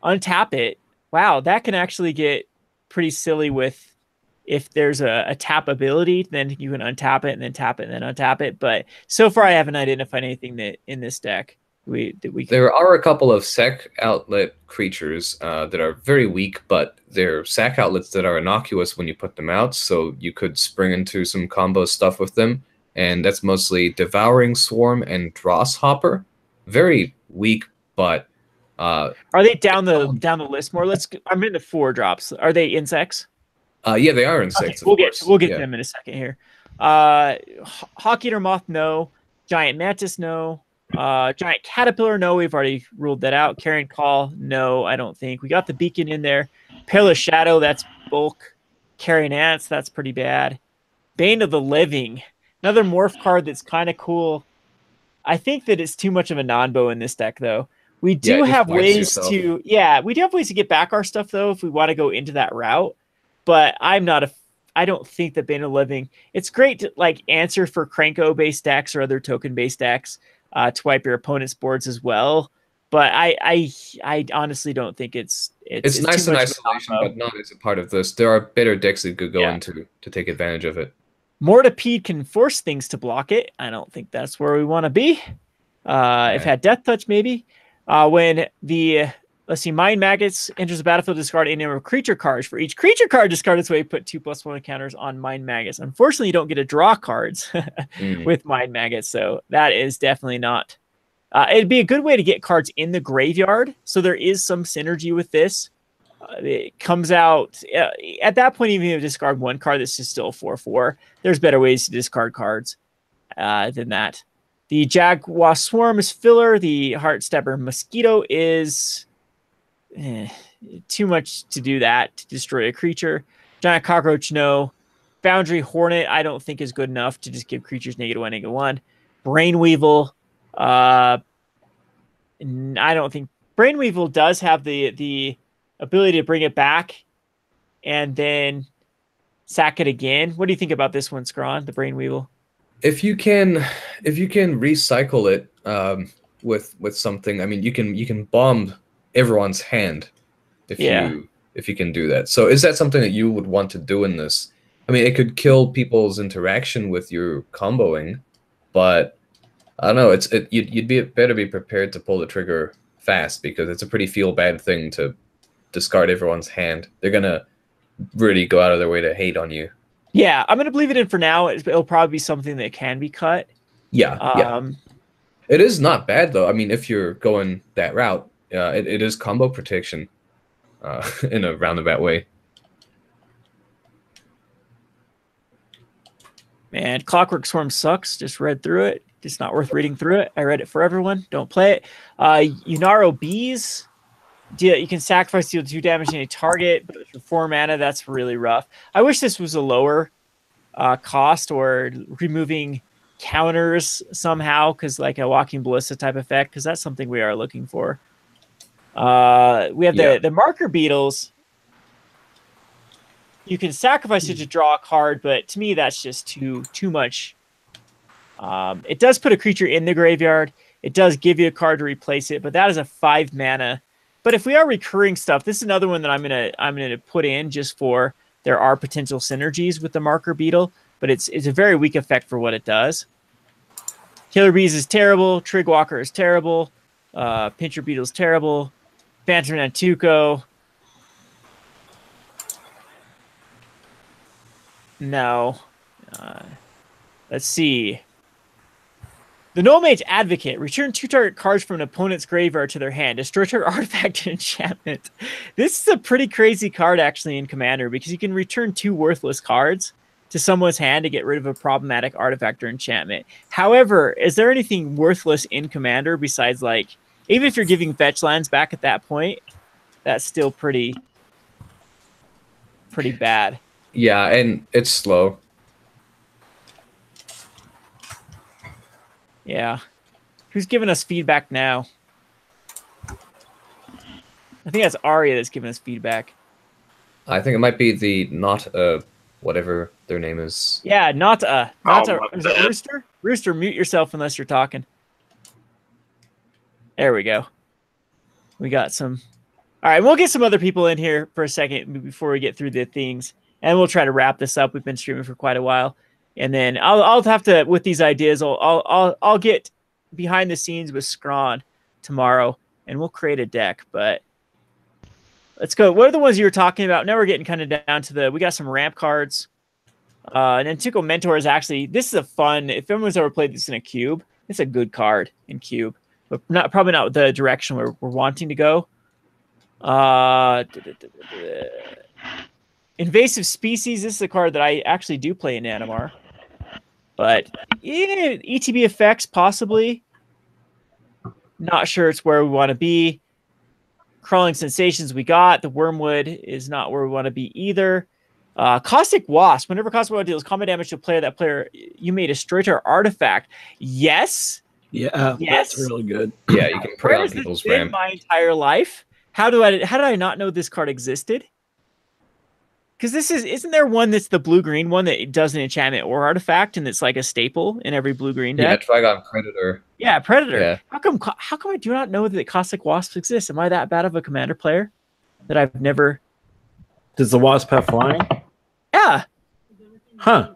Untap it. Wow, that can actually get pretty silly with, if there's a tap ability, then you can untap it and then tap it and then untap it. But so far, I haven't identified anything that in this deck we can... There are a couple of sack outlet creatures that are very weak, but they're sack outlets that are innocuous when you put them out, so you could spring into some combo stuff with them. And that's mostly Devouring Swarm and Drosshopper. Very weak, but are they down the list more? I'm into 4 drops. Are they insects? Yeah, they are insects. Okay, we'll get them in a second here. Hawk Eater Moth, no. Giant Mantis, no. Giant Caterpillar, no. We've already ruled that out. Carrion Call, no. I don't think we got the Beacon in there. Perilous Shadow, that's bulk. Carrion Ants, that's pretty bad. Bane of the Living, another morph card that's kind of cool. I think that it's too much of a non-bow in this deck, though. We Yeah, do it just have wipes ways yourself. to, we do have ways to get back our stuff, though, if we want to go into that route. But I don't think that Bane of Living, it's great to like answer for Cranko-based decks or other token-based decks to wipe your opponent's boards as well. But I honestly don't think it's nice too in much of a isolation, combo. but not as a part of this. There are better decks that could go Yeah. into to take advantage of it. Mortipede can force things to block it. I don't think that's where we want to be. If had Death Touch, maybe. When the Mind Maggots enters the battlefield, discard any number of creature cards. For each creature card discarded this way, put 2+1 counters on Mind Maggots. Unfortunately, you don't get to draw cards with Mind Maggots, so that is definitely not. It'd be a good way to get cards in the graveyard, so there is some synergy with this. It comes out at that point, even if you discard one card, this is still 4/4. There's better ways to discard cards than that. The Jaguar Swarm is filler. The Heartstepper Mosquito is too much to do that to destroy a creature. Giant Cockroach, no. Foundry Hornet, I don't think is good enough to just give creatures -1/-1. Brainweevil, I don't think Brainweevil does have the ability to bring it back and then sack it again. What do you think about this one, Scrawn, the Brainweevil? If you can recycle it with something, I mean, you can bomb everyone's hand if you can do that. So is that something that you would want to do in this? I mean, it could kill people's interaction with your comboing, but I don't know. You'd better be prepared to pull the trigger fast, because it's a pretty feel bad thing to discard everyone's hand. They're gonna really go out of their way to hate on you. Yeah, I'm gonna leave it in for now. It'll probably be something that can be cut. Yeah. It is not bad though. I mean, if you're going that route, it is combo protection in a roundabout way. Man, Clockwork Swarm sucks. Just read through it. It's not worth reading through it. I read it for everyone. Don't play it. Unaro Bees. You can sacrifice, deal 2 damage to any target, but for 4 mana, that's really rough. I wish this was a lower cost, or removing counters somehow, because like a Walking Ballista type effect, because that's something we are looking for. We have the Marker Beetles. You can sacrifice it to draw a card, but to me, that's just too much. It does put a creature in the graveyard. It does give you a card to replace it, but that is a 5 mana. But if we are recurring stuff, this is another one that I'm gonna put in just for there are potential synergies with the Marker Beetle, but it's a very weak effect for what it does. Killer Bees is terrible. Trig Walker is terrible. Pincher Beetle is terrible. Phantom Nantuko. No. Let's see. The No Mage Advocate. Return 2 target cards from an opponent's graveyard to their hand. Destroy target artifact and enchantment. This is a pretty crazy card, actually, in Commander, because you can return 2 worthless cards to someone's hand to get rid of a problematic artifact or enchantment. However, is there anything worthless in Commander besides, like, even if you're giving fetch lands back at that point, that's still pretty bad. Yeah, and it's slow. Yeah. Who's giving us feedback now? I think that's Arya that's giving us feedback. I think it might be the whatever their name is. Yeah, is it Rooster? Rooster, mute yourself unless you're talking. There we go. We got some. All right, we'll get some other people in here for a second before we get through the things, and we'll try to wrap this up. We've been streaming for quite a while. And then I'll have to, with these ideas, I'll get behind the scenes with Scrawn tomorrow, and we'll create a deck. But let's go. What are the ones you were talking about? Now we're getting kind of down to we got some ramp cards. And then Tuco Mentor is actually, this is a fun, if anyone's ever played this in a cube, it's a good card in cube, but probably not the direction we're wanting to go. Invasive Species, this is a card that I actually do play in Animar. But yeah, ETB effects, possibly. Not sure it's where we want to be. Crawling Sensations we got. The Wormwood is not where we want to be either. Caustic Wasp. Whenever Caustic Wasp deals combat damage to a player, that player, you may destroy their artifact. Yes, Yeah, Yes. that's really good. Yeah, you can prey Where on has this people's been ramp. my entire life? How did I not know this card existed? Because isn't there one that's the blue-green one that does an enchantment or artifact, and it's like a staple in every blue-green Yeah, deck? Trigon Predator. Yeah, Predator. Yeah. How come I do not know that Caustic Wasps exist? Am I that bad of a commander player that I've never? Does the wasp have flying? Yeah, Huh.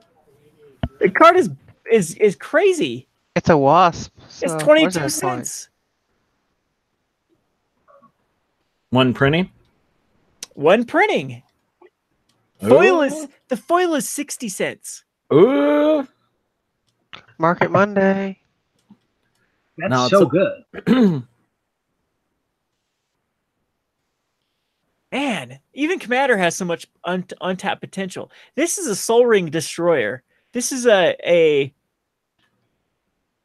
the card is crazy. It's a wasp. It's So 22 where's that point? cents. One printing. One printing. The foil is 60 cents. Ooh. Market Monday. That's No, so it's good. Man, even Commander has so much untapped potential. This is a Soul Ring Destroyer. This is I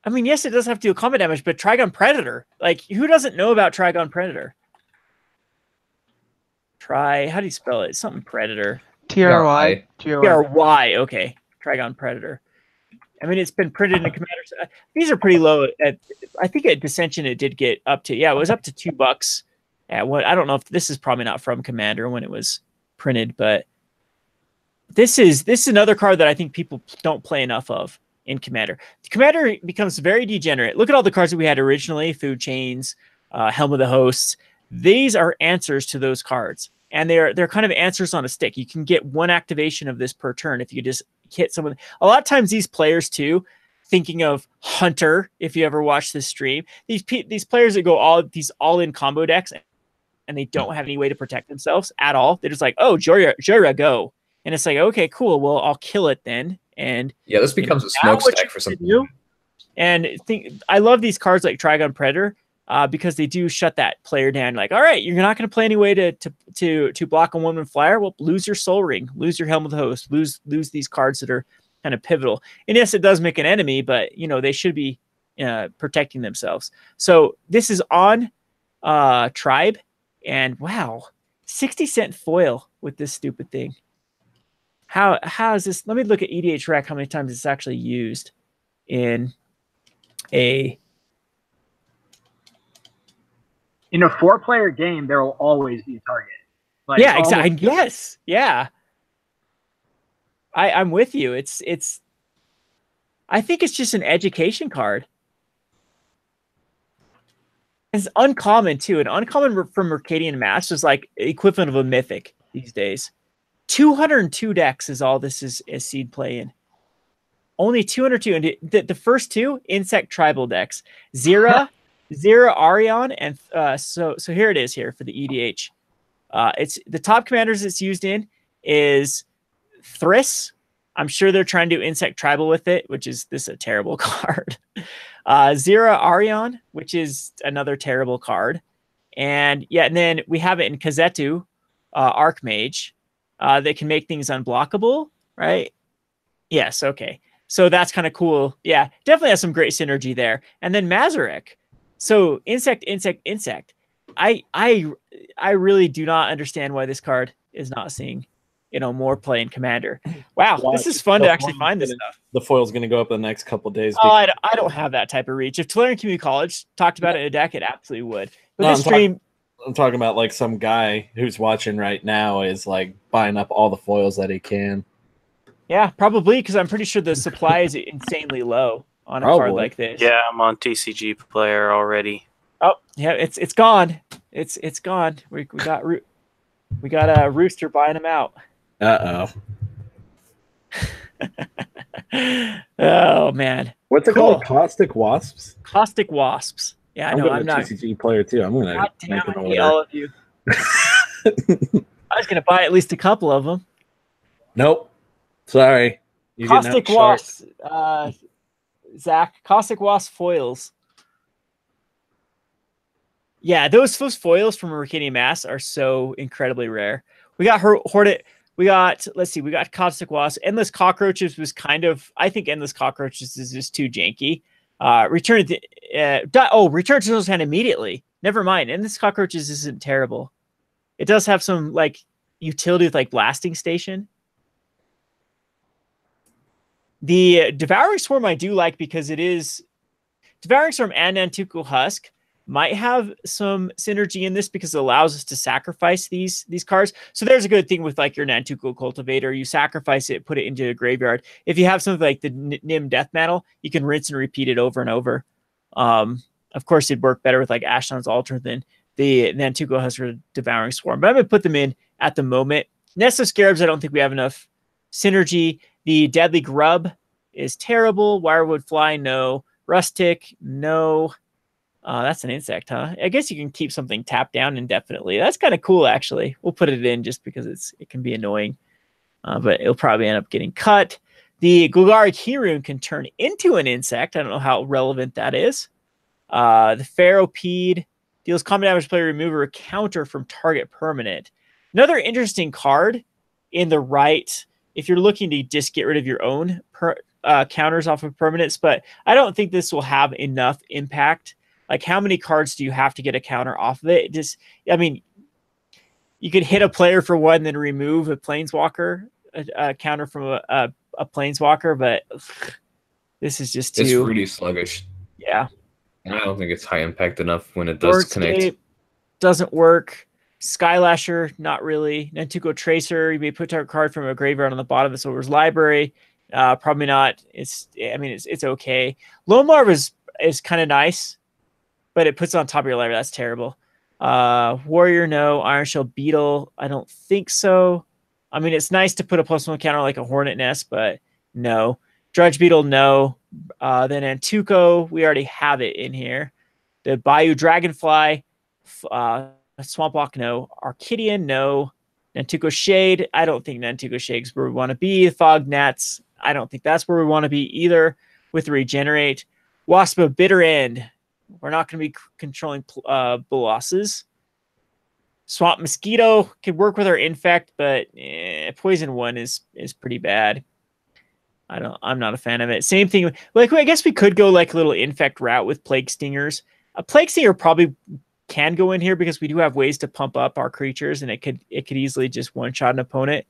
mean, yes, it does have to do combat damage, but Trigon Predator. Like, who doesn't know about Trigon Predator? How do you spell it? Something Predator. TRY. TRY. Okay. Trigon Predator. I mean, it's been printed in Commander. These are pretty low. I think at Dissension it did get up to, it was up to $2. Yeah, I don't know if this is probably not from Commander when it was printed, but this is another card that I think people don't play enough of in Commander. Commander becomes very degenerate. Look at all the cards that we had originally: Food Chains, Helm of the Hosts. These are answers to those cards, and they're kind of answers on a stick. You can get one activation of this per turn if you just hit someone. A lot of times these players too, thinking of Hunter, if you ever watch this stream, these players that go all in combo decks and they don't have any way to protect themselves at all. They're just like, oh, Jorah, go. And it's like, okay, cool. Well, I'll kill it then. And yeah, this becomes a smokestack for something. And I love these cards like Trigon Predator because they do shut that player down. Like, all right, you're not going to play any way to block a 1/1 flyer. Well, lose your Soul Ring, lose your Helm of the Host, lose these cards that are kind of pivotal. And yes, it does make an enemy, but they should be protecting themselves. So this is on Tribe, and wow, 60-cent foil with this stupid thing. How is this? Let me look at EDH Rec, how many times it's actually used in a 4-player game. There will always be a target. Like, yeah, exactly. Yes, yeah. I'm with you. It's. I think it's just an education card. It's uncommon too. An uncommon from Mercadian Match is like equivalent of a mythic these days. 202 decks is all this is seed play in. Only 202. And the first two insect tribal decks. Zera, Arion, and so here it is here for the EDH. It's the top commanders it's used in is Thriss. I'm sure they're trying to do insect tribal with it, which is a terrible card. Zera Arion, which is another terrible card. And then we have it in Kazetu, Archmage. They can make things unblockable, right? Yes, okay. So that's kind of cool. Yeah, definitely has some great synergy there. And then Mazarek. So insect. I really do not understand why this card is not seeing more play in Commander. Wow, this is fun to actually find this stuff. The foil's going to go up the next couple days. Oh, I don't have that type of reach. If Tulare Community College talked about it in a deck, it absolutely would. But this stream... I'm talking about like some guy who's watching right now is like buying up all the foils that he can. Yeah, probably, because I'm pretty sure the supply is insanely low on a card like this. Yeah, I'm on TCG Player already. Oh, yeah, it's gone. It's gone. We got a Rooster buying them out. Oh man, what's it called? Caustic Wasps. Caustic Wasps. Yeah, I know. I'm not TCG Player too. I'm gonna make an order. All of you. I was gonna buy at least a couple of them. Nope. Sorry. Caustic Wasps. Zach. Caustic Wasp foils. Yeah, those foils from Mercadian Mass are so incredibly rare. We got Hornet. We got Caustic Wasp. Endless Cockroaches was kind of. I think Endless Cockroaches is just too janky. Return to Zill's Hand immediately. Never mind. Endless Cockroaches isn't terrible. It does have some like utility with like Blasting Station. The Devouring Swarm I do like because it is Devouring Storm and Nantuko Husk might have some synergy in this because it allows us to sacrifice these cards. So there's a good thing with like your Nantuko Cultivator. You sacrifice it, put it into a graveyard. If you have something like the Nim Death Mantle, you can rinse and repeat it over and over. Of course, it'd work better with like Ashnod's Altar than the Nantuko Husk or Devouring Swarm. But I'm going to put them in at the moment. Nest of Scarabs, I don't think we have enough synergy. The Deadly Grub is terrible. Wirewood Fly, no. Rustic, no. That's an insect, huh? I guess you can keep something tapped down indefinitely. That's kind of cool, actually. We'll put it in just because it can be annoying, but it'll probably end up getting cut. The Golgari Kirun can turn into an insect. I don't know how relevant that is. The Pharopede deals combat damage to player, remove a counter from target permanent. Another interesting card in the right, if you're looking to just get rid of your own counters off of permanents, but I don't think this will have enough impact. Like, how many cards do you have to get a counter off of it? I mean, you could hit a player for one, then remove a planeswalker, a counter from a planeswalker, but this is just too... It's really sluggish. Yeah. And I don't think it's high impact enough when it does connect. Doesn't work. Skylasher, not really. Nantuko Tracer, you may put a card from a graveyard on the bottom of the Silver's library. Probably not. It's okay. Lone Marv is kind of nice, but it puts it on top of your library. That's terrible. Warrior, no. Iron Shell Beetle, I don't think so. I mean, it's nice to put a +1 counter like a Hornet Nest, but no. Drudge Beetle, no. Then Nantuko, we already have it in here. The Bayou Dragonfly, Swampwalk, no. Arcidian, no. Nantuko Shade, I don't think Nantuko Shade is where we want to be. Fog Gnats, I don't think that's where we want to be either with Regenerate. Wasp of Bitter End, we're not going to be controlling Bolosses. Swamp Mosquito could work with our Infect, but Poison 1 is pretty bad. I'm not a fan of it. Same thing. Like, I guess we could go like a little Infect route with Plague Stingers. A Plague Stinger probably can go in here because we do have ways to pump up our creatures, and it could easily just one-shot an opponent.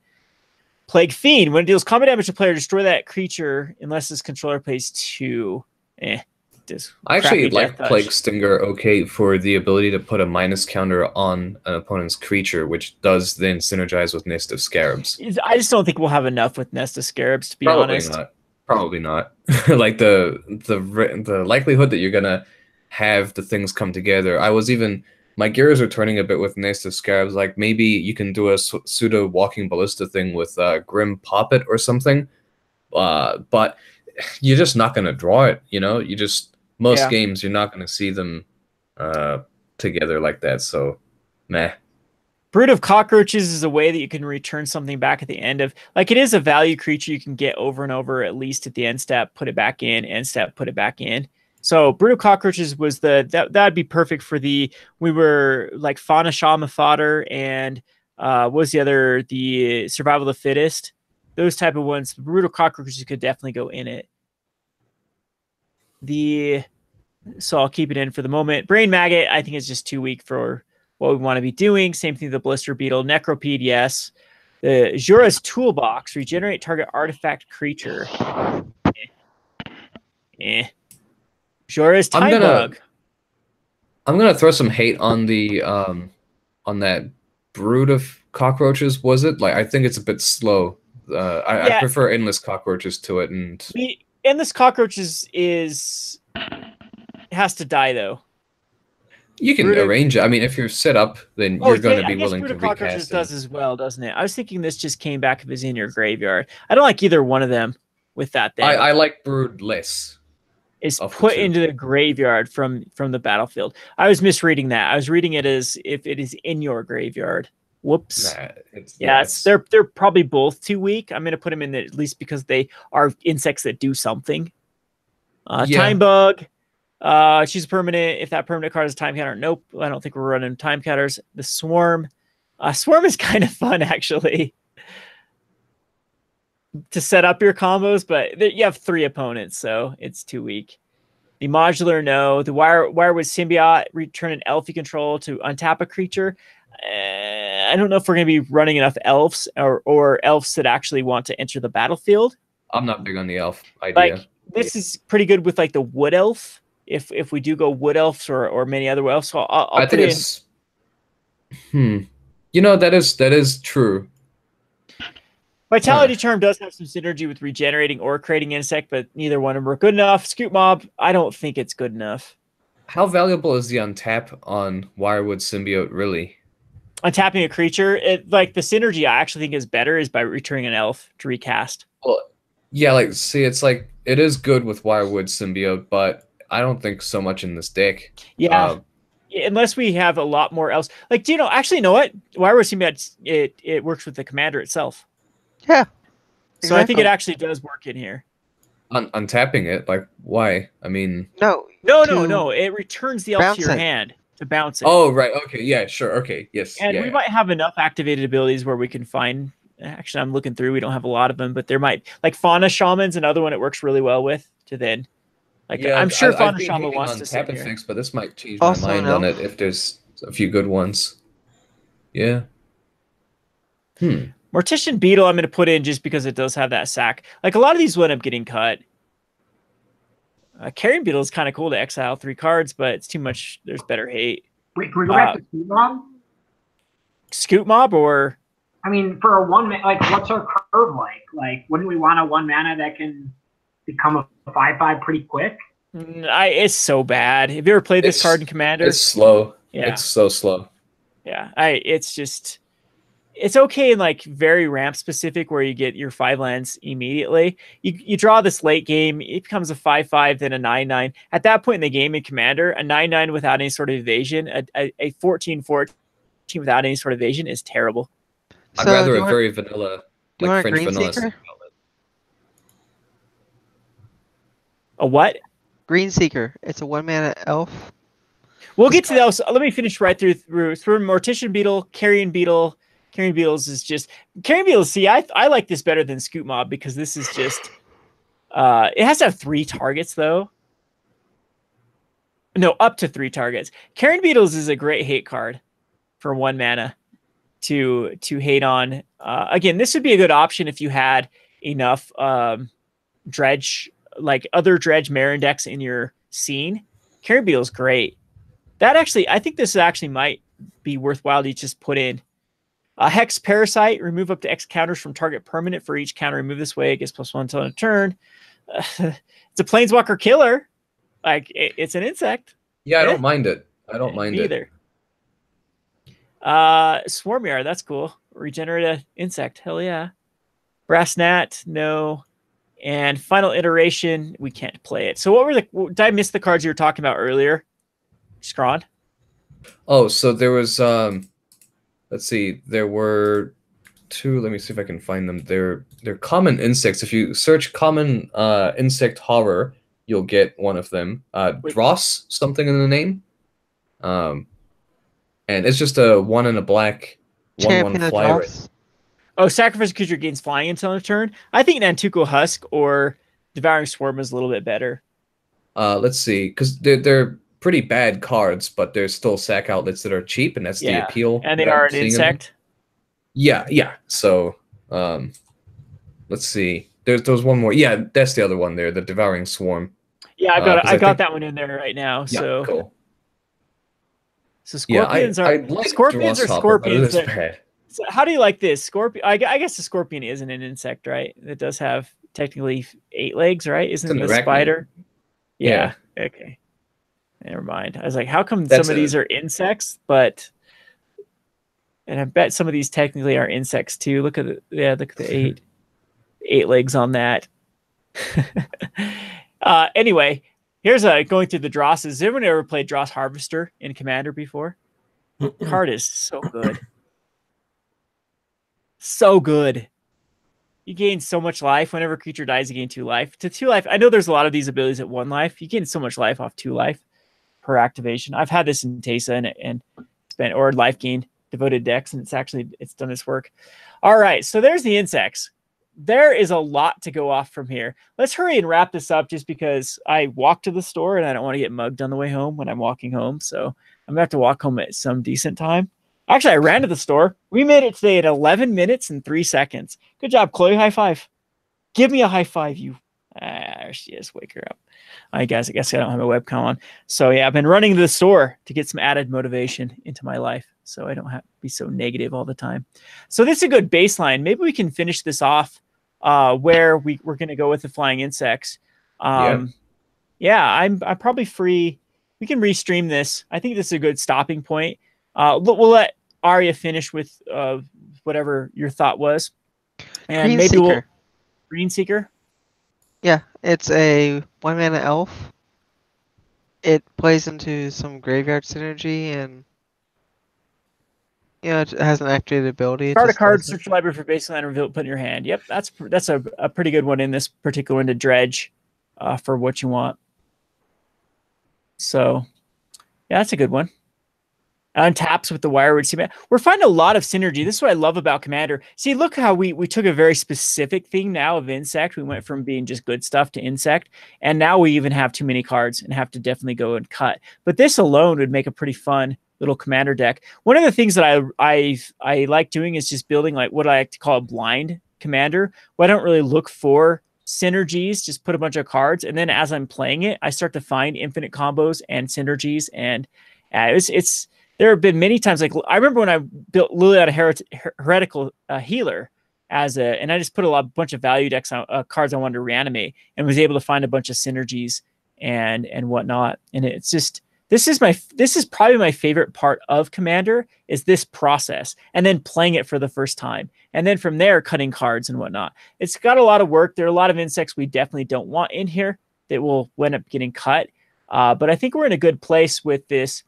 Plague Fiend, when it deals combat damage to player, destroy that creature unless its controller plays 2. I actually like Plague Stinger for the ability to put a minus counter on an opponent's creature, which does then synergize with Nest of Scarabs. I just don't think we'll have enough with Nest of Scarabs, to be honest. Probably not. Like the likelihood that you're gonna have the things come together. My gears are turning a bit with Nest of Scarabs. Like, maybe you can do a pseudo Walking Ballista thing with Grim Poppet or something. But you're just not gonna draw it. Most games you're not going to see them together like that, so meh. Brood of Cockroaches is a way that you can return something back at the end of, like, it is a value creature you can get over and over, at least at the end step, put it back in, end step, put it back in. So Brood of Cockroaches was that'd be perfect for we were like Fauna Shama fodder, and what was the other, the Survival of the Fittest, those type of ones. Brood of Cockroaches could definitely go in it. So I'll keep it in for the moment. Brain Maggot, I think, is just too weak for what we want to be doing. Same thing with the Blister Beetle. Necropede, yes. The Jura's Toolbox, regenerate target artifact creature. Jura's Time Bug. I'm gonna throw some hate on the on that Brood of Cockroaches. Was it? Like, I think it's a bit slow. I prefer Endless Cockroaches to it, and Endless Cockroaches has to die, though. You can arrange it. I mean, if you're set up, then you're going to be willing to recast it. Does as well, doesn't it? I was thinking this just came back if it's in your graveyard. I don't like either one of them with that thing. I like Brood less. It's put into the graveyard from the battlefield. I was misreading that. I was reading it as if it is in your graveyard. Whoops. They're probably both too weak. I'm going to put them in there at least because they are insects that do something. Time Bug. Choose a permanent. If that permanent card is a time counter, nope. I don't think we're running time counters. The Swarm. Swarm is kind of fun, actually, to set up your combos, but you have 3 opponents, so it's too weak. The Modular, no. The Wirewood Symbiote, return an elf you control to untap a creature. I don't know if we're going to be running enough elves or elves that actually want to enter the battlefield. I'm not big on the elf idea. Like, this is pretty good with like the Wood Elf. if we do go wood elves or many other elves. So I'll I put think in. it's. You know, that is true. Vitality Charm does have some synergy with regenerating or creating insect, but neither one of them are good enough. Scoop Mob, I don't think it's good enough. How valuable is the untap on Wirewood Symbiote, really? Untapping a creature, like the synergy I actually think is better is by returning an elf to recast. Well, yeah, like, see, it's like, it is good with Wirewood Symbiote, but I don't think so much in this deck. Yeah. Unless we have a lot more else. Like, do you know, actually, you know what? Wirewood Symbiote, it works with the commander itself. Yeah. So I think it actually does work in here. Untapping it, like, why? I mean, No. It returns the elf to your hand to bounce it. Oh, right. Okay. Yeah. Sure. Okay. Yes. And we might have enough activated abilities where we can find. Actually, I'm looking through. We don't have a lot of them, but there might, like Fauna Shaman's another one it works really well with. To then, like, yeah, I'm sure Fauna I've been Shaman hating wants on to sit tap here. effects, but this might change Also my mind on it if there's a few good ones. Yeah. Mortician Beetle, I'm going to put in just because it does have that sack. Like a lot of these will end up getting cut. Carrion Beetle is kind of cool to exile 3 cards, but it's too much. There's better hate. Wait, can we go back to Scoop Mob? Scoop Mob, or I mean, for a 1 mana, like, what's our curve like? Like, wouldn't we want a 1 mana that can become a 5/5 pretty quick? It's so bad. Have you ever played this card in Commander? It's slow. Yeah. It's so slow. Yeah, it's just, it's okay in like very ramp specific where you get your 5 lands immediately. You draw this late game, it becomes a 5/5, then a 9/9. At that point in the game in Commander, a 9/9 without any sort of evasion, a 14/14 without any sort of evasion is terrible. I'd rather a very vanilla, like French vanilla. Seeker? A what? Green Seeker. It's a 1 mana elf. We'll get to those. Let me finish right through. For Mortician Beetle, Carrion Beetle. Carrion Beetles is just Carrion Beetles. See, I like this better than Scoop Mob because this is just. It has to have 3 targets though. No, up to 3 targets. Carrion Beetles is a great hate card for 1 mana to hate on. Again, this would be a good option if you had enough dredge, like other dredge Marin decks in your scene. Carrion Beetle's great. That actually, I think this actually might be worthwhile to just put in. Hex Parasite, remove up to X counters from target permanent for each counter remove this way. It gets +1 until a turn. It's a Planeswalker killer. Like, it's an insect. Yeah, I don't mind it. I don't mind it. Either. Swarm Yard, that's cool. Regenerate an insect. Hell yeah. Brass Gnat, no. And Final Iteration, we can't play it. So what were did I miss the cards you were talking about earlier? Scrawn? Oh, so there was let's see, there were 2. Let me see if I can find them. They're common insects. If you search common insect horror, you'll get one of them. Dross, something in the name. And it's just a 1 and a black 1/1 flyer. Oh, sacrifice a creature gains flying until a turn. I think Nantuko Husk or Devouring Swarm is a little bit better. Let's see, because they're pretty bad cards, but there's still sack outlets that are cheap, and that's the appeal. And they are an insect. Yeah. So, let's see. There's one more. Yeah, that's the other one there, the Devouring Swarm. Yeah, I got that one in there right now. Yeah, so cool. So scorpions scorpions are scorpions. So how do you like this? Scorpion. I guess the scorpion isn't an insect, right? It does have technically 8 legs, right? Isn't it a spider? Yeah. Okay. Never mind. I was like, how come some of these are insects, and I bet some of these technically are insects too. Look at the 8 legs on that. Anyway, here's going through the Drosses. Has anyone ever played Dross Harvester in Commander before? Card is so good. So good. You gain so much life. Whenever a creature dies, you gain 2 life. To 2 life, I know there's a lot of these abilities at 1 life. You gain so much life off 2 life per activation. I've had this in Teysa and spent or life gain devoted decks, and it's done this work. All right, so there's the insects. There is a lot to go off from here. Let's hurry and wrap this up just because I walked to the store and I don't want to get mugged on the way home when I'm walking home. So I'm going to have to walk home at some decent time. Actually, I ran to the store. We made it today at 11 minutes and 3 seconds. Good job, Chloe. High five. Give me a high five, you There she is. Wake her up. I guess I don't have a webcam on. So yeah, I've been running to the store to get some added motivation into my life, so I don't have to be so negative all the time. So this is a good baseline. Maybe we can finish this off where we're going to go with the flying insects. Yeah, I'm probably free. We can restream this. I think this is a good stopping point. We'll let Arya finish with whatever your thought was, and Green maybe Seeker. Green Seeker. Yeah, it's a 1-mana elf. It plays into some graveyard synergy, and it has an activated ability. Start a card, search your library for baseline, reveal it, put in your hand. Yep, that's a pretty good one in this particular one to dredge for what you want. So, yeah, that's a good one. Untaps with the Wirewood Seaman. We're finding a lot of synergy. This is what I love about Commander. See, look how we took a very specific thing now of Insect. We went from being just good stuff to Insect, and now we even have too many cards and have to definitely go and cut. But this alone would make a pretty fun little Commander deck. One of the things that I like doing is just building like what I like to call a blind Commander, where I don't really look for synergies, just put a bunch of cards, and then as I'm playing it, I start to find infinite combos and synergies, and it's there have been many times, like I remember when I built Liliana Heretical Healer and I just put a bunch of value decks on cards I wanted to reanimate, and was able to find a bunch of synergies and whatnot. And it's just this is probably my favorite part of Commander, is this process, and then playing it for the first time, and then from there cutting cards and whatnot. It's got a lot of work. There are a lot of insects we definitely don't want in here that will end up getting cut. But I think we're in a good place with this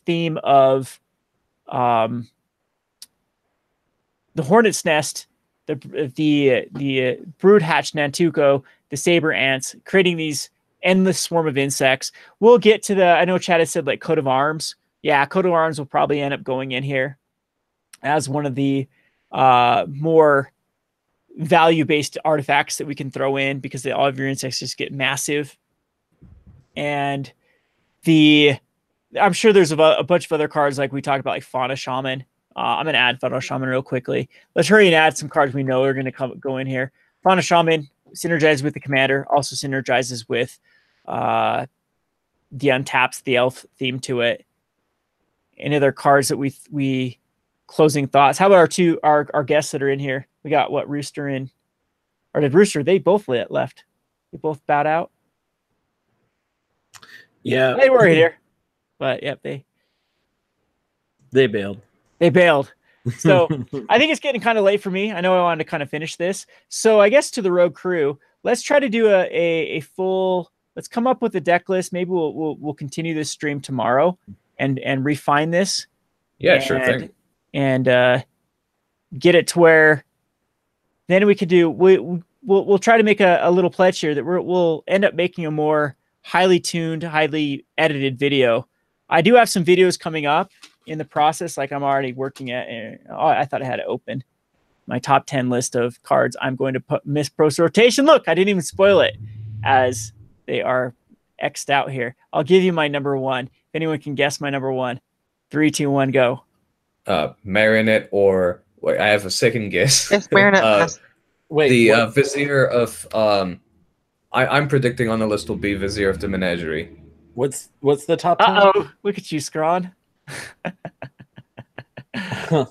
theme of the Hornet's Nest, the Brood Hatch Nantuko, the Saber Ants, creating these endless swarm of insects. We'll get to I know Chad has said like Coat of Arms. Yeah, Coat of Arms will probably end up going in here as one of the more value-based artifacts that we can throw in, because all of your insects just get massive. And I'm sure there's a bunch of other cards like we talked about, like Fauna Shaman. I'm going to add Fauna Shaman real quickly. Let's hurry and add some cards we know are going to go in here. Fauna Shaman synergizes with the Commander, also synergizes with the untaps, the elf theme to it. Any other cards that we closing thoughts? How about our guests that are in here? We got Rooster in, or did Rooster? They both left. They both bowed out. Yeah, they were here. But yep, they bailed. They bailed. So I think it's getting kind of late for me. I know I wanted to kind of finish this. So I guess to the Rogue crew, let's try to do a full. Let's come up with a deck list. Maybe we'll continue this stream tomorrow and refine this. Yeah, sure thing. And get it to where then we could do. We'll try to make a little pledge here that we'll end up making a more highly tuned, highly edited video. I do have some videos coming up in the process, like I'm already working at. I thought I had it open. My top 10 list of cards I'm going to put Miss Pro's rotation. Look, I didn't even spoil it as they are X'd out here. I'll give you my number one. If anyone can guess my number one. 3, 2, 1, go. Marinette, or wait, I have a second guess. Yes, Marinette. The Vizier of I'm predicting on the list will be Vizier of the Menagerie. What's the top 10? Uh-oh, look at you, Scrawn. So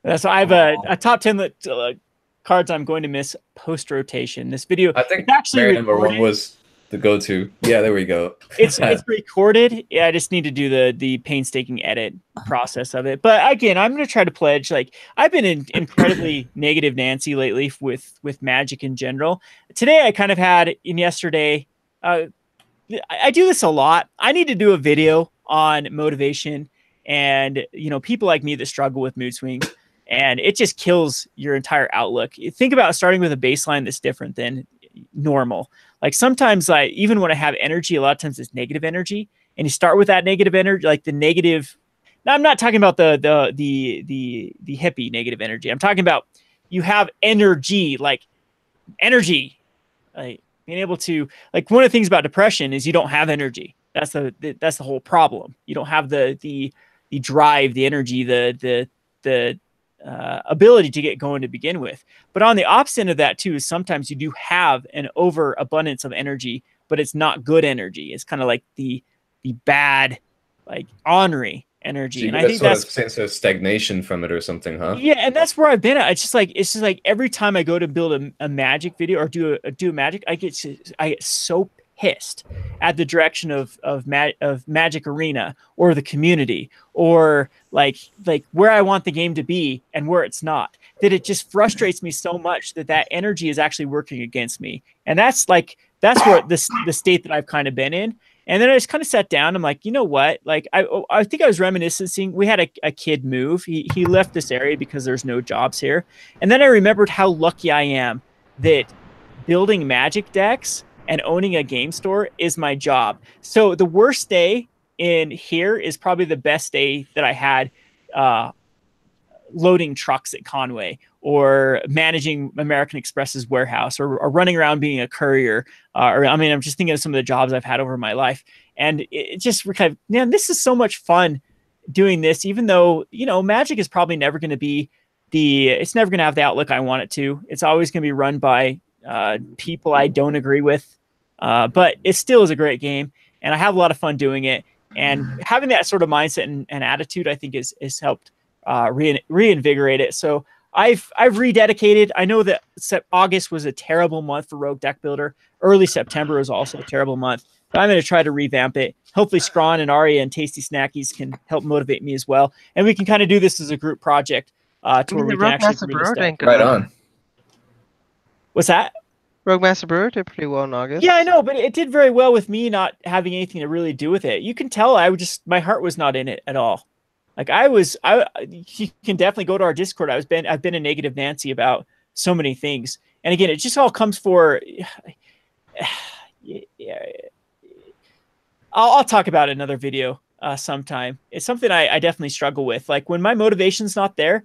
I have a top 10 cards I'm going to miss post rotation. This video, I think actually number one was the go-to. Yeah, there we go. It's recorded. Yeah, I just need to do the painstaking edit process of it. But again, I'm going to try to pledge. Like, I've been incredibly negative Nancy lately with Magic in general. Today, I kind of had yesterday. I do this a lot. I need to do a video on motivation and people like me that struggle with mood swings, and it just kills your entire outlook. Think about starting with a baseline that's different than normal. Like sometimes, even when I have energy, a lot of times it's negative energy, and you start with that negative energy, like the negative. Now, I'm not talking about the hippie negative energy. I'm talking about you have energy, like energy, like being able to, like, one of the things about depression is you don't have energy. That's the whole problem. You don't have the drive, the energy, the ability to get going to begin with. But on the opposite end of that too, is sometimes you do have an overabundance of energy, but it's not good energy. It's kind of like the bad, like ornery energy. So you and I get think sort that's of sense of stagnation from it or something, huh? yeah, and that's where I've been at. It's just like every time I go to build a magic video or do a magic, I get so pissed at the direction of Magic Arena or the community or like where I want the game to be and where it's not, that it just frustrates me so much that energy is actually working against me. And that's where the state that I've kind of been in. And then I just kind of sat down. I'm like, you know what? Like, I think I was reminiscing. We had a kid move. He left this area because there's no jobs here. And then I remembered how lucky I am that building magic decks and owning a game store is my job. So the worst day in here is probably the best day that I had loading trucks at Conway or managing American Express's warehouse or running around being a courier. I'm just thinking of some of the jobs I've had over my life. And it just kind of, man, this is so much fun doing this, even though, Magic is probably never going to be it's never going to have the outlook I want it to. It's always going to be run by people I don't agree with. But it still is a great game. And I have a lot of fun doing it. And having that sort of mindset and attitude, I think is helped reinvigorate it. So I've rededicated. I know that August was a terrible month for Rogue Deck Builder. Early September was also a terrible month. But I'm going to try to revamp it. Hopefully Scrawn and Arya and Tasty Snackies can help motivate me as well. And we can kind of do this as a group project to where we can actually grow this deck. Right on. What's that? Rogue Master Brewer did pretty well in August. Yeah, I know, but it did very well with me not having anything to really do with it. You can tell my heart was not in it at all. Like you can definitely go to our Discord. I've been a negative Nancy about so many things. And again, it just all comes for, I'll talk about it in another video sometime. It's something I definitely struggle with. Like when my motivation's not there,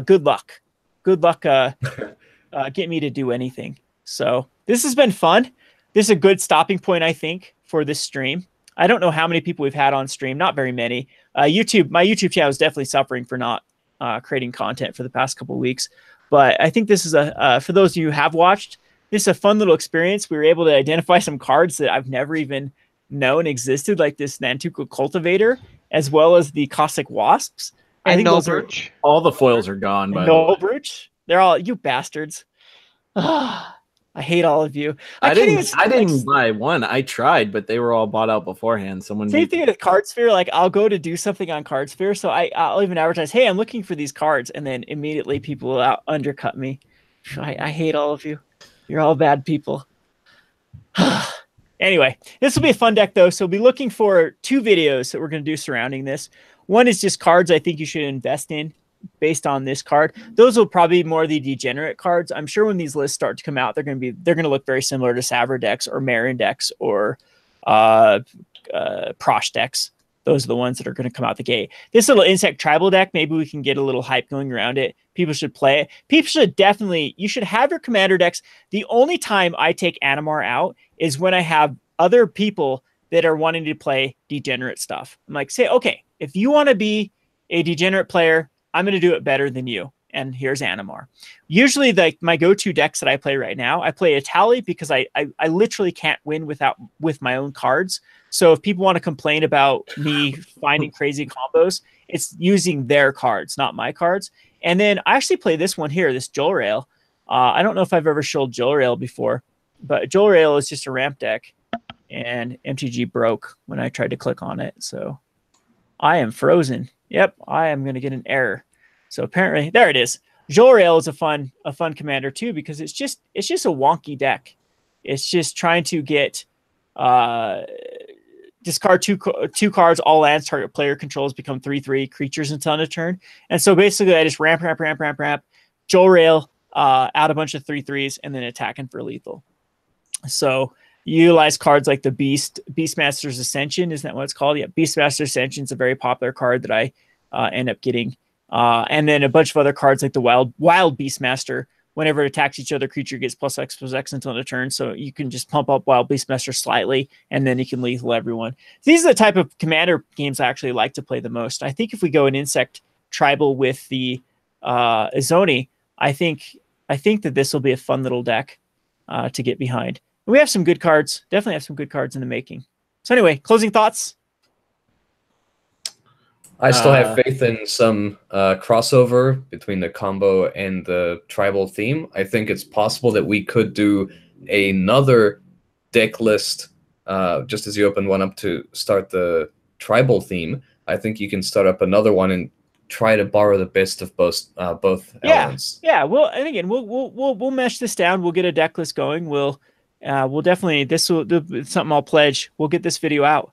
good luck. Good luck get me to do anything. So this has been fun. This is a good stopping point, I think, for this stream. I don't know how many people we've had on stream. Not very many. My YouTube channel is definitely suffering for not creating content for the past couple of weeks. But I think this is for those of you who have watched, this is a fun little experience. We were able to identify some cards that I've never even known existed, like this Nantuko Cultivator, as well as the Cossack Wasps. And I think Null those are Brooch. All the foils are gone, by the way. Null Brooch. They're all, you bastards. I hate all of you. I didn't buy one. I tried, but they were all bought out beforehand. Same thing with Cardsphere. Like I'll go to do something on Cardsphere, so I'll even advertise, "Hey, I'm looking for these cards," and then immediately people will undercut me. I hate all of you. You're all bad people. Anyway, this will be a fun deck though. So we'll be looking for 2 videos that we're going to do surrounding this. One is just cards I think you should invest in based on this card. Those will probably be more the degenerate cards. I'm sure when these lists start to come out, they're going to look very similar to Savr decks or Marin decks or Prosh decks. Those are the ones that are going to come out the gate. This little insect tribal deck, maybe we can get a little hype going around it. People should play it. People should you should have your commander decks. The only time I take Animar out is when I have other people that are wanting to play degenerate stuff. I'm like, say, okay, if you want to be a degenerate player, I'm going to do it better than you. And here's Animar. Usually my go-to decks that I play right now, I play Itali because I literally can't win with my own cards. So if people want to complain about me finding crazy combos, it's using their cards, not my cards. And then I actually play this one here, this Joel Rail. I don't know if I've ever showed Joel Rail before, but Joel Rail is just a ramp deck, and MTG broke when I tried to click on it. So I am frozen. Yep, I am going to get an error. So apparently, there it is. Joel Rail is a fun commander too, because it's just a wonky deck. It's just trying to get discard two cards, all lands target player controls become 3/3 creatures until end of turn. And so basically, I just ramp, Joel Rail out a bunch of 3/3s, and then attacking for lethal. So you utilize cards like the Beastmaster's Ascension. Isn't that what it's called? Yeah, Beastmaster's Ascension is a very popular card that I end up getting. And then a bunch of other cards like the Wild Beastmaster. Whenever it attacks each other creature, gets +X/+X until end of turn. So you can just pump up Wild Beastmaster slightly, and then you can lethal everyone. These are the type of commander games I actually like to play the most. I think if we go an insect tribal with the Izoni, I think that this will be a fun little deck to get behind. And we have some good cards. Definitely have some good cards in the making. So anyway, closing thoughts. I still have faith in some crossover between the combo and the tribal theme. I think it's possible that we could do another deck list just as you open one up to start the tribal theme. I think you can start up another one and try to borrow the best of both elements. Yeah. Well, and again, we'll mesh this down. We'll get a deck list going. We'll definitely, this will something I'll pledge. We'll get this video out.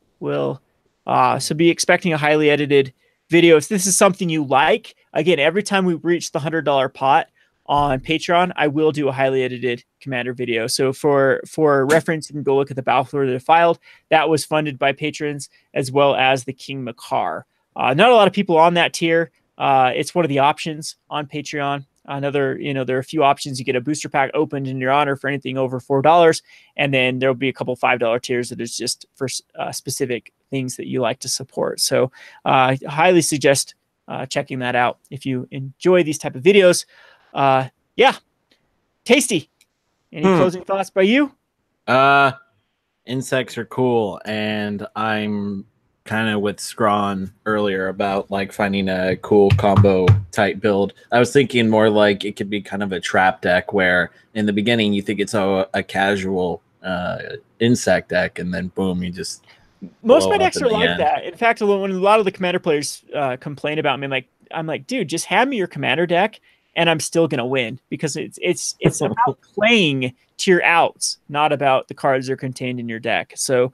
So be expecting a highly edited video. If this is something you like, again, every time we reach the $100 pot on Patreon, I will do a highly edited Commander video. So for reference, you can go look at the Battlefield Defiled. That was funded by patrons, as well as the King Makar. Not a lot of people on that tier. It's one of the options on Patreon. Another, there are a few options. You get a booster pack opened in your honor for anything over $4, and then there'll be a couple $5 tiers that is just for specific things that you like to support. So I highly suggest checking that out if you enjoy these type of videos. Yeah, Tasty. Any closing thoughts by you? Insects are cool, and I'm kind of with Scrawn earlier about like finding a cool combo type build. I was thinking more like it could be kind of a trap deck where in the beginning you think it's a casual insect deck, and then boom, you just most of my decks are like that. In fact, when a lot of the Commander players complain about me, I'm like, dude, just hand me your Commander deck and I'm still gonna win, because it's about playing tier outs, not about the cards that are contained in your deck. So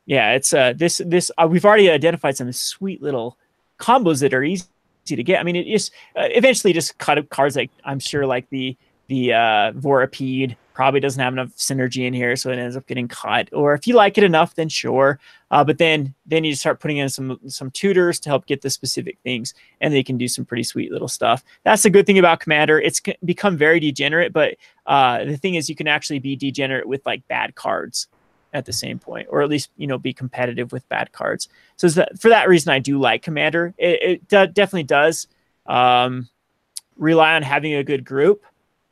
yeah, it's we've already identified some sweet little combos that are easy to get. I mean, it is eventually just cut up cards like, I'm sure, like the Vorapede probably doesn't have enough synergy in here, so it ends up getting cut. Or if you like it enough, then sure. But then you start putting in some tutors to help get the specific things, and they can do some pretty sweet little stuff. That's the good thing about Commander. It's become very degenerate, but the thing is, you can actually be degenerate with like bad cards at the same point, or at least be competitive with bad cards. So for that reason, I do like Commander. It definitely does rely on having a good group.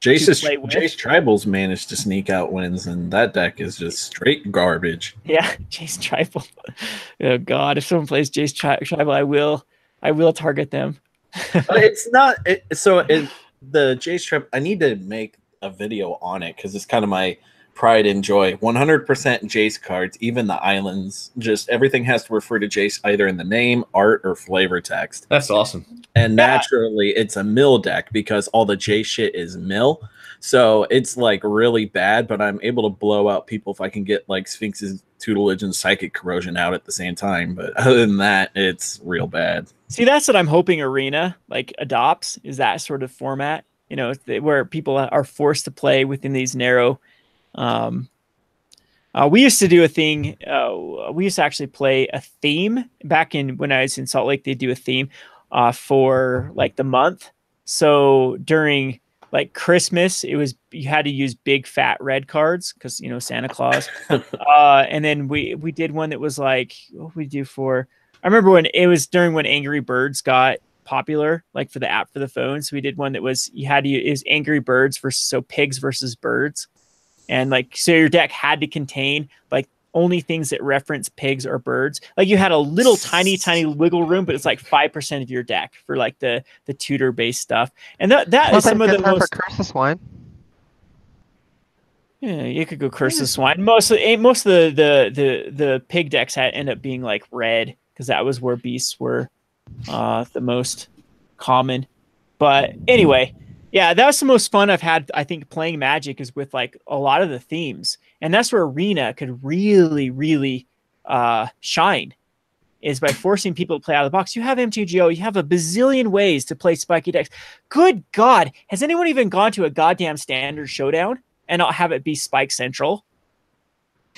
Jace Tribals managed to sneak out wins, and that deck is just straight garbage. Yeah, Jace Tribal. Oh God, if someone plays Jace Tribal, I will target them. It's not the Jace Tribal. I need to make a video on it because it's kind of my pride and joy. 100% Jace cards, even the islands, just everything has to refer to Jace either in the name, art, or flavor text. That's awesome. And naturally, it's a mill deck because all the Jace shit is mill. So it's like really bad, but I'm able to blow out people if I can get like Sphinx's Tutelage and Psychic Corrosion out at the same time. But other than that, it's real bad. See, that's what I'm hoping Arena like adopts, is that sort of format, where people are forced to play within these narrow. We used to do a thing. We used to actually play a theme back when I was in Salt Lake. They do a theme for like the month. So during like Christmas, you had to use big fat red cards because Santa Claus. And then we did one that was like, what did we do for? I remember when it was when Angry Birds got popular, like for the app for the phone. So we did one that was Angry Birds pigs versus birds. And so your deck had to contain like only things that reference pigs or birds. Like you had a little tiny wiggle room, but it's like 5% of your deck for like the tutor based stuff. And that is some of the most. Curse the Swine. Yeah, you could go Curse the Swine. Most of the pig decks end up being like red, because that was where beasts were the most common. But anyway. Yeah, that was the most fun I've had, I think, playing Magic, is with like a lot of the themes. And that's where Arena could really, really shine, is by forcing people to play out of the box. You have MTGO, you have a bazillion ways to play spiky decks. Good God, has anyone even gone to a goddamn Standard Showdown and not have it be Spike Central?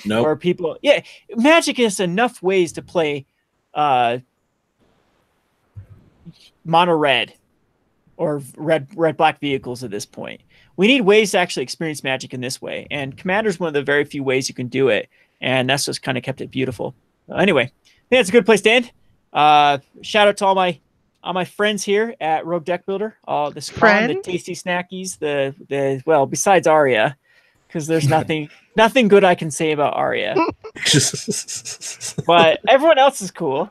No. Or people, yeah, Magic has enough ways to play mono red or red black vehicles at this point. We need ways to actually experience Magic in this way, and Commander is one of the very few ways you can do it, and that's just kind of kept it beautiful. Anyway, I think that's a good place to end. Shout out to all my my friends here at Rogue Deck Builder, the Scron, the Friends? tasty snackies, the well, besides Arya, because there's nothing good I can say about Arya. But everyone else is cool.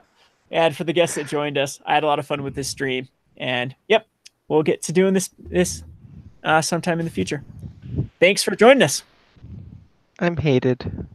And for the guests that joined us, I had a lot of fun with this stream. And yep, we'll get to doing this sometime in the future. Thanks for joining us. I'm hated.